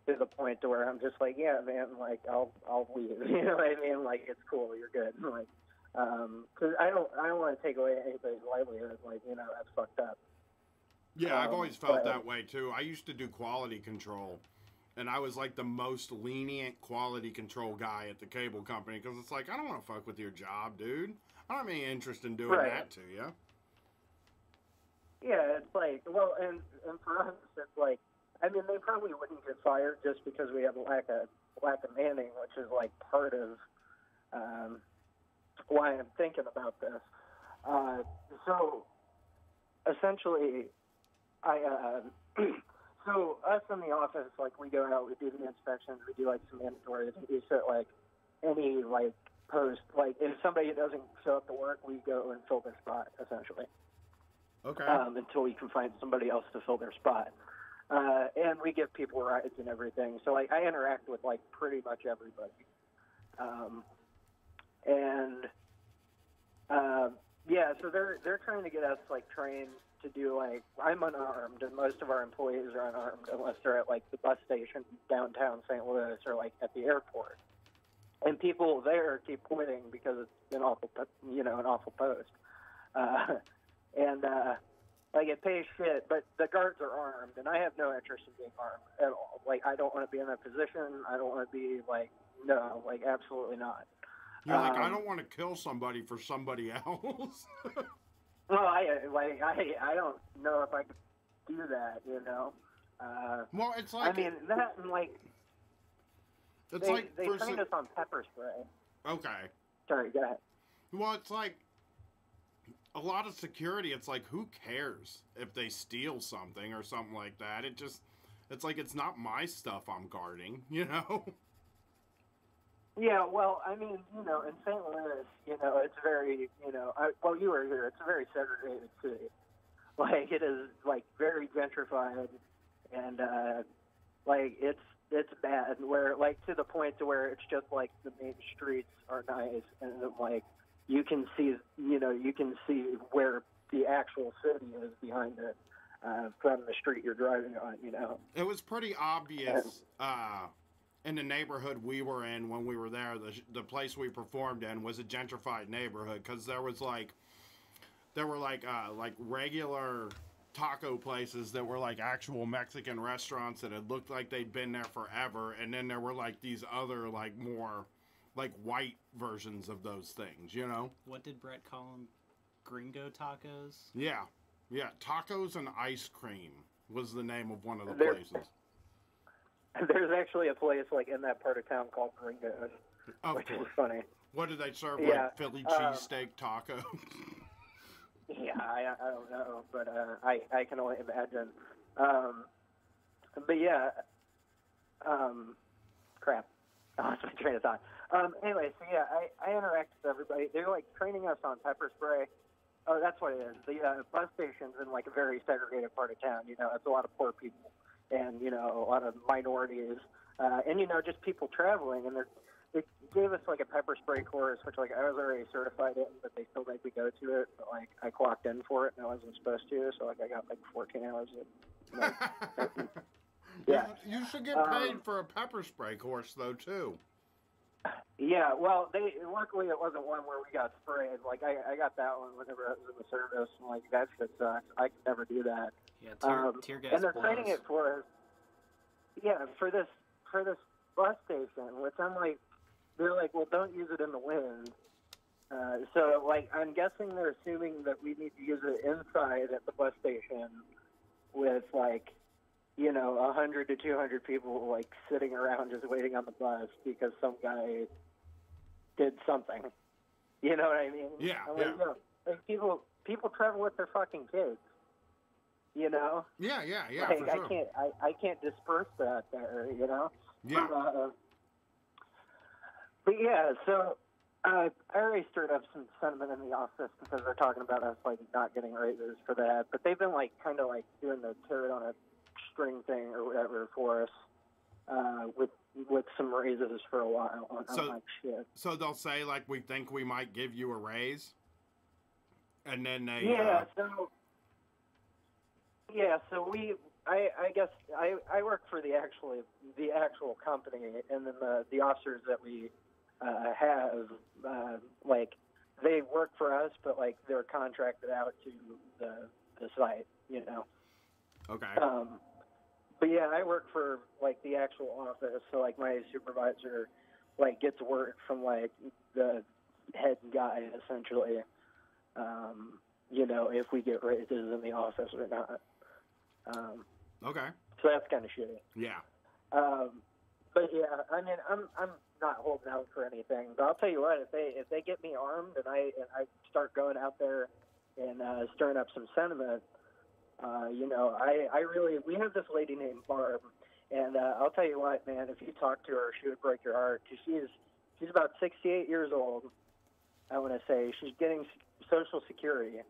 to the point to where I'm just yeah, man, I'll leave. You know what I mean? It's cool, you're good. Because I don't want to take away anybody's livelihood. That's fucked up. Yeah, I've always felt that way too. I used to do quality control, and I was the most lenient quality control guy at the cable company because it's I don't want to fuck with your job, dude. I don't have any interest in doing that to you. Yeah, it's well, and for us, it's I mean, they probably wouldn't get fired just because we have a lack of manning, which is part of why I'm thinking about this. So essentially, so us in the office, we go out, we do the inspections, we do some mandatories, we set any post, if somebody doesn't show up to work, we go and fill their spot essentially. Okay. Until we can find somebody else to fill their spot. And we give people rides and everything. So, I interact with, pretty much everybody. Yeah, so they're trying to get us, trained to do, I'm unarmed, and most of our employees are unarmed unless they're at, the bus station downtown St. Louis or, at the airport. And people there keep quitting because it's an awful post. It pays shit, but the guards are armed, and I have no interest in being armed at all. I don't want to be in that position. I don't want to be, no, absolutely not. You're I don't want to kill somebody for somebody else. Well, I don't know if I could do that, Well, it's like I mean that and like it's they trained us on pepper spray. Okay. Sorry, go ahead. Well, it's like a lot of security. It's like, who cares if they steal something or something like that? It's like, it's not my stuff I'm guarding, you know? Yeah, well, I mean, you know, in St. Louis, you know, it's very, you know, well, you were here. It's a very segregated city. Like, it is, like, very gentrified, and, like, it's bad, where, like, to the point to where it's just, like, the main streets are nice, and, like, you can see where the actual city is behind it from the street you're driving on, you know. It was pretty obvious in the neighborhood we were in when we were there. The place we performed in was a gentrified neighborhood, because there were regular taco places that were like actual Mexican restaurants that had looked like they'd been there forever, and then there were like these other like more like white versions of those things, you know? What did Brett call them? Gringo tacos? Yeah. Tacos and ice cream was the name of one of the places. There's actually a place like in that part of town called Gringo's, which is funny. What did they serve? Yeah, like Philly cheesesteak tacos? Yeah, I don't know, but I can only imagine. But yeah, crap. I lost my train of thought. Anyway, so yeah, I interact with everybody. They're like training us on pepper spray. Oh, that's what it is. The bus station's in like a very segregated part of town. You know, it's a lot of poor people and, you know, a lot of minorities. And, you know, just people traveling. And they gave us like a pepper spray course, which like I was already certified in, but they still made me go to it. But like I clocked in for it and I wasn't supposed to. So like I got like 14 hours of like, yeah. You should get paid for a pepper spray course though too. Yeah, well, luckily it wasn't one where we got sprayed. Like I got that one whenever I was in the service. And like that shit sucks. I could never do that. Yeah, tear gas. And they're training it for us. Yeah, for this bus station, which I'm like, they're like, well, don't use it in the wind. So like, I'm guessing they're assuming that we need to use it inside at the bus station with like, you know, 100 to 200 people like sitting around just waiting on the bus because some guy did something. You know what I mean? Yeah. I'm like, no, like people travel with their fucking kids. You know? Yeah, like, for sure. I can't disperse that there. You know? Yeah. But yeah, so I already stirred up some sentiment in the office because they're talking about us like not getting raises for that. But they've been like kind of like doing the carrot on a string thing or whatever for us with some raises for a while. I'm like, shit. So they'll say like, we think we might give you a raise, and then they so I guess I work for the actual company, and then the officers that we have like they work for us, but like they're contracted out to the site, you know. Okay. But yeah, I work for like the actual office, so like my supervisor like gets word from like the head guy essentially, you know, if we get raises in the office or not. Okay. So that's kind of shitty. Yeah. But yeah, I mean, I'm not holding out for anything. But I'll tell you what, if they get me armed and I start going out there and stirring up some sentiment, you know, we have this lady named Barb, and I'll tell you what, man, if you talk to her, she would break your heart. 'Cause she's about 68 years old, I want to say. She's getting Social Security,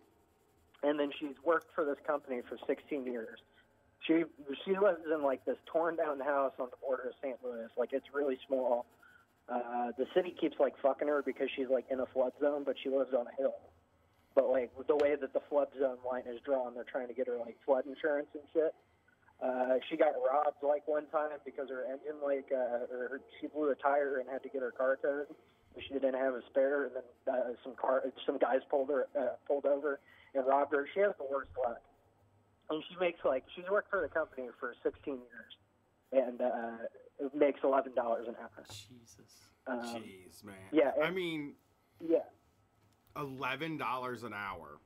and then she's worked for this company for 16 years. She lives in like this torn down house on the border of St. Louis. Like it's really small. The city keeps like fucking her because she's like in a flood zone, but she lives on a hill. But like the way that the flood zone line is drawn, they're trying to get her like flood insurance and shit. She got robbed like one time because her engine she blew a tire and had to get her car towed. She didn't have a spare, and then some guys pulled over and robbed her. She has the worst luck. And she's worked for the company for 16 years, and makes $11 an hour. Jesus. Jeez, man. Yeah. I mean. Yeah. $11 an hour.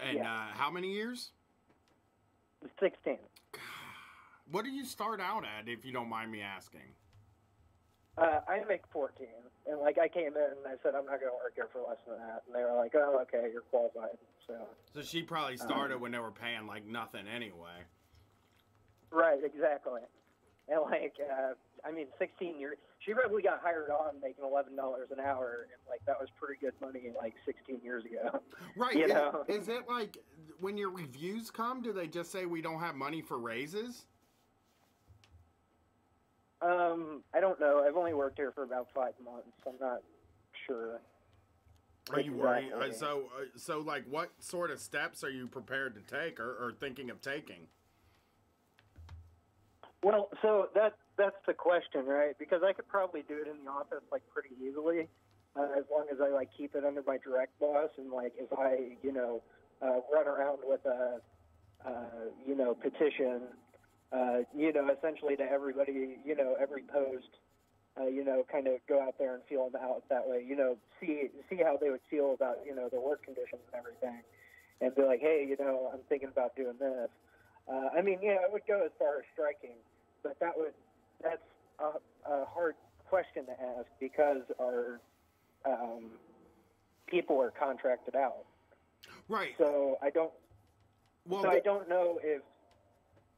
And yeah. How many years? 16. What do you start out at, if you don't mind me asking? I make 14, and like I came in and I said I'm not going to work here for less than that, and they were like, oh, okay, you're qualified. So she probably started when they were paying like nothing anyway. Right, exactly. And like, I mean, 16 years. She probably got hired on making $11 an hour, and like that was pretty good money like 16 years ago. Right. You know? Is it like when your reviews come, do they just say we don't have money for raises? I don't know. I've only worked here for about 5 months. I'm not sure. Are you worried? So like, what sort of steps are you prepared to take or thinking of taking? Well, so that's the question, right? Because I could probably do it in the office like pretty easily, as long as I like keep it under my direct boss, and like if I run around with a petition, essentially to everybody, every post, kind of go out there and feel them out that way, see how they would feel about their work conditions and everything, and be like, hey, I'm thinking about doing this. I mean, I would go as far as striking, but that's a hard question to ask because our people are contracted out. Right. So I don't. Well, so I don't know if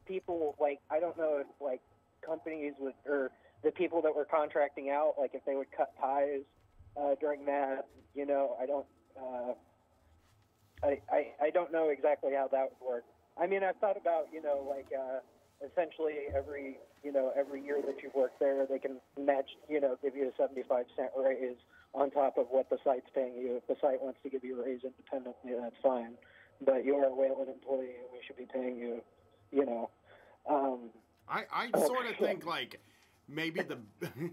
people I don't know if companies would, or the people that were contracting out, if they would cut ties during that. I don't. I don't know exactly how that would work. I mean, I've thought about, essentially every year that you work there, they can match, give you a 75-cent raise on top of what the site's paying you. If the site wants to give you a raise independently, that's fine. But you're a Wayland employee, and we should be paying you, I sort of think, maybe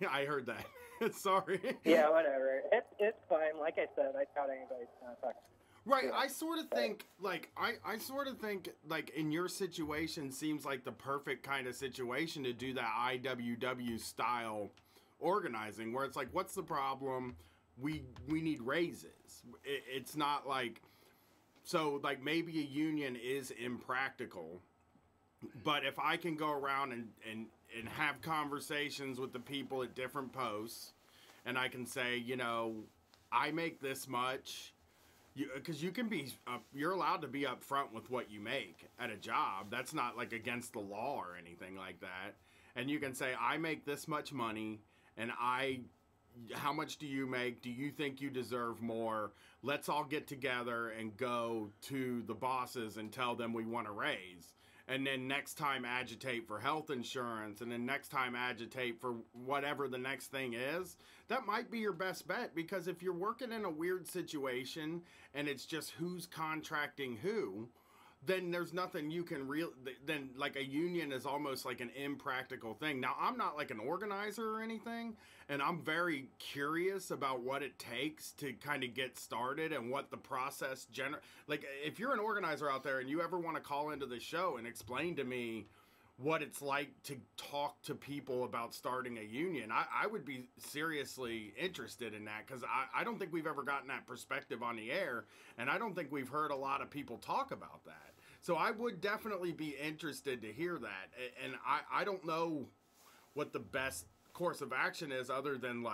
I heard that. Sorry. Yeah, whatever. It's fine. Like I said, I doubt anybody's going to talk. Right, I sort of think, I sort of think, in your situation seems like the perfect kind of situation to do that IWW-style organizing, where it's like, what's the problem? We need raises. It's not so, maybe a union is impractical, but if I can go around and have conversations with the people at different posts, and I can say, I make this much, because you can be, you're allowed to be upfront with what you make at a job. That's not against the law or anything like that. And you can say, I make this much money, and how much do you make? Do you think you deserve more? Let's all get together and go to the bosses and tell them we want a raise. And then next time agitate for health insurance, and then next time agitate for whatever the next thing is. That might be your best bet, because if you're working in a weird situation and it's just who's contracting who, then there's nothing you can then a union is almost like an impractical thing. Now, I'm not an organizer or anything, and I'm very curious about what it takes to kind of get started and what the process if you're an organizer out there and you ever want to call into the show and explain to me what it's like to talk to people about starting a union, I would be seriously interested in that, because I don't think we've ever gotten that perspective on the air, and I don't think we've heard a lot of people talk about that. So I would definitely be interested to hear that. And I don't know what the best course of action is, other than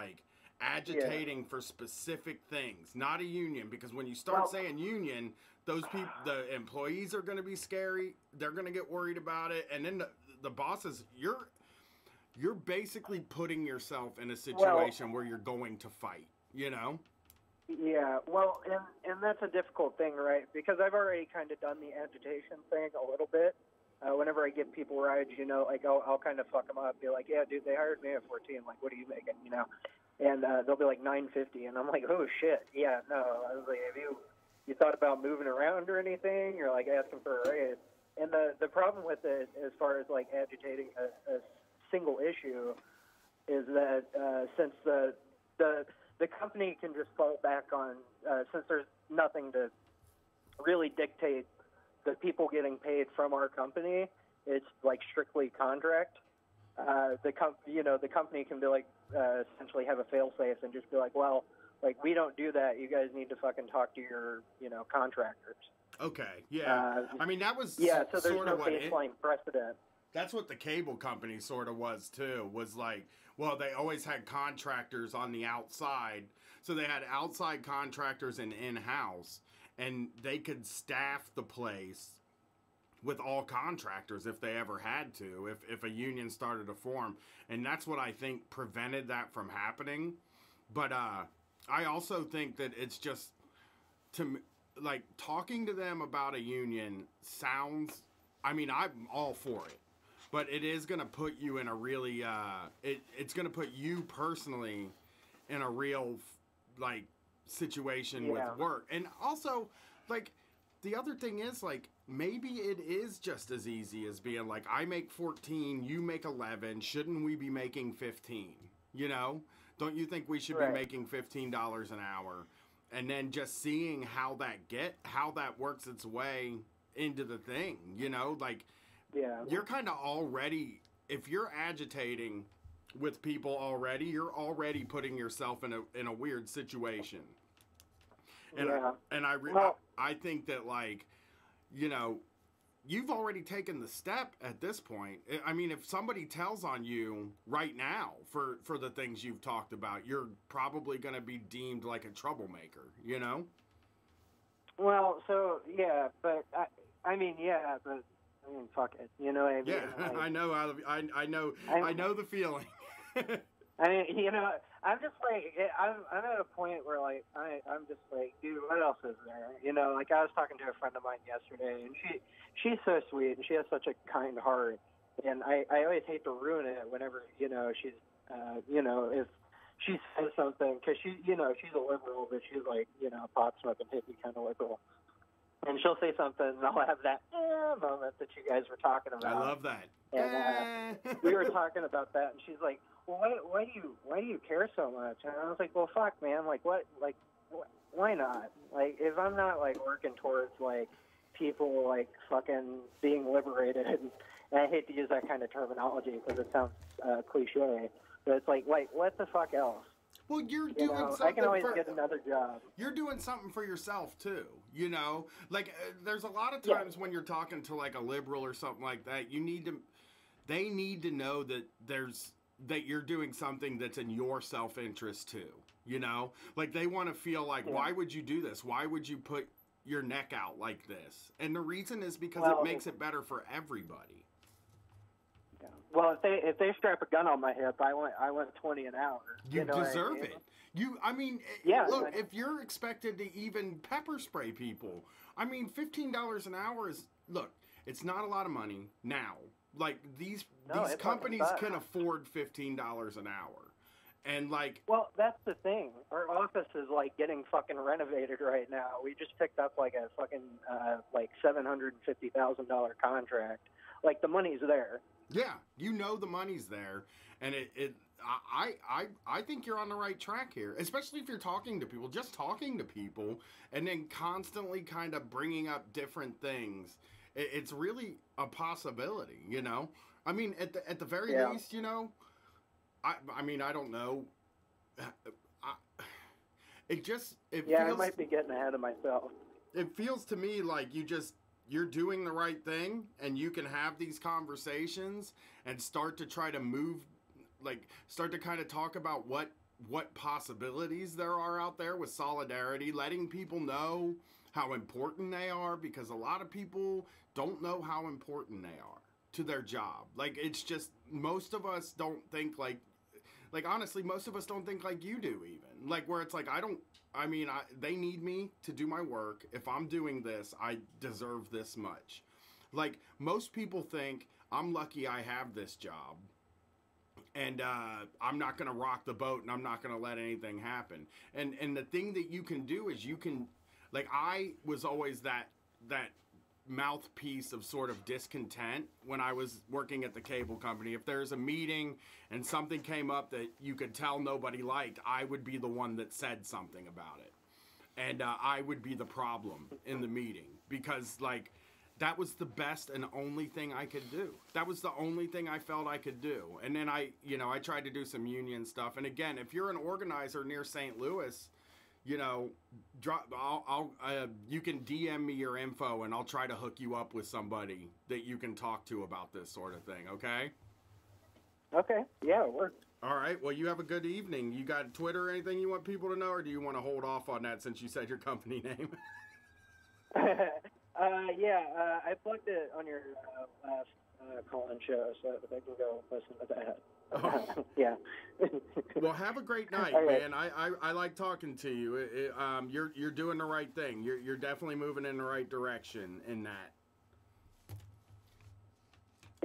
agitating for specific things, not a union. Because when you start saying union, those people, the employees are going to be scary. They're going to get worried about it. And then the bosses, you're basically putting yourself in a situation where you're going to fight, Yeah, well, and that's a difficult thing, right? Because I've already kind of done the agitation thing a little bit. Whenever I give people rides, I'll kind of fuck them up, be like, yeah, dude, they hired me at 14. What are you making, And they'll be like $9.50, and I'm like, oh shit, yeah, no. I was like, have you thought about moving around or anything? You're asking for a raise. And the problem with it, as far as agitating a single issue, is that since the company can just fall back on, since there's nothing to really dictate the people getting paid from our company, it's strictly contract. The company can be essentially have a fail-safe and just be like, well, we don't do that. You guys need to fucking talk to your, contractors. Okay, yeah. I mean, that was so there's sort no of what baseline precedent. That's what the cable company sort of was too, was like, well, they always had contractors on the outside. So they had outside contractors and in-house, and they could staff the place with all contractors if they ever had to, if a union started to form. And that's what I think prevented that from happening. But I also think that it's just, like, talking to them about a union sounds, I mean, I'm all for it. But it is going to put you in a really, it's going to put you personally in a real, like, situation with work. And also, like, the other thing is, like, maybe it is just as easy as being like, I make 14, you make 11, shouldn't we be making 15? You know? Don't you think we should be making $15 an hour? And then just seeing how that works its way into the thing, you know? Like, you're kind of already, if you're agitating with people already, you're already putting yourself in a weird situation. And I think that, like, you know, you've already taken the step at this point. I mean, if somebody tells on you right now for the things you've talked about, you're probably going to be deemed like a troublemaker, you know? Well, so, yeah, but, I mean, fuck it. You know what I mean? Yeah, like, I know the feeling. I mean, you know, I'm just like, I'm at a point where, like, I'm just like, dude, what else is there? You know, like, I was talking to a friend of mine yesterday, and she's so sweet, and she has such a kind heart, and I always hate to ruin it whenever, you know, she's, you know, if she says something, because she, you know, she's a liberal, but she's like, you know, pop smoking hippie kind of liberal. And she'll say something, and I'll have that moment that you guys were talking about. I love that. And we were talking about that, and she's like, "Well, why do you care so much?" And I was like, "Well, fuck, man. Like, why not? Like, if I'm not like working towards like people like fucking being liberated, and I hate to use that kind of terminology because it sounds cliche, but it's like what the fuck else?" Well, you're doing something. I can always get another job. You're doing something for yourself too, you know. Like, there's a lot of times when you're talking to like a liberal or something like that, they need to know that you're doing something that's in your self-interest too. You know, like they want to feel like, why would you do this? Why would you put your neck out like this? And the reason is because it makes it better for everybody. Well, if they strap a gun on my hip, I want 20 an hour. You know deserve it. Look, if you're expected to even pepper spray people, I mean, $15 an hour is, look, it's not a lot of money now. Like these companies can afford $15 an hour, and like. Well, that's the thing. Our office is like getting fucking renovated right now. We just picked up like a fucking like $750,000 contract. Like the money's there. Yeah, you know the money's there, and I think you're on the right track here, especially if you're talking to people, just talking to people, and then constantly kind of bringing up different things. It's really a possibility, you know. I mean, at the very least, you know. I mean, I don't know. It feels. I might be getting ahead of myself. It feels to me like you're doing the right thing, and you can have these conversations and start to try to start to kind of talk about what possibilities there are out there with solidarity, letting people know how important they are, because a lot of people don't know how important they are to their job. Like, it's just, most of us don't think like honestly, most of us don't think like you do even. Like, where it's like, they need me to do my work. If I'm doing this, I deserve this much. Like, most people think, I'm lucky I have this job, and I'm not going to rock the boat, and I'm not going to let anything happen. And the thing that you can do is you can, like, I was always that mouthpiece of sort of discontent when I was working at the cable company. If there's a meeting and something came up that you could tell nobody liked, I would be the one that said something about it. And I would be the problem in the meeting, because, like, that was the best and only thing I could do. That was the only thing I felt I could do. And then I tried to do some union stuff. And again, if you're an organizer near St. Louis, you know, you can DM me your info and I'll try to hook you up with somebody that you can talk to about this sort of thing, okay? Okay, yeah, it works. All right, well, you have a good evening. You got Twitter or anything you want people to know, or do you want to hold off on that since you said your company name? I plugged it on your last call-in show so that they can go listen to that. Oh. Yeah. Well, have a great night, right. man. I like talking to you. You're doing the right thing. You're definitely moving in the right direction in that.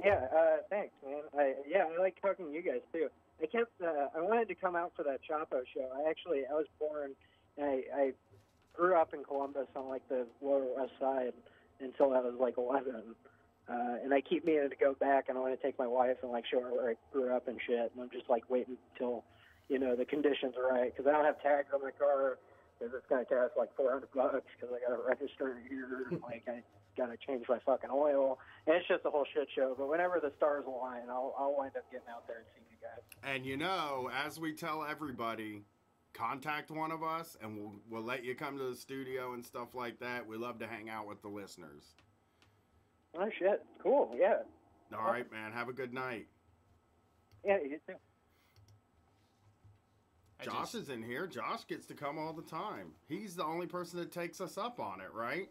Yeah, thanks, man. I like talking to you guys too. I wanted to come out for that Chapo show. I was born, and I grew up in Columbus on like the Lower West Side until I was like 11. And I keep meaning to go back, and I want to take my wife and like show her where I grew up and shit. And I'm just like waiting until, you know, the conditions are right, because I don't have tags on my car, because it's gonna cost like $400 because I got to register here. And, like I got to change my fucking oil, and it's just a whole shit show. But whenever the stars align, I'll wind up getting out there and seeing you guys. And you know, as we tell everybody, contact one of us, and we'll let you come to the studio and stuff like that. We love to hang out with the listeners. Oh shit, cool, yeah. All right, man. Have a good night. Yeah, you too. Josh is in here. Josh gets to come all the time. He's the only person that takes us up on it, right?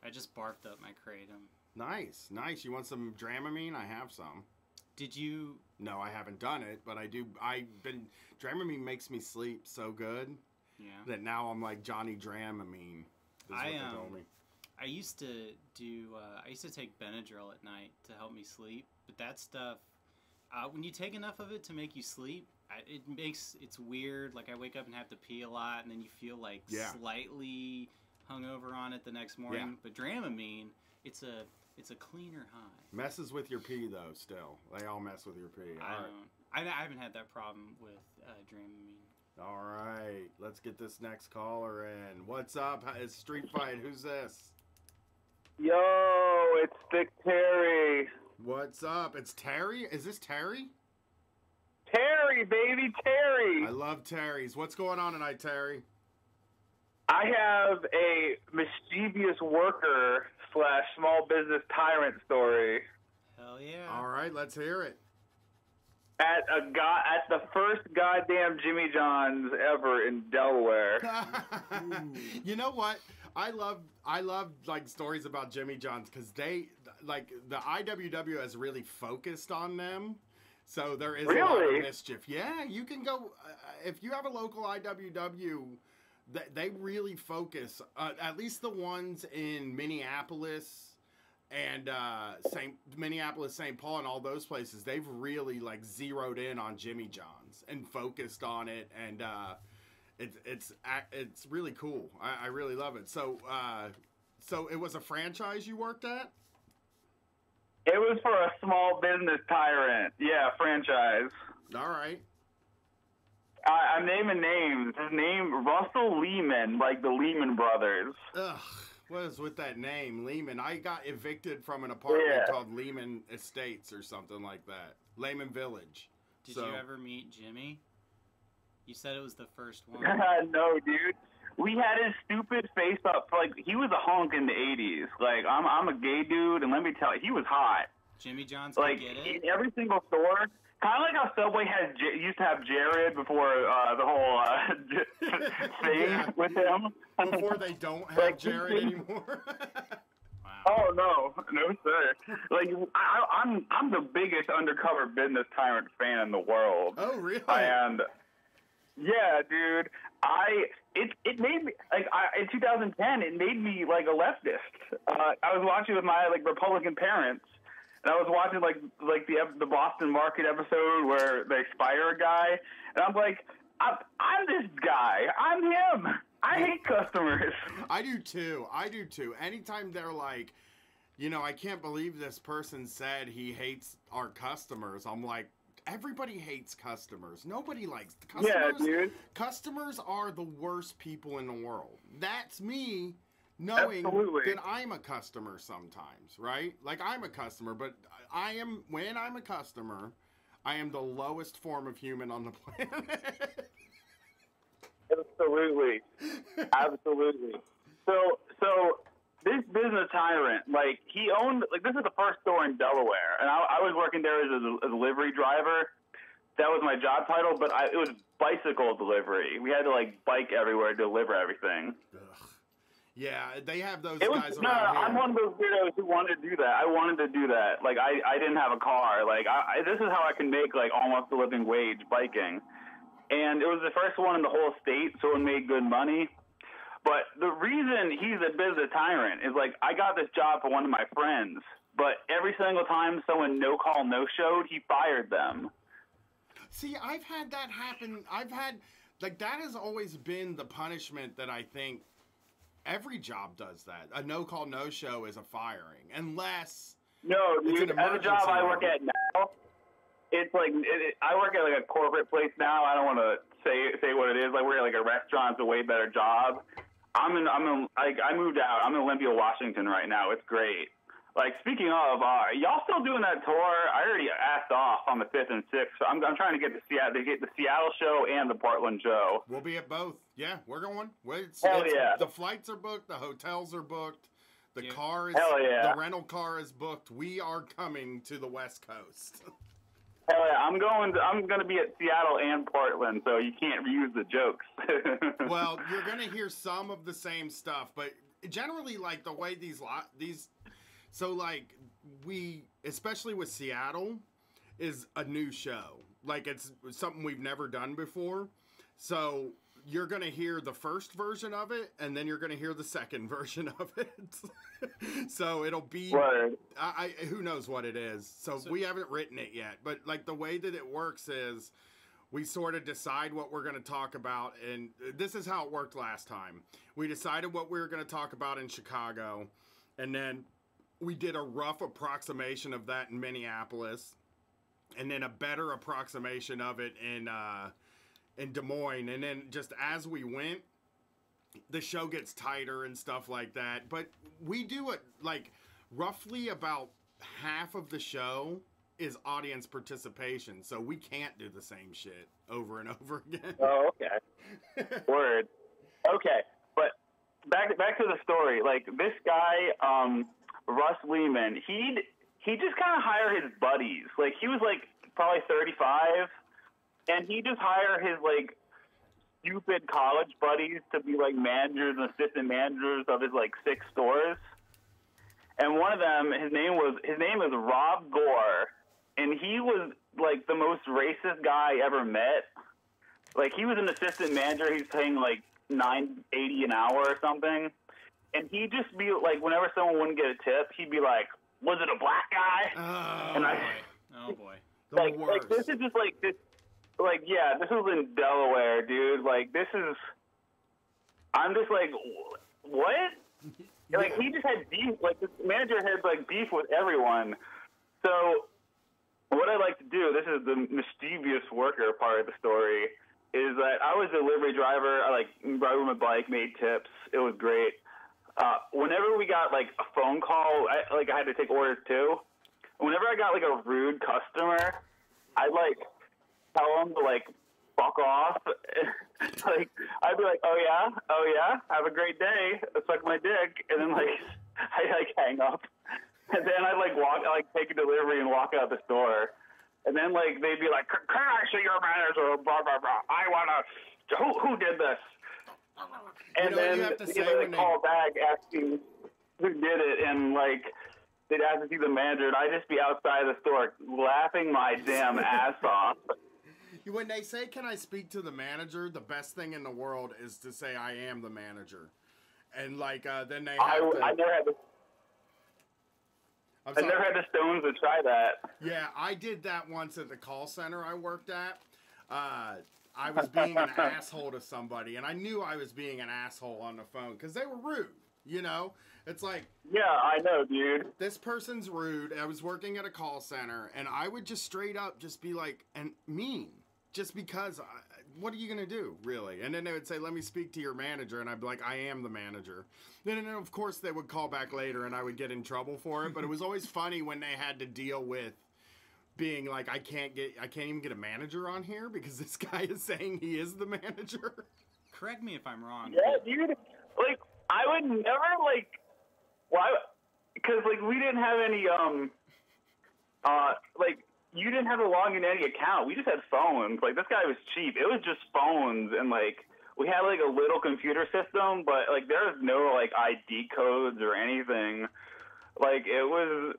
I just barfed up my kratom. Nice, nice. You want some Dramamine? I have some. Did you? No, I haven't done it, but I do. Dramamine makes me sleep so good. Yeah. That now I'm like Johnny Dramamine. Is what they told me. I used to do. I used to take Benadryl at night to help me sleep, but that stuff, when you take enough of it to make you sleep, it's weird. Like I wake up and have to pee a lot, and then you feel like slightly hungover on it the next morning. Yeah. But Dramamine, it's a cleaner high. Messes with your pee though. Still, they all mess with your pee. I haven't had that problem with Dramamine. All right, let's get this next caller in. What's up? It's Street Fight. Who's this? Yo, it's Thick Terry. What's up? It's Terry? Is this Terry? Terry, baby, Terry. I love Terry's. What's going on tonight, Terry? I have a mischievous worker / small business tyrant story. Hell yeah. All right, let's hear it. At the first goddamn Jimmy John's ever in Delaware. You know what? I love like stories about Jimmy John's because they like the IWW has really focused on them. So there is a lot of mischief. Yeah, you can go if you have a local IWW. They really focus. At least the ones in Minneapolis and Minneapolis, St. Paul, and all those places. They've really like zeroed in on Jimmy John's and focused on it, and it's really cool. I really love it. So it was a franchise you worked at? It was for a small business tyrant. Yeah, franchise. All right. I'm naming names. His name, Russell Lehman, like the Lehman Brothers. Ugh, what is with that name, Lehman? I got evicted from an apartment called Lehman Estates or something like that. Lehman Village. Did you ever meet Jimmy? You said it was the first one. No, dude. We had his stupid face up. Like, he was a hunk in the 80s. Like, I'm a gay dude, and let me tell you, he was hot. Jimmy John's like, get it? In every single store. Kind of like how Subway used to have Jared before the whole thing with him. Before they don't have Jared anymore. Oh no, sir! Like I'm the biggest undercover business tyrant fan in the world. Oh really? And yeah, dude, it made me like in 2010 it made me like a leftist. I was watching with my like Republican parents. And I was watching like the Boston Market episode where they fire a guy, and I'm like, I'm this guy. I'm him. I hate customers. I do too. Anytime they're like, you know, I can't believe this person said he hates our customers. I'm like, everybody hates customers. Nobody likes customers. Yeah, dude. Customers are the worst people in the world. That's me. Knowing that I'm a customer sometimes, right? Like I'm a customer, but when I'm a customer, I am the lowest form of human on the planet. Absolutely. Absolutely. So this business tyrant, like, he owned, like, this is the first store in Delaware, and I was working there as a delivery driver. That was my job title, but it was bicycle delivery. We had to, like, bike everywhere to deliver everything. Ugh. Yeah, they have those guys around here. I'm one of those weirdos who wanted to do that. I wanted to do that. Like, I didn't have a car. Like, this is how I can make, like, almost a living wage biking. And it was the first one in the whole state, so it made good money. But the reason he's a business tyrant is, like, I got this job for one of my friends, but every single time someone no-call, no-showed, he fired them. See, I've had that happen. Like, that has always been the punishment that I think every job does that. A no-call, no-show is a firing, unless No, dude, it's an at the job I work emergency. at now, it's like, I work at, like, a corporate place now. I don't want to say what it is. Like, we're at, like, a restaurant. It's a way better job. I moved out. I'm in Olympia, Washington right now. It's great. Like, speaking of, y'all still doing that tour? I already asked off on the 5th and 6th. So I'm trying to get the Seattle show and the Portland show. We'll be at both. Yeah, we're going. Hell yeah. The flights are booked. The hotels are booked. The car is. Hell yeah. The rental car is booked. We are coming to the West Coast. Hell yeah. I'm going to be at Seattle and Portland, so you can't reuse the jokes. Well, you're going to hear some of the same stuff, but generally, like, the way these. So, like, especially with Seattle, is a new show. Like, it's something we've never done before. So, you're going to hear the first version of it, and then you're going to hear the second version of it. So, it'll be... Word. Who knows what it is. So, we haven't written it yet. But, like, the way that it works is we sort of decide what we're going to talk about. And this is how it worked last time. We decided what we were going to talk about in Chicago, and then... we did a rough approximation of that in Minneapolis, and then a better approximation of it in Des Moines. And then just as we went, the show gets tighter and stuff like that. But we do it, like, roughly about half of the show is audience participation. So we can't do the same shit over and over again. Oh, okay. Word. Okay, but back to the story. Like, this guy, Russ Lehman, he just kind of hired his buddies. Like, he was, like, probably 35, and he just hired his, like, stupid college buddies to be, like, managers and assistant managers of his, like, 6 stores. And one of them, his name is Rob Gore, and he was, like, the most racist guy I ever met. Like, he was an assistant manager. He's paying, like, $9.80 an hour or something. And he'd just be like, whenever someone wouldn't get a tip, he'd be like, "Was it a black guy?" Oh boy. Like this is just like this. Like, yeah, this was in Delaware, dude. Like, this is. I'm just like, what? Like, he just had beef. Like, this manager had, like, beef with everyone. So, what I like to do, this is the mischievous worker part of the story, is that I was a delivery driver. I, like, rode my bike, made tips. It was great. Whenever we got, like, a phone call, I had to take orders too. Whenever I got, like, a rude customer, I'd, like, tell them to, like, fuck off. Like, I'd be like, oh yeah, have a great day, suck my dick, and then, like, I'd, like, hang up. And then I'd, like, take a delivery and walk out the store. And then, like, they'd be like, can I see your manager, blah, blah, blah. I want to, who did this? And then they'd call back asking who did it, and, like, they'd ask to see the manager, and I'd just be outside the store laughing my damn ass off. When they say, can I speak to the manager, the best thing in the world is to say, I am the manager. And, like, then they have to... I never had the stones to try that. Yeah, I did that once at the call center I worked at. I was being an asshole to somebody, and I knew I was being an asshole on the phone because they were rude, you know? It's like... Yeah, I know, dude. This person's rude. I was working at a call center, and I would just straight up just be like, and mean. Just because, what are you going to do, really? And then they would say, let me speak to your manager, and I'd be like, I am the manager. Then, of course, they would call back later, and I would get in trouble for it, but it was always funny when they had to deal with being like, I can't even get a manager on here because this guy is saying he is the manager. Correct me if I'm wrong. Yeah, dude. Like, I would never, like, why? Because, like, we didn't have any, like, you didn't have to log into any account. We just had phones. Like, this guy was cheap. It was just phones, and, like, we had, like, a little computer system, but, like, there was no, like, ID codes or anything. Like, it was...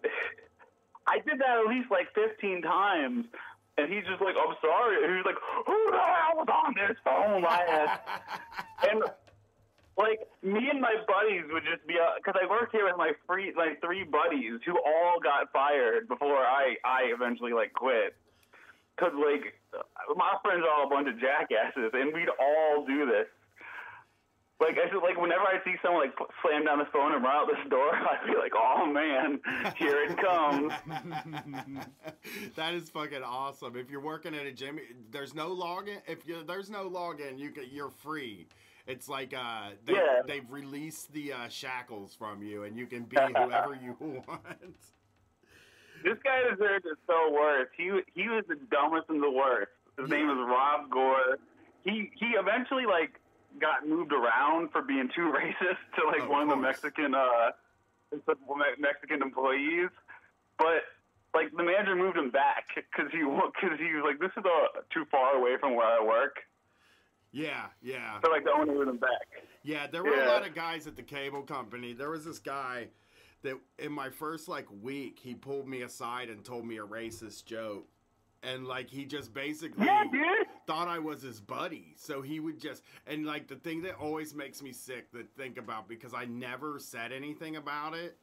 I did that at least, like, 15 times, and he's just like, I'm sorry. And he's like, who the hell was on this phone? And, like, me and my buddies would just be, because I worked here with my three buddies who all got fired before I eventually, like, quit. Because, like, my friends are all a bunch of jackasses, and we'd all do this. Like, I just, like, whenever I see someone, like, slam down the phone and run out this door, I'd be like, oh, man, here it comes. That is fucking awesome. If you're working at a gym, there's no login. There's no login, you're free. It's like they've released the shackles from you, and you can be whoever you want. This guy deserved it so worse. He was the dumbest and the worst. His name was Rob Gore. He eventually, like, got moved around for being too racist to, like, one of the Mexican employees. But, like, the manager moved him back because he was like, this is too far away from where I work. Yeah. So, like, the owner moved him back. Yeah, there were a lot of guys at the cable company. There was this guy that in my first, like, week, he pulled me aside and told me a racist joke. And, like, he just basically thought I was his buddy. So he would just... And, like, the thing that always makes me sick to think about, because I never said anything about it,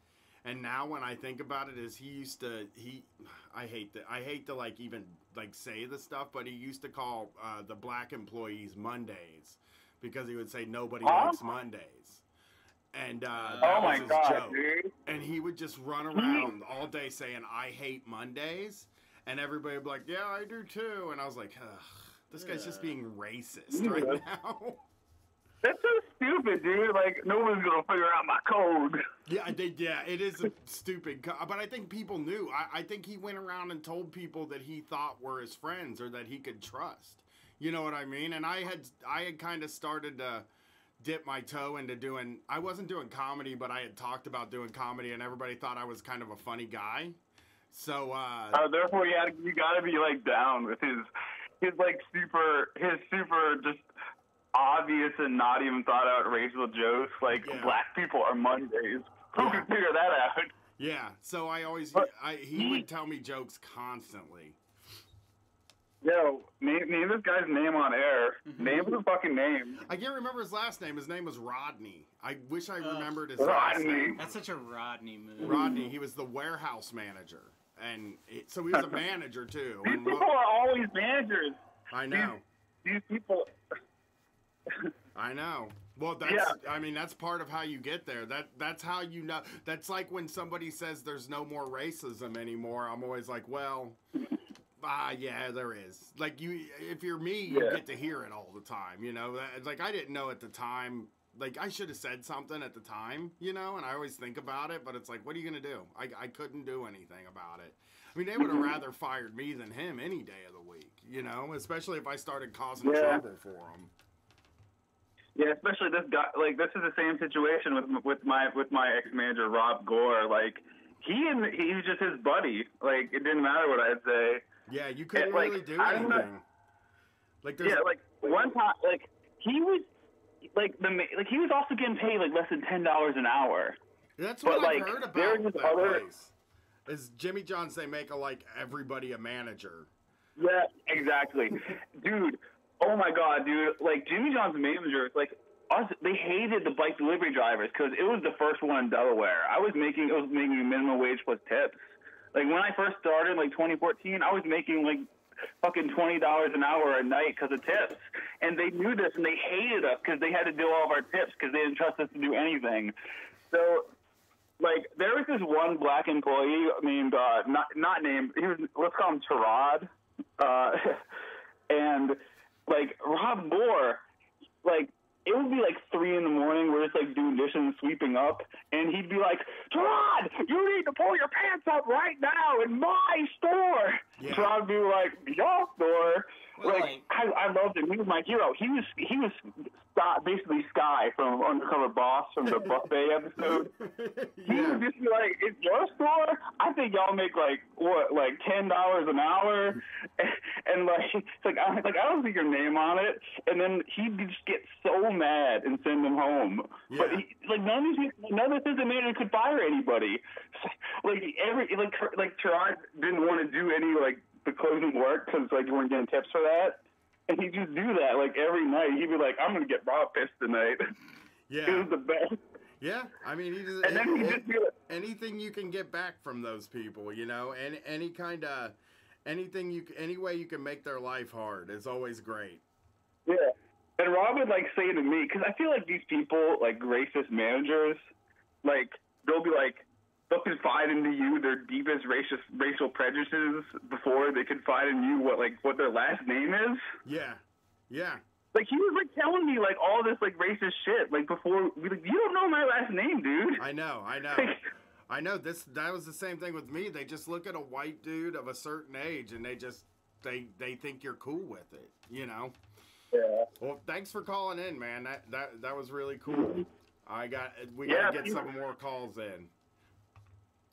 and now when I think about it, is he used to... I hate to, like, even, like, say the stuff, but he used to call the black employees Mondays, because he would say nobody likes Mondays. And that was his joke. Dude. And he would just run around all day saying, I hate Mondays. And everybody would be like, yeah, I do too. And I was like, ugh, this guy's just being racist right now. That's so stupid, dude. Like, no one's going to figure out my code. Yeah, it is a stupid but I think people knew. I think he went around and told people that he thought were his friends or that he could trust. You know what I mean? And I had kind of started to dip my toe into doing... I wasn't doing comedy, but I had talked about doing comedy, and everybody thought I was kind of a funny guy. So, therefore, you gotta be, like, down with his super just obvious and not even thought out racial jokes. Like, black people are Mondays. Who can figure that out? Yeah. So he would tell me jokes constantly. Yo, name this guy's name on air. Name his fucking name. I can't remember his last name. His name was Rodney. I wish I remembered his last name. That's such a Rodney move. Rodney. He was the warehouse manager. And so he was a manager, too. These people are always managers. I know. These people... I know. Well, that's part of how you get there. That's how you know. That's like when somebody says there's no more racism anymore. I'm always like, well, yeah, there is. Like, if you're me, you get to hear it all the time, you know? Like, I didn't know at the time. Like, I should have said something at the time, you know, and I always think about it, but it's like, what are you going to do? I couldn't do anything about it. I mean, they would have rather fired me than him any day of the week, you know, especially if I started causing trouble for them. Yeah, especially this guy. Like, this is the same situation with my ex-manager, Rob Gore. Like, he was just his buddy. Like, it didn't matter what I'd say. Yeah, you couldn't really do anything. Like, one time, like, he was... he was also getting paid like less than $10 an hour. That's what I've heard about that place. Is Jimmy John's, they make everybody a manager. Yeah, exactly. Dude, oh my God, dude. Like, Jimmy John's managers, like, they hated the bike delivery drivers because it was the first one in Delaware. It was making minimum wage plus tips. Like, when I first started, like, 2014, I was making, like, fucking $20 an hour a night because of tips. And they knew this, and they hated us because they had to do all of our tips because they didn't trust us to do anything. So, like, there was this one black employee named, not named, let's call him Tarad. And, like, Rob Moore, like, it would be like 3 in the morning. We're just like doing dishes and sweeping up, and he'd be like, "Gerard, you need to pull your pants up right now in my store." Yeah. So I'd be like, "Your store." Well, I loved him. He was my hero. He was basically Sky from Undercover Boss from the buffet episode. He would just be like, "It's your store? I think y'all make like $10 an hour," and it's like I don't see your name on it. And then he'd just get so mad and send him home. Yeah. But none of the assistant managers could fire anybody. Gerard didn't want to do any the closing work because you weren't getting tips for that. And he'd just do that every night. He'd be like, "I'm gonna get raw pissed tonight." Yeah. It was the best. Yeah, I mean, And then he just do it. anything you can get back from those people, and any way you can make their life hard is always great. Yeah. And Rob would say to me, because I feel like these people, racist managers, they'll be they'll confide into you their deepest racial prejudices before they confide in you what their last name is. Yeah. Yeah. He was telling me all this racist shit before you don't know my last name, dude. I know. I know that was the same thing with me. They just look at a white dude of a certain age and they think you're cool with it, Yeah. Well, thanks for calling in, man. That was really cool. We gotta get some more calls in.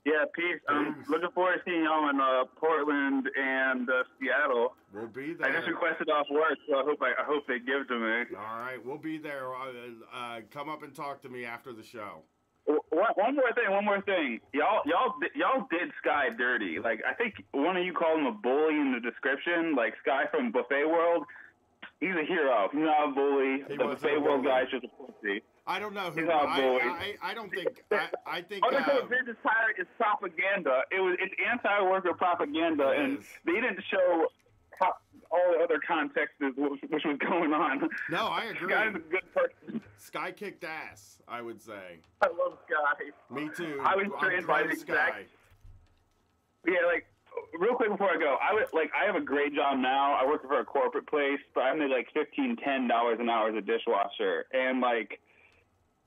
Yeah, peace. I'm looking forward to seeing y'all in Portland and Seattle. We'll be there. I just requested off work, so I hope they give to me. All right, we'll be there. Come up and talk to me after the show. One more thing. Y'all did Sky dirty. I think one of you called him a bully in the description. Sky from Buffet World. He's a hero. He's not a bully. The Buffet World guy's just a pussy. I don't know who. He's not a bully. I don't think. I think. This entire is propaganda. It's anti-worker propaganda, and they didn't show all the other contexts which was going on. No, I agree. Sky's a good person. Sky kicked ass, I would say. I love Sky. Me too. I was trained by the Sky. Yeah, real quick before I go, I have a great job now. I work for a corporate place, but I made $10 an hour as a dishwasher, and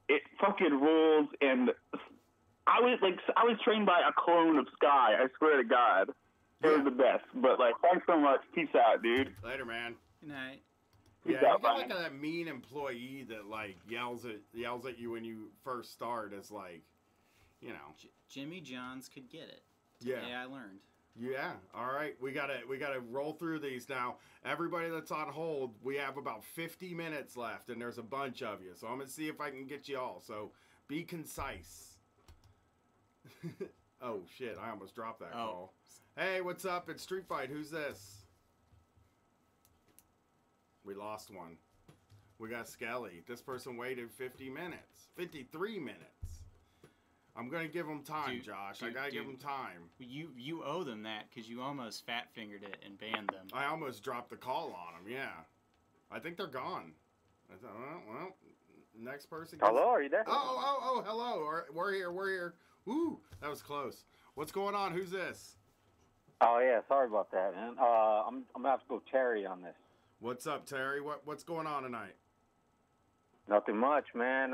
it fucking rules. And I was trained by a clone of Sky. I swear to God, it was the best. But thanks so much. Peace out, dude. Later, man. Good night. Yeah, you got that mean employee that yells at you when you first start. As Jimmy Johns could get it. Yeah. Today I learned. Yeah. All right. We gotta roll through these now. Everybody that's on hold, we have about 50 minutes left, and there's a bunch of you. So I'm gonna see if I can get you all. So be concise. Oh shit! I almost dropped that call. Hey, what's up? It's Street Fight. Who's this? We lost one. We got Skelly. This person waited 53 minutes. I'm going to give them time, Josh. I got to give them time. You owe them that because you almost fat-fingered it and banned them. I almost dropped the call on them, yeah. I think they're gone. I thought, well, next person. Hello, are you there? Oh, hello. We're here. Woo, that was close. What's going on? Who's this? Oh, yeah, sorry about that, man. I'm going to have to go Terry on this. What's up, Terry? What's going on tonight? Nothing much, man.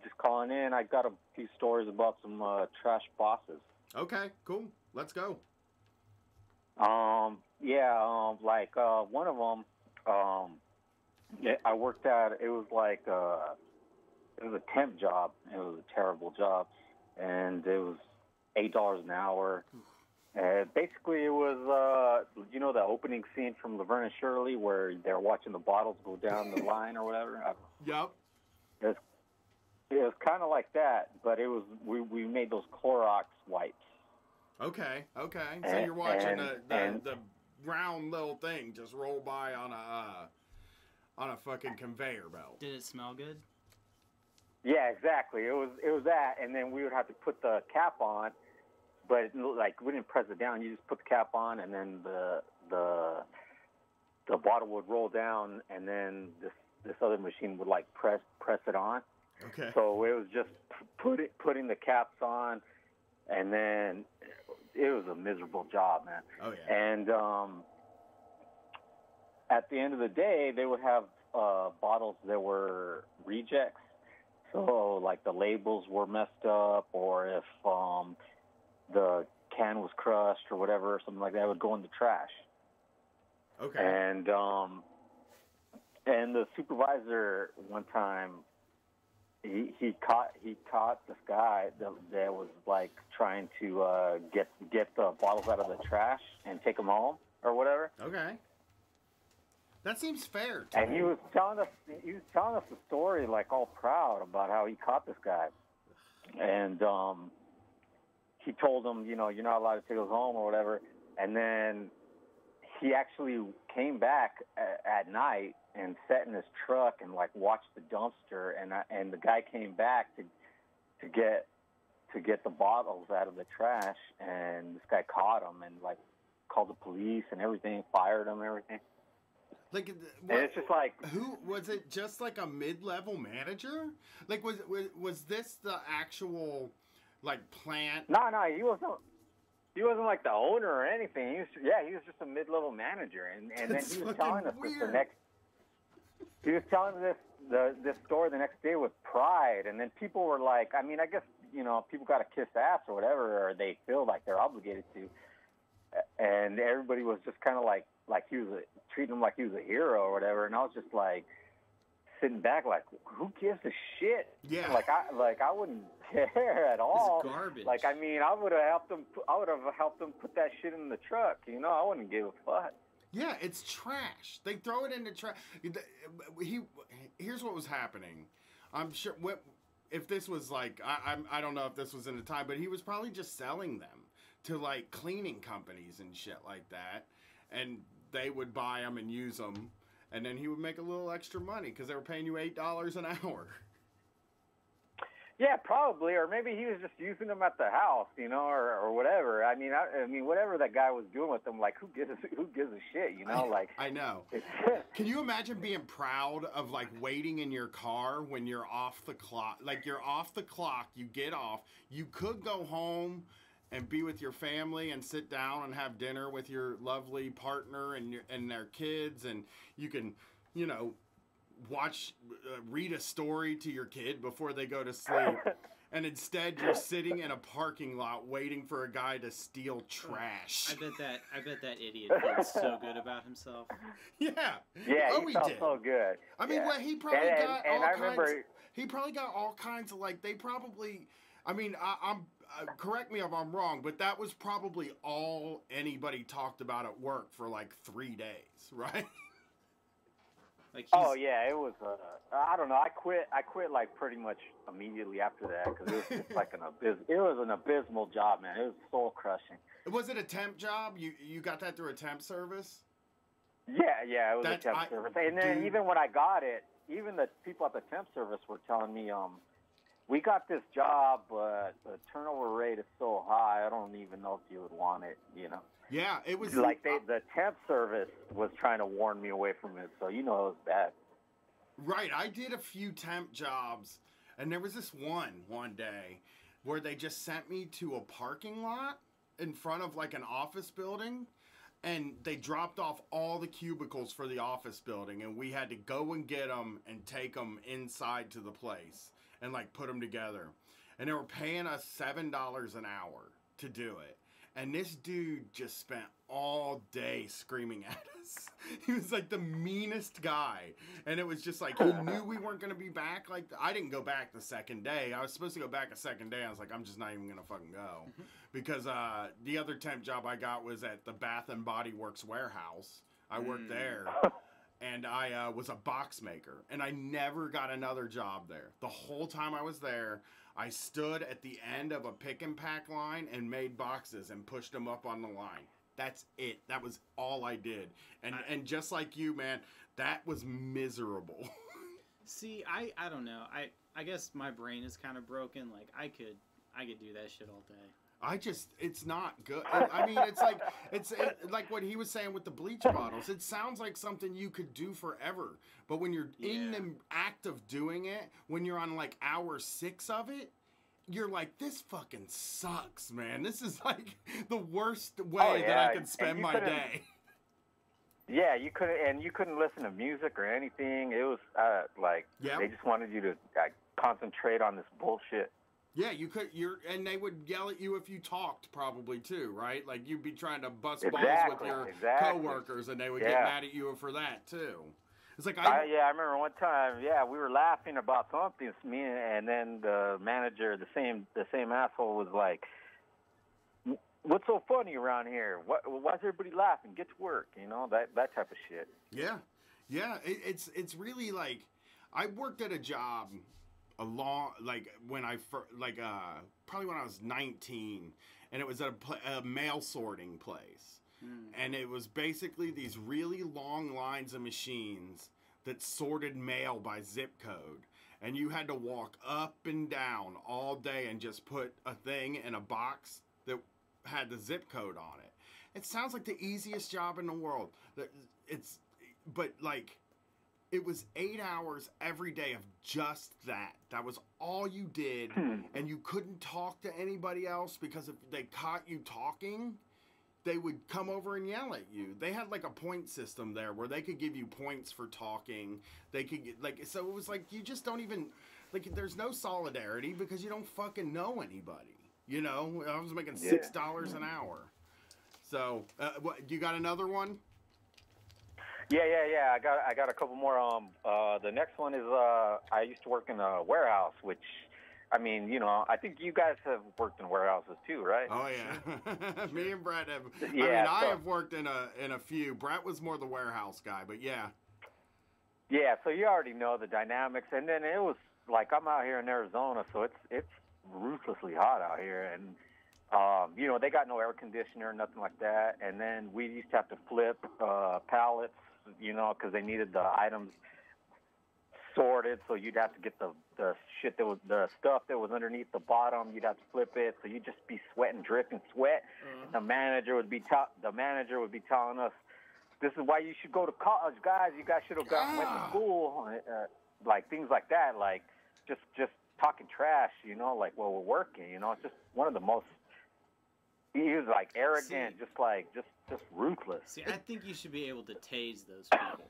Just calling in. I got a few stories about some trash bosses. Okay, cool. Let's go. One of them, I worked at. It was a temp job. It was a terrible job, and it was $8 an hour. And basically, it was the opening scene from Laverne and Shirley where they're watching the bottles go down the line or whatever. Yep. It was kind of like that, but it was we made those Clorox wipes. Okay. So you're watching the round little thing just roll by on a fucking conveyor belt. Did it smell good? Yeah, exactly. It was that, and then we would have to put the cap on, but we didn't press it down. You just put the cap on, and then the bottle would roll down, and then this other machine would press it on. Okay. So it was just putting the caps on, and then it was a miserable job, man. Oh yeah. And at the end of the day, they would have bottles that were rejects. So, like, the labels were messed up, or if the can was crushed or whatever, or something like that, it would go in the trash. Okay. And the supervisor one time, he caught this guy that was like trying to get the bottles out of the trash and take them home or whatever. Okay. That seems fair. And he was telling us the story like all proud about how he caught this guy, and he told him, you know, you're not allowed to take those home or whatever. And then he actually came back at night and sat in his truck and like watched the dumpster, and the guy came back to get the bottles out of the trash, and this guy caught him and like called the police and everything, fired him and everything. Like, and it's just like, who was it? Just like a mid-level manager? Like, was this the actual like plant? No, he wasn't. He wasn't like the owner or anything. He was just a mid-level manager, and then he was telling us this the next. He was telling this story the next day with pride, and then people were like, I mean, I guess, you know, people got to kiss ass or whatever, or they feel like they're obligated to, and everybody was just kind of like he was treating him like he was a hero or whatever, and I was just like sitting back like, who gives a shit? Yeah. Like I wouldn't care at all. It's garbage. Like, I mean, I would have helped them put that shit in the truck. You know, I wouldn't give a fuck. Yeah, it's trash. They throw it in the trash. Here's what was happening. I'm sure if this was like, I don't know if this was in the time, but he was probably just selling them to like cleaning companies and shit like that, and they would buy them and use them, and then he would make a little extra money because they were paying you $8 an hour. Yeah, probably, or maybe he was just using them at the house, you know, or whatever. I mean, whatever that guy was doing with them, like, who gives a shit, you know? Like, I know. Can you imagine being proud of like waiting in your car when you're off the clock? Like, you're off the clock, you get off, you could go home and be with your family and sit down and have dinner with your lovely partner and their kids, and you can, you know, read a story to your kid before they go to sleep, and instead you're sitting in a parking lot waiting for a guy to steal trash. I bet that idiot feels so good about himself. Yeah. Yeah, Oh, he felt did. so good. I mean, yeah. well, he probably got and all I kinds. remember, He probably got all kinds of like. They probably. I mean, I'm. Correct me if I'm wrong, but that was probably all anybody talked about at work for like 3 days, right? Like oh yeah, it was. I don't know. I quit like pretty much immediately after that because it was just like it was an abysmal job, man. It was soul crushing. Was it a temp job? You got that through a temp service? Yeah, it was a temp service. And then even when I got it, even the people at the temp service were telling me, we got this job, but the turnover rate is so high, I don't even know if you would want it, you know? Yeah, it was... Like, the temp service was trying to warn me away from it, so you know it was bad. Right, I did a few temp jobs, and there was this one day where they just sent me to a parking lot in front of, like, an office building, and they dropped off all the cubicles for the office building, and we had to go and get them and take them inside to the place and like put them together. And they were paying us $7 an hour to do it. And this dude just spent all day screaming at us. He was like the meanest guy. And it was just like, he knew we weren't going to be back. Like, I didn't go back the second day. I was supposed to go back a second day. I was like, I'm just not even going to fucking go. Because the other temp job I got was at the Bath and Body Works warehouse. I worked there. And I was a box maker, and I never got another job there. The whole time I was there, I stood at the end of a pick and pack line and made boxes and pushed them up on the line. That's it. That was all I did. And just like you, man, that was miserable. See, I don't know. I guess my brain is kind of broken. Like, I could do that shit all day. It's not good. I mean, it's like what he was saying with the bleach bottles. It sounds like something you could do forever. But when you're in the act of doing it, when you're on like hour 6 of it, you're like, this fucking sucks, man. This is like the worst way that I could spend my day. Yeah, you couldn't listen to music or anything. It was like they just wanted you to concentrate on this bullshit. Yeah, and they would yell at you if you talked, probably too, right? Like you'd be trying to bust balls with your coworkers, and they would get mad at you for that too. It's like I remember one time. Yeah, we were laughing about something, me and then the manager, the same asshole was like, "What's so funny around here? Why's everybody laughing? Get to work." You know, that type of shit. Yeah, it's really like I worked at a job probably when I was 19, and it was at a mail sorting place. And it was basically these really long lines of machines that sorted mail by zip code. And you had to walk up and down all day and just put a thing in a box that had the zip code on it. It sounds like the easiest job in the world. It was 8 hours every day of just that. That was all you did. And you couldn't talk to anybody else because if they caught you talking, they would come over and yell at you. They had like a point system there where they could give you points for talking. They could get so it was like you just don't even there's no solidarity because you don't fucking know anybody. You know, I was making $6 an hour. So, what you got another one? Yeah. I got a couple more. The next one is I used to work in a warehouse, which, I mean, you know, I think you guys have worked in warehouses too, right? Oh yeah, me and Brett have. Yeah, I have worked in a few. Brett was more the warehouse guy, but yeah. Yeah, so you already know the dynamics, and then it was like I'm out here in Arizona, so it's ruthlessly hot out here, and you know, they got no air conditioner, nothing like that, and then we used to have to flip pallets, you know, because they needed the items sorted, so you'd have to get the stuff that was underneath the bottom, you'd have to flip it, so you'd just be sweating, dripping sweat. The manager would be telling us, "This is why you should go to college, guys. You guys should have went to school," like things like that, like just talking trash, you know, like while we're working, you know. It's just one of the most. He was like arrogant, just ruthless. See, I think you should be able to tase those people.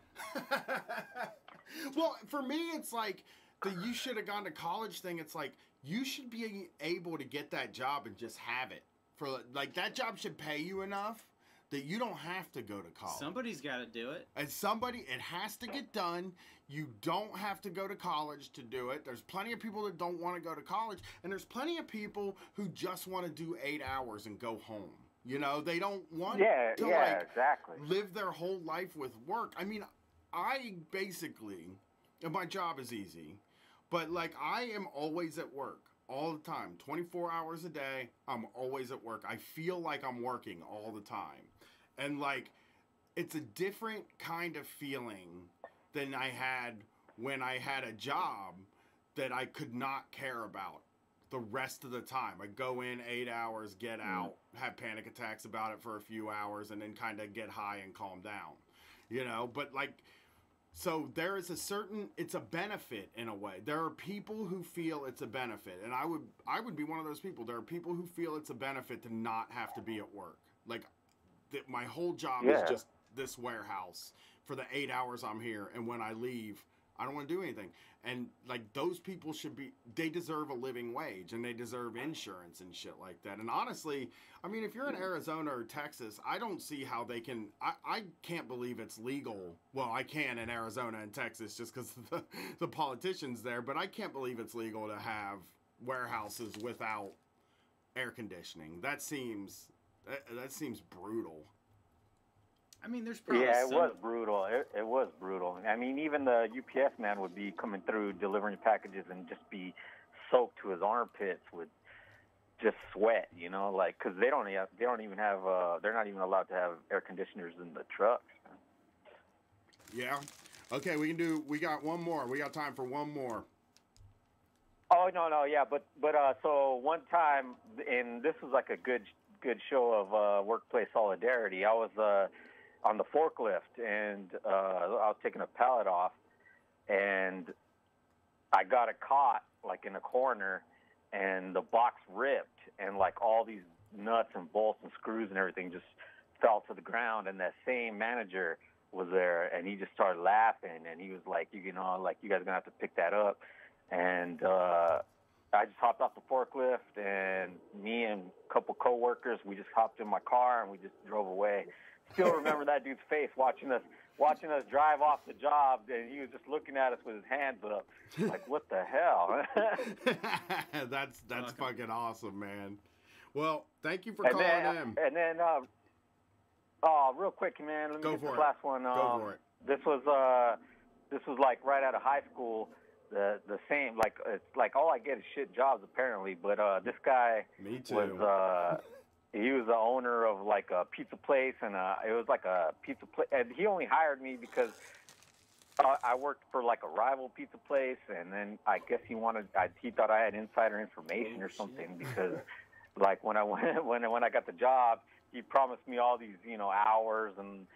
Well, for me, it's like the you should have gone to college thing. It's like you should be able to get that job and just have it. For like that job should pay you enough that you don't have to go to college. Somebody's got to do it. And it has to get done. You don't have to go to college to do it. There's plenty of people that don't want to go to college, and there's plenty of people who just want to do 8 hours and go home. You know, they don't want to exactly. live their whole life with work. I mean, I basically, and my job is easy, but like I am always at work all the time, 24 hours a day. I'm always at work. I feel like I'm working all the time. And like, it's a different kind of feeling than I had when I had a job that I could not care about the rest of the time. I go in 8 hours, get out, have panic attacks about it for a few hours, and then kind of get high and calm down, you know? But like, so there is it's a benefit in a way. There are people who feel it's a benefit, and I would be one of those people. There are people who feel it's a benefit to not have to be at work. Like, my whole job is just this warehouse for the 8 hours I'm here, and when I leave, I don't want to do anything. And like, those people they deserve a living wage, and they deserve insurance and shit like that. And honestly, I mean, if you're in Arizona or Texas, I don't see how they can. I can't believe it's legal. Well, I can in Arizona and Texas just because the politicians there, but I can't believe it's legal to have warehouses without air conditioning. That seems brutal. I mean, there's probably was brutal. It was brutal. I mean, even the UPS man would be coming through delivering packages and just be soaked to his armpits with just sweat, you know, like, because they're not even allowed to have air conditioners in the trucks. Yeah. Okay, we got one more. We got time for one more. Oh, no, yeah, but so one time, and this was like a good show of workplace solidarity. I was on the forklift, and I was taking a pallet off, and I got it caught like in a corner, and the box ripped, and like all these nuts and bolts and screws and everything just fell to the ground, and that same manager was there, and he just started laughing, and he was like, you know, like, you guys are gonna have to pick that up. And I just hopped off the forklift, and me and a couple coworkers, we just hopped in my car and we just drove away. Still remember that dude's face watching us drive off the job, and he was just looking at us with his hands up, like, what the hell? That's fucking awesome, man. Well, thank you for calling in. And then, real quick, man, let me get this for it. last one. Go for it. This was like right out of high school. The same, like, it's like all I get is shit jobs apparently. But this guy Me too. was he was the owner of like a pizza place, and it was like a pizza place, and he only hired me because I worked for like a rival pizza place, and then I guess he thought I had insider information or something because like when I got the job, he promised me all these, you know, hours and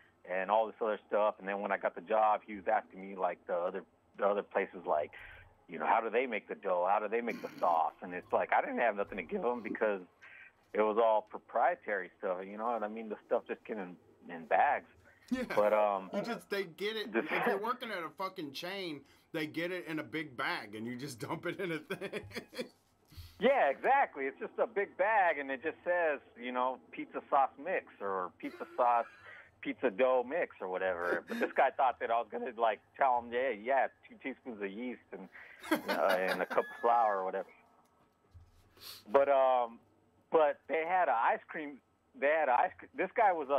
all this other stuff, and then when I got the job, he was asking me like the other places, like, you know, how do they make the dough? How do they make the sauce? And it's like I didn't have nothing to give them because it was all proprietary stuff, you know what I mean? The stuff just came in bags. Yeah. But they get it. If you're working at a fucking chain, they get it in a big bag, and you just dump it in a thing. Yeah, exactly. It's just a big bag, and it just says, you know, pizza sauce mix or pizza dough mix or whatever. But this guy thought that I was gonna like tell him, 2 teaspoons of yeast and and a cup of flour or whatever. But they had an ice cream. This guy was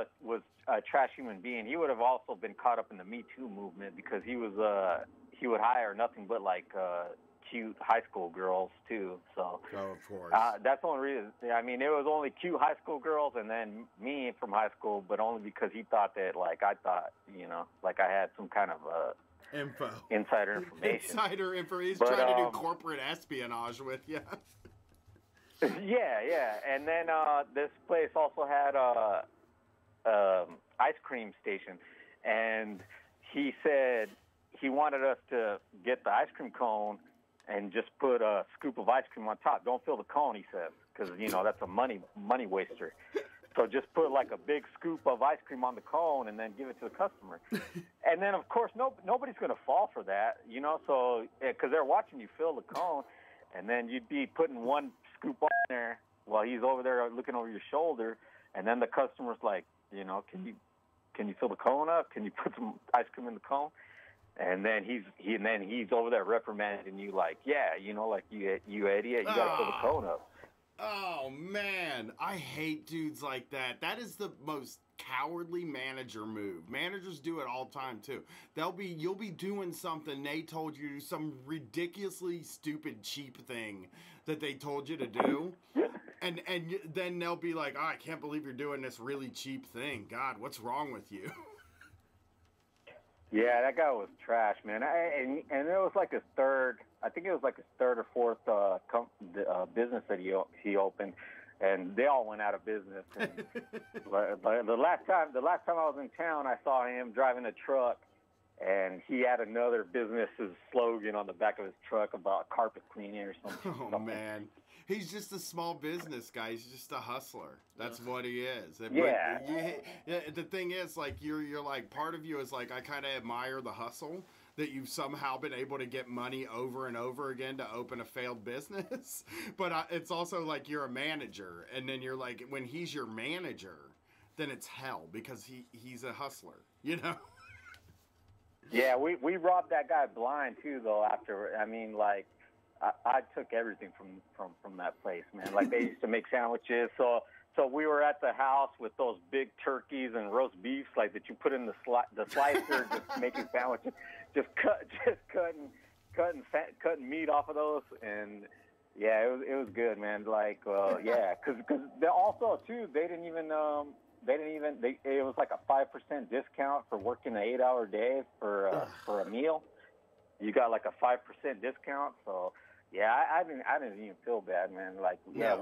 a trash human being. He would have also been caught up in the Me Too movement because he would hire nothing but like cute high school girls too. So of course. That's the only reason. I mean, it was only cute high school girls and then me from high school, but only because he thought that like I thought, you know, like I had some kind of insider information. He's But, trying to do corporate espionage with you. Yeah. And then this place also had a ice cream station, and he said he wanted us to get the ice cream cone and just put a scoop of ice cream on top. Don't fill the cone, he said, because, you know, that's a money waster. So just put like a big scoop of ice cream on the cone and then give it to the customer. And then, of course, nobody's going to fall for that, you know, so because they're watching you fill the cone, and then you'd be putting one scoop on there while he's over there looking over your shoulder, and then the customer's like, you know, can you fill the cone up? Can you put some ice cream in the cone? And then he's over there reprimanding you like, yeah, you know, like you idiot, you gotta fill the cone up. Oh man, I hate dudes like that. That is the most cowardly manager move. Managers do it all the time too. You'll be doing something they told you to do, some ridiculously stupid cheap thing that they told you to do. And then they'll be like, oh, I can't believe you're doing this really cheap thing. God, what's wrong with you? Yeah, that guy was trash, man. And it was like his third or fourth business that he opened, and they all went out of business. And, but the last time I was in town, I saw him driving a truck, and he had another business's slogan on the back of his truck about carpet cleaning or something. Oh man. He's just a small business guy. He's just a hustler. That's what he is. Yeah. The thing is, like, you're like, part of you is like, I kind of admire the hustle that you've somehow been able to get money over and over again to open a failed business. But it's also like you're a manager, and then you're like, when he's your manager, then it's hell because he's a hustler, you know? Yeah, we robbed that guy blind too, though. After, I mean, like, I took everything from that place, man. Like, they used to make sandwiches, so we were at the house with those big turkeys and roast beefs, like, that you put in the slicer, just making sandwiches, just cutting meat off of those, and yeah, it was good, man. Like, yeah, because also too, it was like a 5% discount for working an 8-hour day for a meal. You got like a 5% discount, so. Yeah, I didn't even feel bad, man. Like, yeah,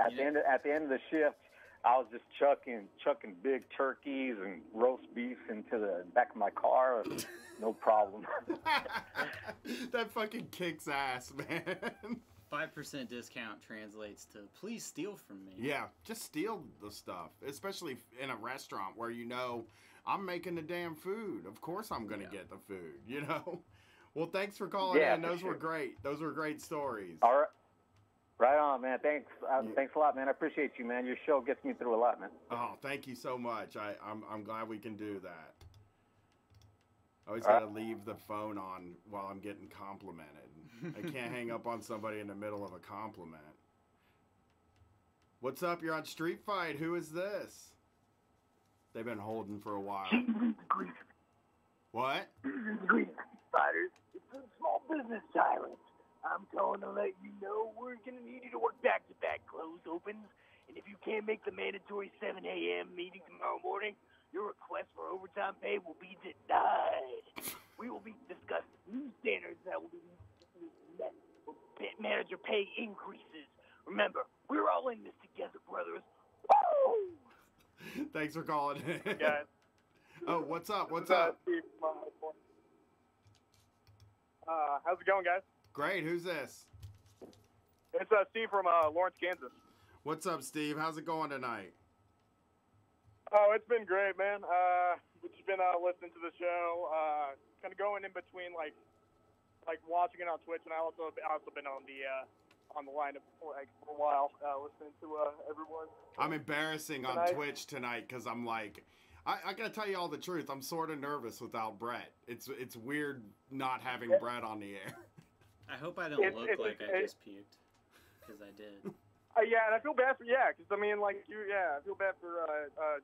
at the end of the shift, I was just chucking big turkeys and roast beefs into the back of my car, no problem. That fucking kicks ass, man. 5% discount translates to please steal from me. Yeah, just steal the stuff, especially in a restaurant where you know I'm making the damn food. Of course I'm going to get the food, you know? Well, thanks for calling in. Those were great. Those were great stories. All right. Right on, man. Thanks. Thanks a lot, man. I appreciate you, man. Your show gets me through a lot, man. Oh, thank you so much. I'm glad we can do that. I always got to leave the phone on while I'm getting complimented. I can't hang up on somebody in the middle of a compliment. What's up? You're on Street Fight. Who is this? They've been holding for a while. What? Greetings, fighters. It's a small business tyrant. I'm calling to let you know we're going to need you to work back-to-back close opens. And if you can't make the mandatory 7 a.m. meeting tomorrow morning, your request for overtime pay will be denied. We will be discussing new standards that will be met for manager pay increases. Remember, we're all in this together, brothers. Woo! Thanks for calling in. Guys. Oh, what's up? What's up? Steve how's it going, guys? Great. Who's this? It's Steve from Lawrence, Kansas. What's up, Steve? How's it going tonight? Oh, it's been great, man. We've just been listening to the show, kind of going in between, like watching it on Twitch, and I also been on the line for a while, listening to everyone. I'm embarrassing on Twitch tonight because I'm like, I gotta tell you all the truth. I'm sort of nervous without Brett. It's weird not having Brett on the air. I hope I don't look like I just puked, because I did. Yeah, and I feel bad for I feel bad for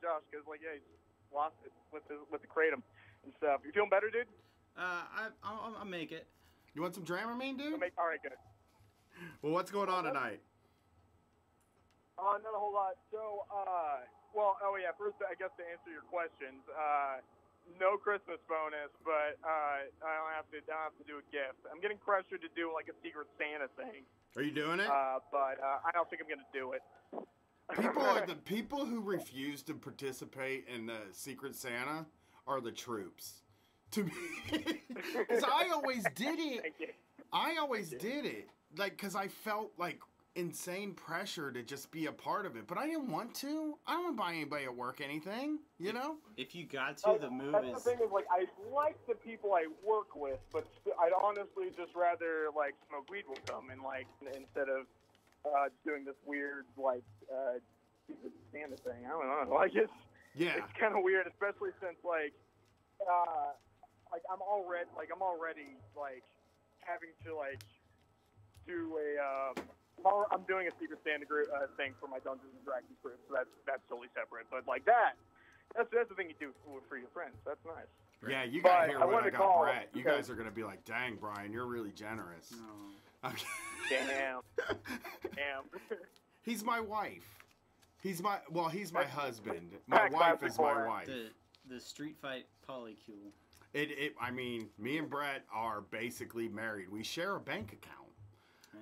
Josh because he's lost it with the kratom and stuff. You feeling better, dude? I'll make it. You want some Dramamine, dude? All right, good. Well, what's going on tonight? Not a whole lot. So, first, I guess to answer your questions, no Christmas bonus, but I don't have to do a gift. I'm getting pressured to do like a Secret Santa thing. Are you doing it? But I don't think I'm gonna do it. The people who refuse to participate in the Secret Santa are the troops. To me, because I always did it. Thank you. I always did it, because I felt like insane pressure to just be a part of it, but I didn't want to. I don't want to buy anybody at work anything, you know? If you got to, the move is... The thing is, I like the people I work with, but I'd honestly just rather, smoke weed with them and, instead of doing this weird, Secret Santa thing. I don't know. It's kind of weird, especially since, I'm already having to, do a, I'm doing a Secret Santa group thing for my Dungeons and Dragons group, so that's totally separate. But that's the thing you do for your friends. That's nice. Yeah, you gotta hear what I got, Brett. You guys are gonna be like, "Dang, Brian, you're really generous." No. Damn. He's my wife. He's my husband. My wife is my wife. The Street Fight polycule. I mean, me and Brett are basically married. We share a bank account.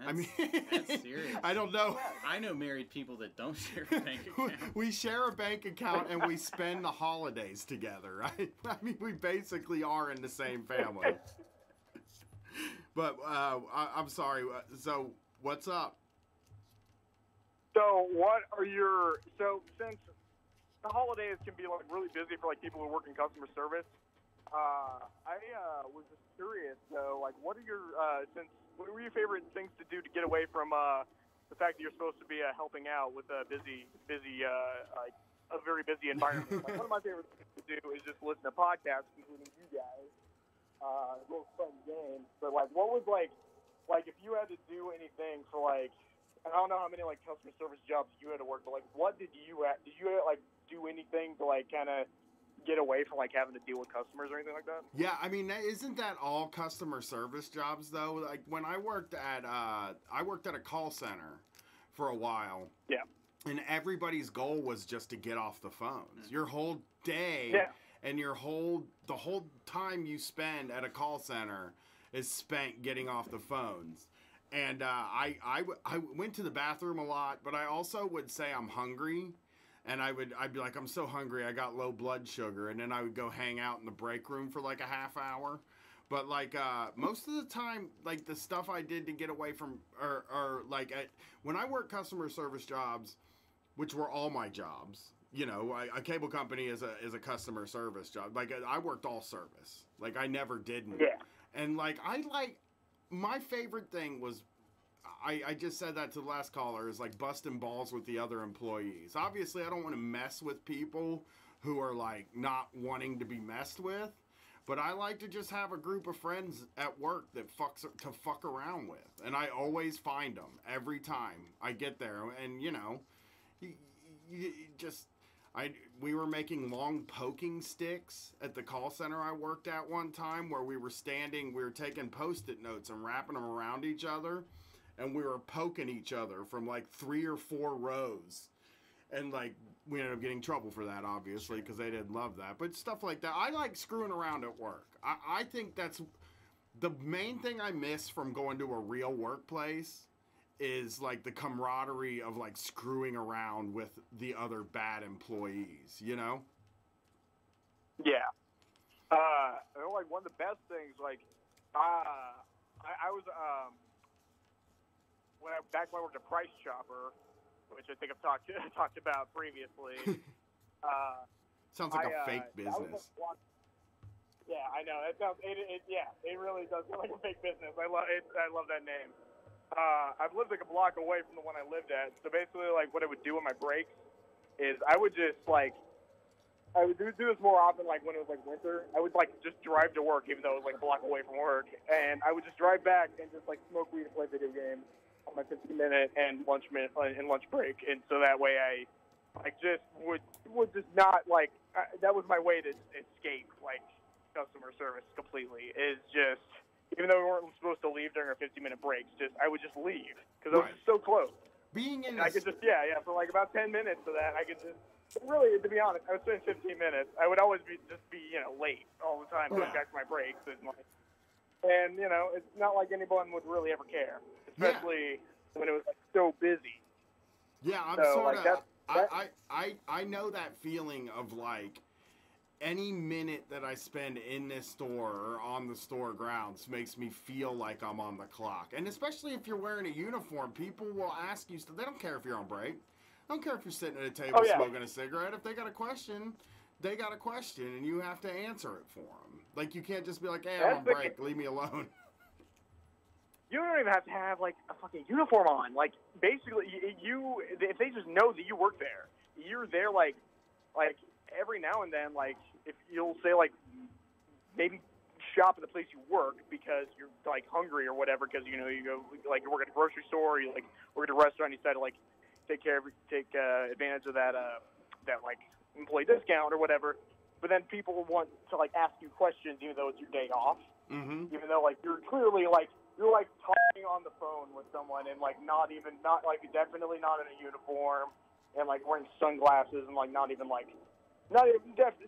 That's serious. I don't know. I know married people that don't share a bank account. We share a bank account and we spend the holidays together, right? I mean, we basically are in the same family. But I'm sorry. So what's up? So since the holidays can be really busy for people who work in customer service, I was just curious though, what are what were your favorite things to do to get away from the fact that you're supposed to be helping out with a very busy environment? One of my favorite things to do is just listen to podcasts, including you guys. Little fun games. But what was if you had to do anything for I don't know how many customer service jobs you had to work, but what did you do anything to kind of get away from having to deal with customers or anything like that? Yeah, I mean, isn't that all customer service jobs though? When I worked at a call center for a while. Yeah. And everybody's goal was just to get off the phones. Your whole day and the whole time you spend at a call center is spent getting off the phones. And I went to the bathroom a lot, but I also would say I'm hungry. And I'd be like, I'm so hungry, I got low blood sugar. And then I would go hang out in the break room for a half hour. But like most of the time, like the stuff I did to get away from, or like when I worked customer service jobs, which were all my jobs. You know, a cable company is a customer service job. Like I worked all service. Like I never didn't. Yeah. And like my favorite thing was, I just said that to the last caller, is like busting balls with the other employees. Obviously, I don't want to mess with people who are like not wanting to be messed with, but I like to just have a group of friends at work that fuck around with, and I always find them every time I get there. And you know, we were making long poking sticks at the call center I worked at one time, where we were taking Post-it notes and wrapping them around each other, and we were poking each other from like 3 or 4 rows. And like, we ended up getting in trouble for that, obviously, because they didn't love that. But stuff like that. I like screwing around at work. I think that's the main thing I miss from going to a real workplace, is like the camaraderie of like screwing around with the other bad employees, you know? Yeah. Like one of the best things, like, I was, back when I worked at Price Chopper, which I think I've talked about previously. Sounds like a fake business. Yeah, I know. It really does sound like a fake business. I love it. I love that name. I've lived like a block away from the one I lived at. So basically, like, what I would do on my breaks is I would just like, I would do this more often, like when it was like winter. I would like just drive to work, even though it was like a block away from work, and I would just drive back and just like smoke weed and play video games on my 15-minute and lunch break. And so that way I just would just not like, that was my way to escape like customer service completely, is just, even though we weren't supposed to leave during our 15-minute breaks, I would just leave because I was just so close. I could just, for like about 10 minutes of that, I could just, really, to be honest, I was spending 15 minutes. I would always be late all the time going back to my breaks. And you know, it's not like anyone would really ever care, especially when it was like so busy. Yeah, I'm so, sort like, of, I know that feeling of like, any minute that I spend in this store or on the store grounds makes me feel like I'm on the clock. And especially if you're wearing a uniform, people will ask you stuff. They don't care if you're on break. They don't care if you're sitting at a table smoking a cigarette. If they got a question, they got a question, and you have to answer it for them. Like, you can't just be like, hey, I'm on break. Leave me alone. You don't even have to have, like, a fucking uniform on. Like, basically, if they just know that you work there, you're there, like every now and then, like, if you'll say, like, maybe shop at the place you work because you're, like, hungry or whatever, because, you know, you go, like, you work at a grocery store, or you, like, work at a restaurant, you decide to, like, take advantage of that, like, employee discount or whatever. But then people want to, like, ask you questions even though it's your day off. Mm-hmm. Even though, like, you're clearly, like, you're, like, talking on the phone with someone and, like, definitely not in a uniform and, like, wearing sunglasses and, like,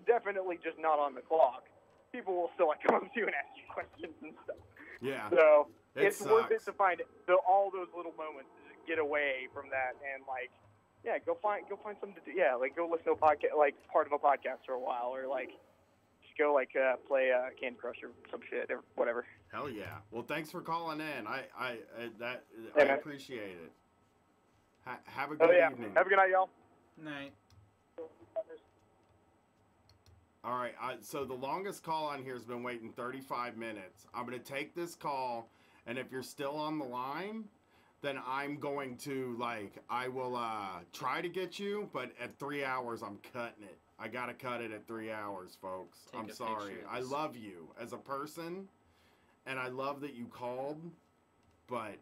definitely just not on the clock. People will still, like, come up to you and ask you questions and stuff. Yeah. So it's sucks. worth it to find all those little moments to just get away from that and, like, yeah, go find something to do. Yeah, like, go listen to a podcast, like, part of a podcast for a while, or, like, just go, like, play Candy Crush or some shit or whatever. Hell yeah. Well, thanks for calling in. I appreciate it. Have a good evening. Have a good night, y'all. Night. All right, so the longest call on here has been waiting 35 minutes. I'm going to take this call, and if you're still on the line, then I'm going to, like, I will try to get you, but at 3 hours, I'm cutting it. I got to cut it at 3 hours, folks. I'm sorry. I love you as a person, and I love that you called, but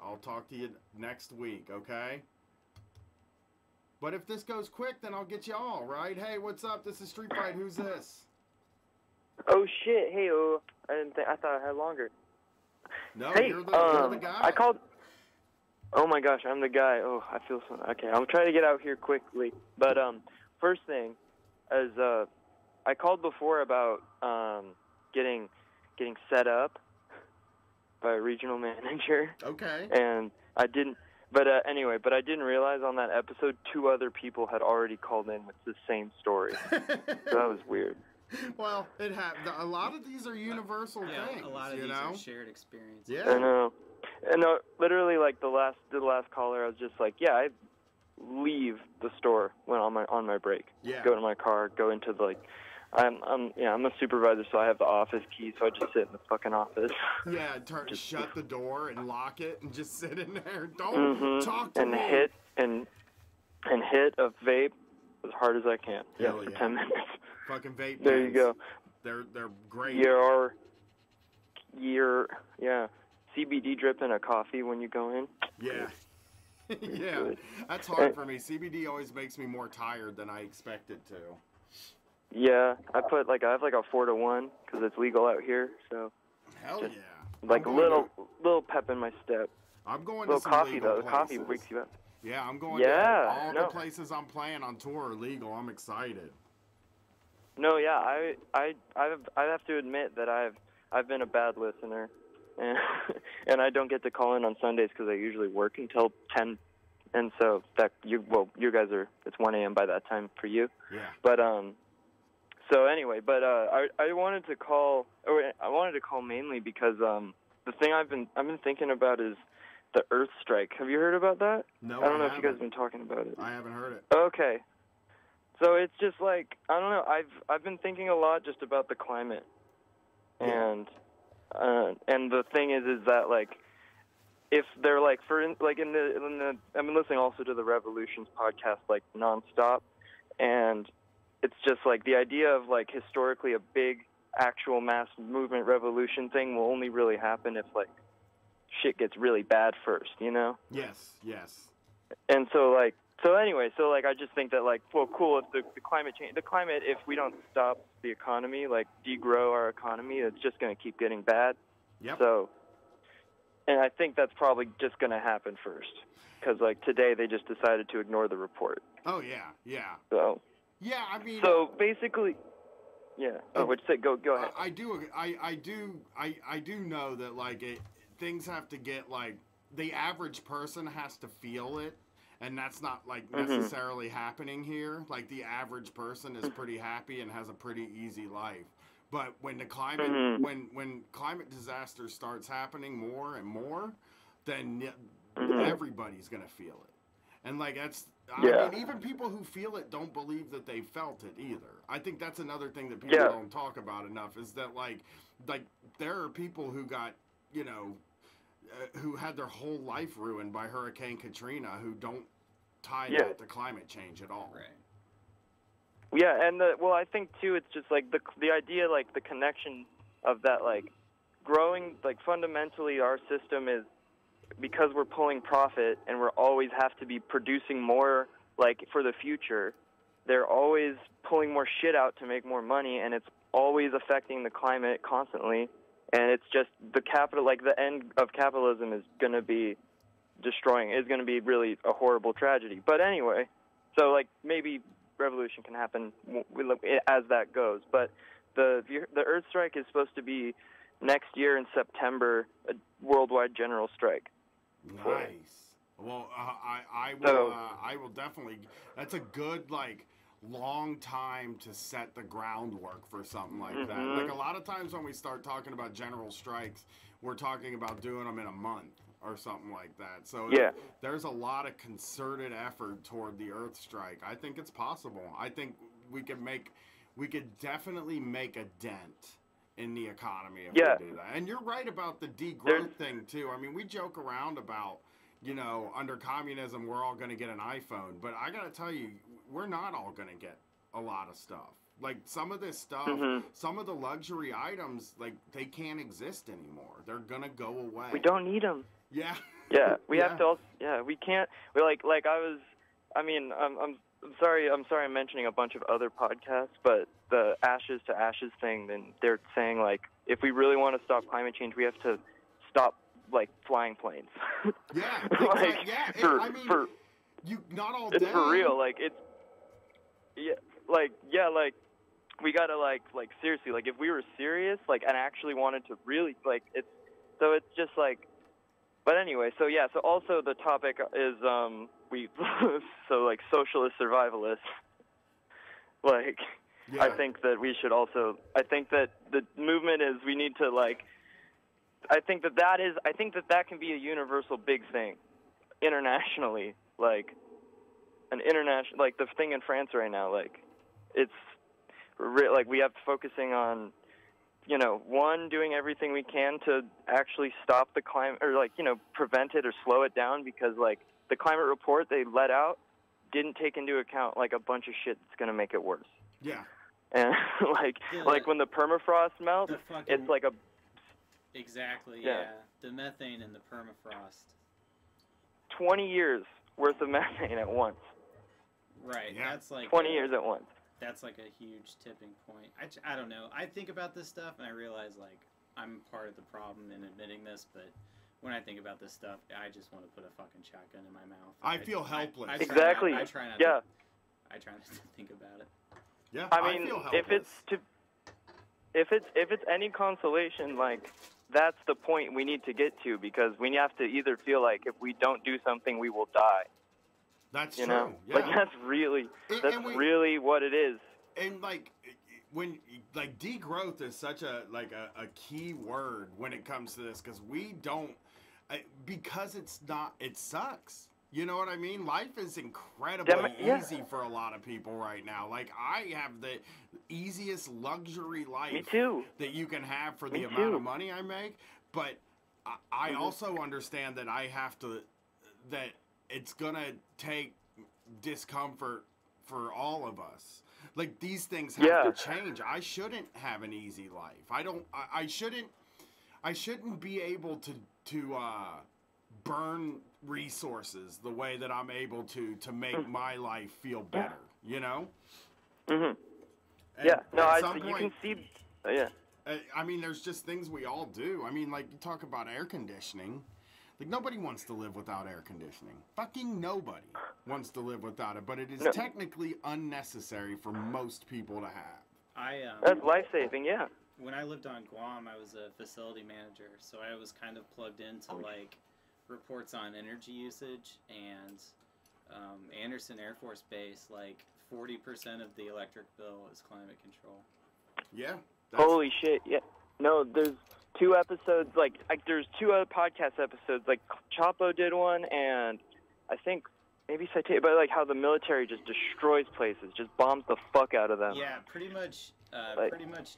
I'll talk to you next week, okay? But if this goes quick, then I'll get you all, right? Hey, what's up? This is Street Fight. Who's this? Oh, shit. Hey, I thought I had longer. No, hey, you're the guy. I called... Oh, my gosh, I'm the guy. Oh, I feel so... Okay, I'm trying to get out here quickly. But first thing is I called before about getting set up by a regional manager. Okay. And I didn't... But anyway, I didn't realize on that episode 2 other people had already called in with the same story. So that was weird. Well, a lot of these are universal things. A lot of you these know? are shared experiences. Yeah. I know. And literally, like the last caller, I was just like, yeah, I leave the store when on my break. Yeah. Go to my car, go into I'm a supervisor, so I have the office key, so I just sit in the fucking office. Yeah, shut the door and lock it and just sit in there. Don't talk to and me. hit a vape as hard as I can. Hell for yeah. 10 minutes. Fucking vape. There you go. They're great. Yeah. CBD drip in a coffee when you go in. Yeah. Yeah. That's hard for me. CBD always makes me more tired than I expected to. Yeah, I have like a 4-to-1 because it's legal out here. So. Hell yeah. Like a little pep in my step. I'm going to some coffee legal though. places. Coffee wakes you up. Yeah, I'm going Yeah, to all no. the places I'm playing on tour are legal. I'm excited. No, yeah, I have to admit that I've been a bad listener, and I don't get to call in on Sundays because I usually work until 10, and so you guys it's 1 a.m. by that time for you. Yeah. But so anyway, I wanted to call mainly because the thing I've been thinking about is the Earth strike. Have you heard about that? No, I don't know I if you guys have been talking about it. I haven't heard it. Okay. So it's just like, I don't know, I've been thinking a lot just about the climate. And the thing is that like if they're like I've been listening also to the Revolutions podcast like nonstop, and it's just like the idea of like historically a big actual mass movement revolution thing will only really happen if like shit gets really bad first, you know? Yes. And so anyway, I just think that like, well, cool, if the climate, if we don't stop the economy, like degrow our economy, it's just going to keep getting bad. Yep. So, and I think that's probably just going to happen first, because like today they just decided to ignore the report. Oh yeah. So. Yeah, I mean. So basically, yeah. Oh, what'd you say? Go ahead. I do know that like things have to get like the average person has to feel it. And that's not like necessarily happening here. Like the average person is pretty happy and has a pretty easy life. But when the climate, when climate disaster starts happening more and more, then everybody's gonna feel it. And like I mean, even people who feel it don't believe that they felt it either. I think that's another thing that people don't talk about enough is that like there are people who got who had their whole life ruined by Hurricane Katrina who don't tie that to climate change at all. Right. Yeah, and I think too it's just like the idea, like the connection of that, like growing, like fundamentally our system is, because we're pulling profit and we're always have to be producing more, like for the future, they're always pulling more shit out to make more money, and it's always affecting the climate constantly. And it's just the end of capitalism is going to be is going to be really a horrible tragedy. But anyway, so like maybe revolution can happen as that goes. But the Earth strike is supposed to be next year in September, a worldwide general strike. Nice. Well, I will definitely. That's a good like long time to set the groundwork for something like that. Like a lot of times when we start talking about general strikes, we're talking about doing them in a month or something like that. So there's a lot of concerted effort toward the Earth strike. I think it's possible. I think we could definitely make a dent in the economy if we do that. And you're right about the degrowth thing too. I mean, we joke around about, under communism we're all going to get an iPhone, but I got to tell you, we're not all going to get a lot of stuff. Like some of this stuff, some of the luxury items, like they can't exist anymore. They're going to go away. We don't need them. Yeah. Yeah, we have to also, we can't, I'm sorry I'm mentioning a bunch of other podcasts, but the Ashes to Ashes thing, then they're saying like, if we really want to stop climate change, we have to stop like flying planes. Yeah. You not all it's day. for real. Like it's, we gotta like seriously, like if we were serious, like, and actually wanted to really like it's just like, but anyway, so also the topic is so like socialist survivalists, like Yeah. I think that we should also. I think that the movement is we need to like. I think that can be a universal big thing, internationally. Like an international, like the thing in France right now. Like it's like we have focusing on. One, doing everything we can to actually stop the climate, or prevent it or slow it down, because the climate report they let out didn't take into account a bunch of shit that's gonna make it worse. Yeah. And when the permafrost melts, it's like a. Exactly. Yeah. The methane and the permafrost. 20 years worth of methane at once. Right. Yeah. That's 20 years at once. That's a huge tipping point. I don't know. I think about this stuff and I realize I'm part of the problem in admitting this, but when I think about this stuff, I just want to put a fucking shotgun in my mouth. I feel helpless. Exactly. I try not to think about it. Yeah. I mean, feel helpless. if it's any consolation, that's the point we need to get to, because we have to either feel like if we don't do something, we will die. That's true. Yeah. That's really what it is. And when degrowth is such a key word when it comes to this, because we don't, because it sucks. You know what I mean? Life is incredibly easy for a lot of people right now. I have the easiest luxury life that you can have for the amount of money I make, but I also understand that that it's gonna take discomfort for all of us. These things have to change. I shouldn't have an easy life. I shouldn't be able to burn resources the way that I'm able to make my life feel better, Mhm. Yeah. No, you can see. Yeah. I mean, there's just things we all do. I mean, you talk about air conditioning. Nobody wants to live without air conditioning. Fucking nobody wants to live without it, but it is technically unnecessary for most people to have. That's life-saving, yeah. When I lived on Guam, I was a facility manager, so I was kind of plugged into reports on energy usage, and Anderson Air Force Base, 40% of the electric bill is climate control. Yeah. Holy shit, yeah. No, there's 2 episodes, there's 2 other podcast episodes, Chapo did one, and I think maybe Saitama, but how the military just destroys places, just bombs the fuck out of them. Yeah, pretty much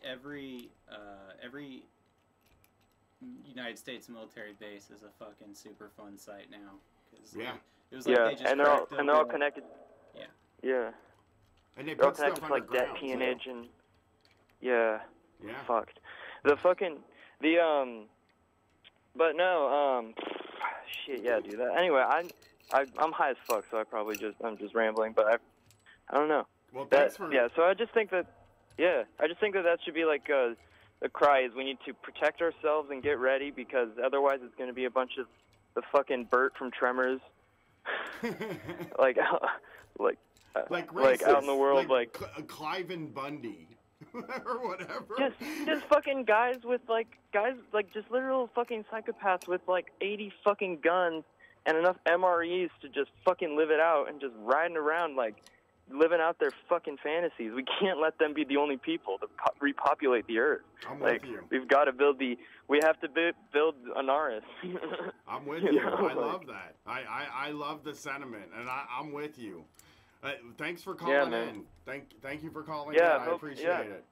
every United States military base is a fucking super fun site now. Yeah. It was they just and they're all connected. Yeah. Yeah. And they they're all put stuff connected to that peonage and Yeah. Fucked. But no, shit, yeah, dude. Anyway, I'm high as fuck, so I'm just rambling, but I don't know. Well, thanks for. Yeah, so I just think that that should be the cry is we need to protect ourselves and get ready, because otherwise it's going to be a bunch of the fucking Bert from Tremors, out in the world, Cliven Bundy. Or whatever. Just fucking guys just literal fucking psychopaths with 80 fucking guns and enough MREs to just fucking live it out and just riding around living out their fucking fantasies. We can't let them be the only people to repopulate the earth. I'm with you. We've got to build build Anaris. I'm with you. I love that. I love the sentiment, and I'm with you. Thanks for calling in. Thank you for calling in. I appreciate it.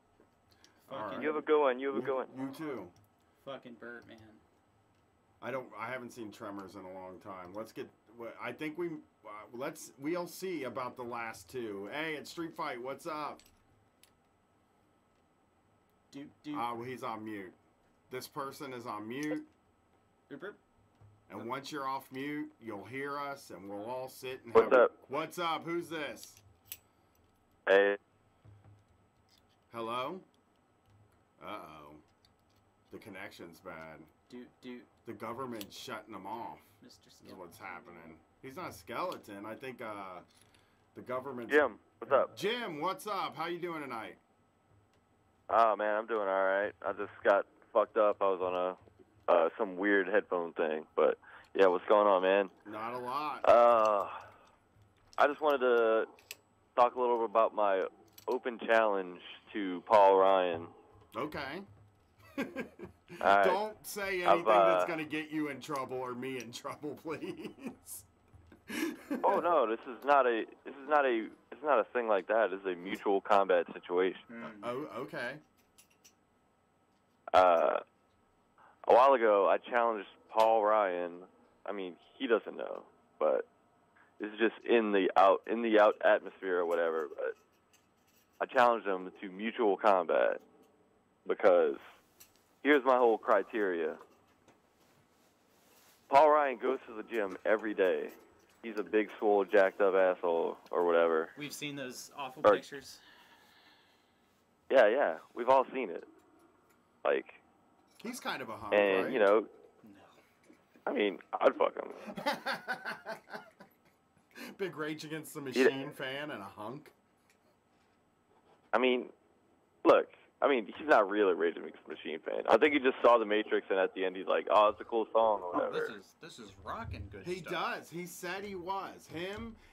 Right. You have a good one. You too. Fucking Bert, man. I haven't seen Tremors in a long time. I think we'll see about the last 2. Hey, it's Street Fight. What's up? Well, he's on mute. This person is on mute. And once you're off mute, you'll hear us, and we'll all sit and What's up? What's up? Who's this? Hey. Hello? Uh-oh. The connection's bad. The government's shutting them off. Mr. Skeleton. Is what's happening. He's not a skeleton. I think the government's... Jim, what's up? Jim, what's up? How you doing tonight? Oh, man, I'm doing all right. I just got fucked up. I was on some weird headphone thing, but yeah, what's going on, man? Not a lot. I just wanted to talk a little bit about my open challenge to Paul Ryan. Okay. All right. Don't say anything that's going to get you in trouble or me in trouble, please. Oh no, this is not a thing like that. This is a mutual combat situation. Oh, okay. A while ago, I challenged Paul Ryan. I mean, he doesn't know, but this is just in the out atmosphere or whatever. But I challenged him to mutual combat because here's my whole criteria. Paul Ryan goes to the gym every day. He's a big, swole, jacked up asshole or whatever. We've seen those awful Or- pictures. Yeah, we've all seen it. Like, He's kind of a hunk, and right? you know, I mean, I'd fuck him. Big Rage Against the Machine fan and a hunk. I mean, look. I mean, he's not really a Rage Against the Machine fan. I think he just saw The Matrix, and at the end, he's like, "Oh, it's a cool song," or whatever. This is rocking good He stuff. does. He said he was.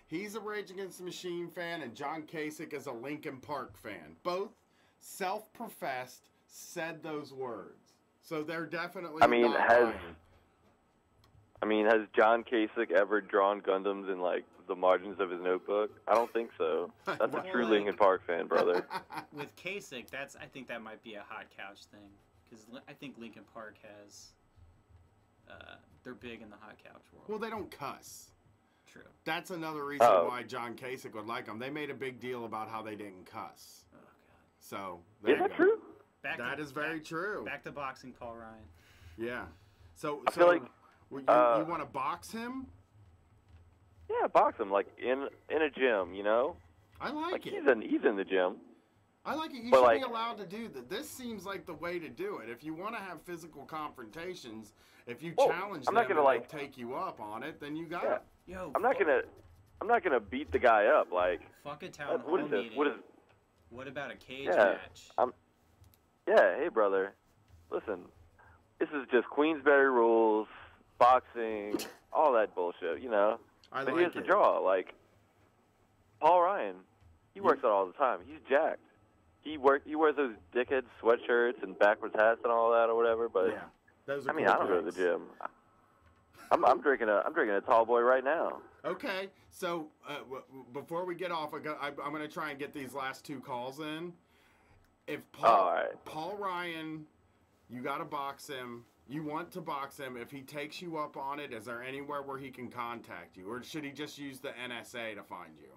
He's a Rage Against the Machine fan, and John Kasich is a Linkin Park fan. Both self-professed said those words. So they're definitely I mean, not lying. has John Kasich ever drawn Gundams in like the margins of his notebook? I don't think so. That's a Well, true like- Linkin Park fan, brother. With Kasich, I think that might be a hot couch thing because I think Linkin Park has. They're big in the hot couch world. Well, they don't cuss. True. That's another reason Oh. why John Kasich would like them. They made a big deal about how they didn't cuss. Oh God. So Is there that you go. true? That is very true. Back to boxing, Paul Ryan. Yeah. So I feel like, you uh, want to box him? Yeah, box him like in a gym, you know. I like it. He's in the gym. I like it. You But, should like- be allowed to do that. This seems like the way to do it. If you want to have physical confrontations, if you Oh, challenge I'm them not gonna, and like- they'll take you up on it, then you got Yeah. it. Yo, I'm not gonna beat the guy up. Like, fuck a town hall what is this? meeting. What about a cage Yeah, match? Yeah, hey brother, listen, this is just Queensberry rules, boxing, all that bullshit, you know. I but like here's the it. draw, like Paul Ryan, he works out all the time. He's jacked. He wears those dickhead sweatshirts and backwards hats and all that or whatever. But Yeah, those are I mean, cool I don't go to the things. gym. I'm drinking a tall boy right now. Okay, so before we get off, I'm going to try and get these last two calls in. If All right. Paul Ryan, you got to box him. You want to box him. If he takes you up on it, is there anywhere where he can contact you? Or should he just use the NSA to find you?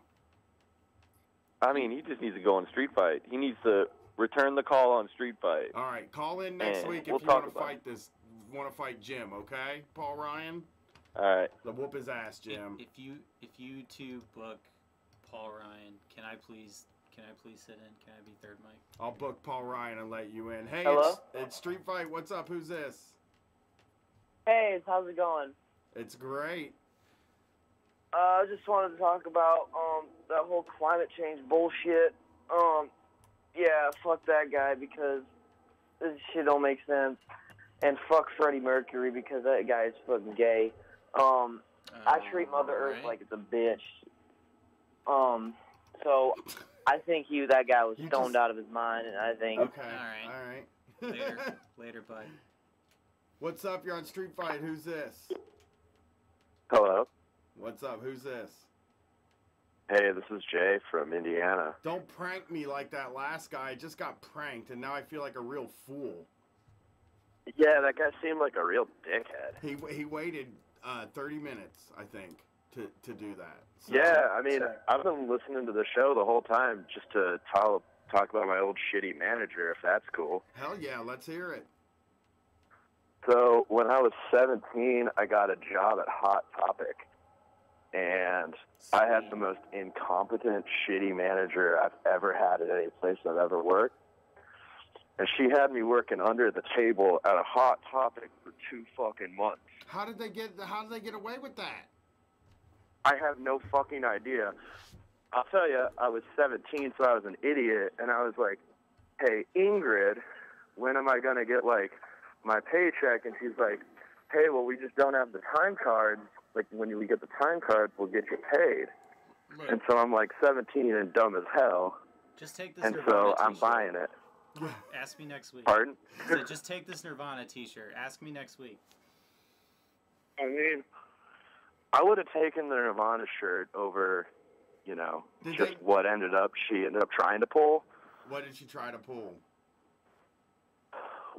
I mean, he just needs to go on Street Fight. He needs to return the call on Street Fight. All right, call in next And week if we'll you talk want to about fight want to fight Jim, okay? Paul Ryan? All right. The whoop his ass, Jim. If you two book Paul Ryan, can I please sit in? Can I be third mic? I'll book Paul Ryan and let you in. Hey, Hello? it's Street Fight. What's up? Who's this? Hey, how's it going? It's great. I just wanted to talk about that whole climate change bullshit. Yeah, fuck that guy because this shit don't make sense. And fuck Freddie Mercury because that guy is fucking gay. I treat Mother Earth like it's a bitch. So I think that guy was stoned out of his mind, and I think. Okay. All right. Later, bud. What's up? You're on Street Fight. Who's this? Hello. What's up? Who's this? Hey, this is Jay from Indiana. Don't prank me like that last guy. I just got pranked, and now I feel like a real fool. Yeah, that guy seemed like a real dickhead. He waited 30 minutes, I think, to do that. So, Yeah, I mean, I've been listening to the show the whole time just to talk about my old shitty manager, if that's cool. Hell yeah, let's hear it. So when I was 17, I got a job at Hot Topic, and I had the most incompetent, shitty manager I've ever had at any place I've ever worked. And she had me working under the table at a Hot Topic for 2 fucking months. How did they get away with that? I have no fucking idea. I'll tell you, I was 17, so I was an idiot, and I was like, hey, Ingrid, when am I going to get, like, my paycheck? And she's like, hey, well, we just don't have the time cards. Like, when we get the time cards, we'll get you paid. And so I'm like 17 and dumb as hell. Just take this And Nirvana so I'm t-shirt. buying it. Ask me next week. Pardon? So just take this Nirvana t-shirt. Ask me next week. I mean, I would have taken the Nirvana shirt over, you know, what she ended up trying to pull. What did she try to pull?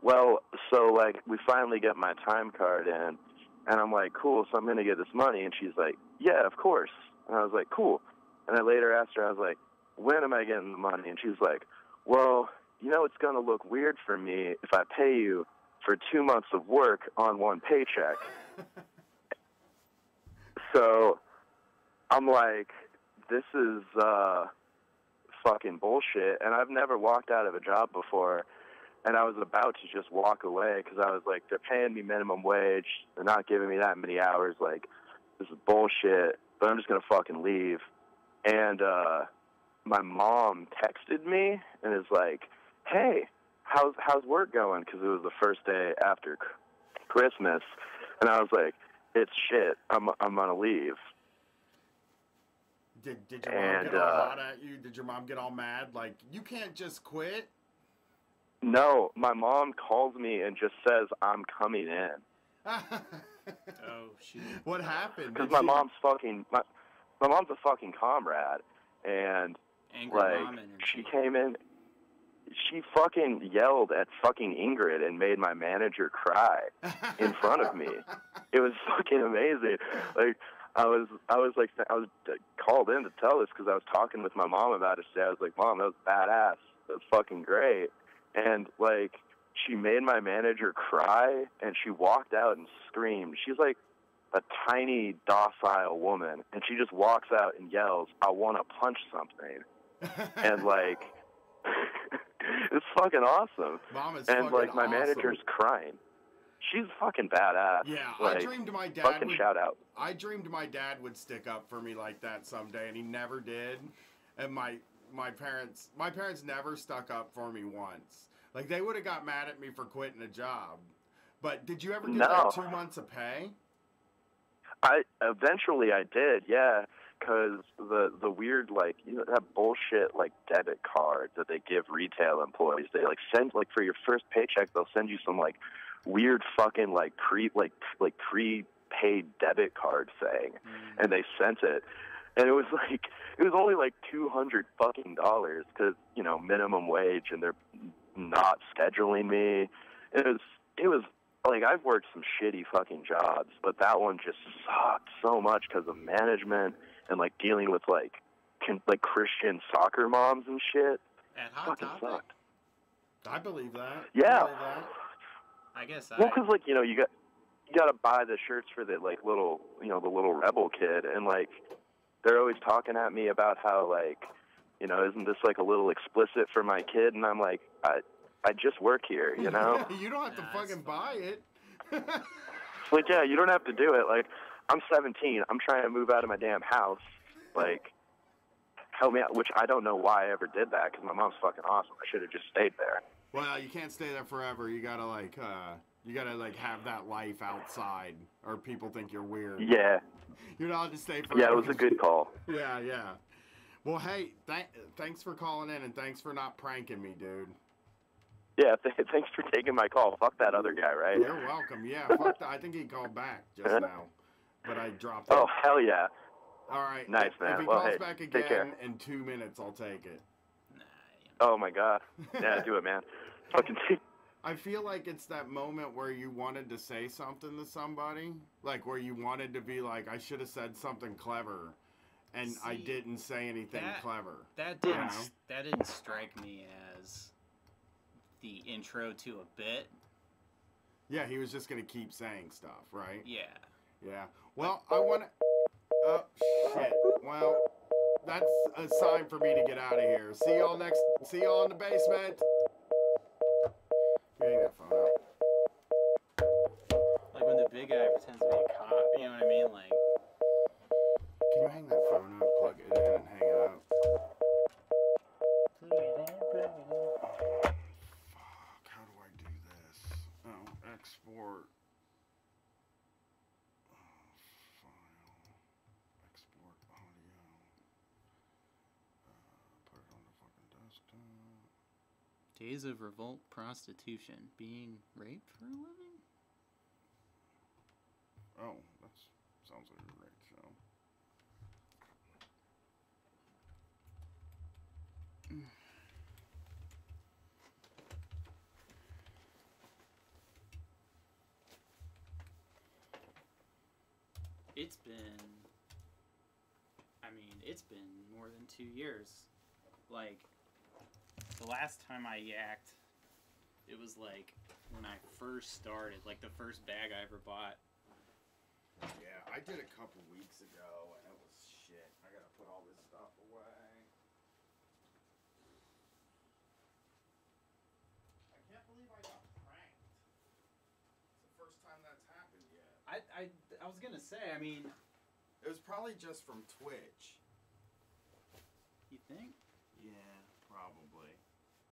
Well, so, like, we finally get my time card in, and I'm like, cool, so I'm going to get this money. And she's like, yeah, of course. And I was like, cool. And I later asked her, I was like, when am I getting the money? And she's like, well, you know, it's going to look weird for me if I pay you for 2 months of work on one paycheck. So I'm like, this is fucking bullshit. And I've never walked out of a job before. And I was about to just walk away because I was like, they're paying me minimum wage. They're not giving me that many hours. Like, this is bullshit. But I'm just going to fucking leave. And my mom texted me and is like, hey, how's work going? Because it was the first day after Christmas. And I was like, it's shit. I'm going to leave. Did your mom get all hot at you? Did your mom get all mad? Like, you can't just quit? No, my mom calls me and just says I'm coming in. Oh, shoot. What happened? Because my mom's fucking my mom's a fucking comrade, and Angry like mom energy. she came in, she fucking yelled at fucking Ingrid and made my manager cry in front of me. It was fucking amazing. Like I was called in to tell this because I was talking with my mom about it today. I was like, Mom, that was badass. That was fucking great. And, like, she made my manager cry, and she walked out and screamed. She's, like, a tiny, docile woman, and she just walks out and yells, I want to punch something. And, like, it's fucking awesome. Mom is and, fucking like, my awesome. manager's crying. She's fucking badass. Yeah, like, I dreamed my dad fucking would, shout out. I dreamed my dad would stick up for me like that someday, and he never did. And my parents never stuck up for me once. Like, they would have got mad at me for quitting a job. But did you ever get that 2 months of pay? Eventually I did, yeah, because the weird, like, you know, that bullshit, like, debit card that they give retail employees, they, like, send, like, for your first paycheck, they'll send you some, like, weird fucking, like, prepaid debit card thing, and they sent it. And it was like, it was only like $200 fucking dollars because, you know, minimum wage, and they're not scheduling me. It was like, I've worked some shitty fucking jobs, but that one just sucked so much because of management and like dealing with like Christian soccer moms and shit. At Hot Fucking Topic? sucked. I believe that. Yeah. I guess Well, because like, you know, you got to buy the shirts for the like little, you know, the little rebel kid, and like they're always talking at me about how like, you know, isn't this like a little explicit for my kid? And I'm like, I just work here, you know. You don't have to fucking buy it. Like, yeah, you don't have to do it. Like, I'm 17. I'm trying to move out of my damn house. Like, help me out. Which I don't know why I ever did that because my mom's fucking awesome. I should have just stayed there. Well, you can't stay there forever. You gotta like have that life outside, or people think you're weird. Yeah. You're not allowed to stay forever. Yeah, it was a good call. Yeah. Well, hey, thanks for calling in, and thanks for not pranking me, dude. Yeah, thanks for taking my call. Fuck that other guy, right? You're welcome. Yeah, fuck that. I think he called back just now, but I dropped it. Oh, hell yeah. All right. Nice, If man. he Well, calls hey, back take care. again in 2 minutes, I'll take it. Oh, my God. Yeah, do it, man. Fucking I feel like it's that moment where you wanted to say something to somebody, like where you wanted to be like, I should have said something clever, and I didn't say anything clever. That you didn't know? that didn't strike me as the intro to a bit. Yeah, he was just gonna keep saying stuff, right? Yeah. Yeah. Well, I want to. Oh shit. Well, that's a sign for me to get out of here. See y'all in the basement. Hang that phone up. Like when the big guy pretends to be a cop, you know what I mean? Like, Can you hang that phone up, plug it in, and hang it up? Fuck, how do I do this? Oh, export. File. Export audio. Put it on the fucking desktop. Days of revolt, prostitution, being raped for a living? Oh, that sounds like a great show. It's been more than 2 years. Like, the last time I yacked, it was like when I first started, like the first bag I ever bought. Yeah, I did a couple weeks ago, and it was shit. I gotta put all this stuff away. I can't believe I got pranked. It's the first time that's happened yet. I was gonna say, I mean... It was probably just from Twitch.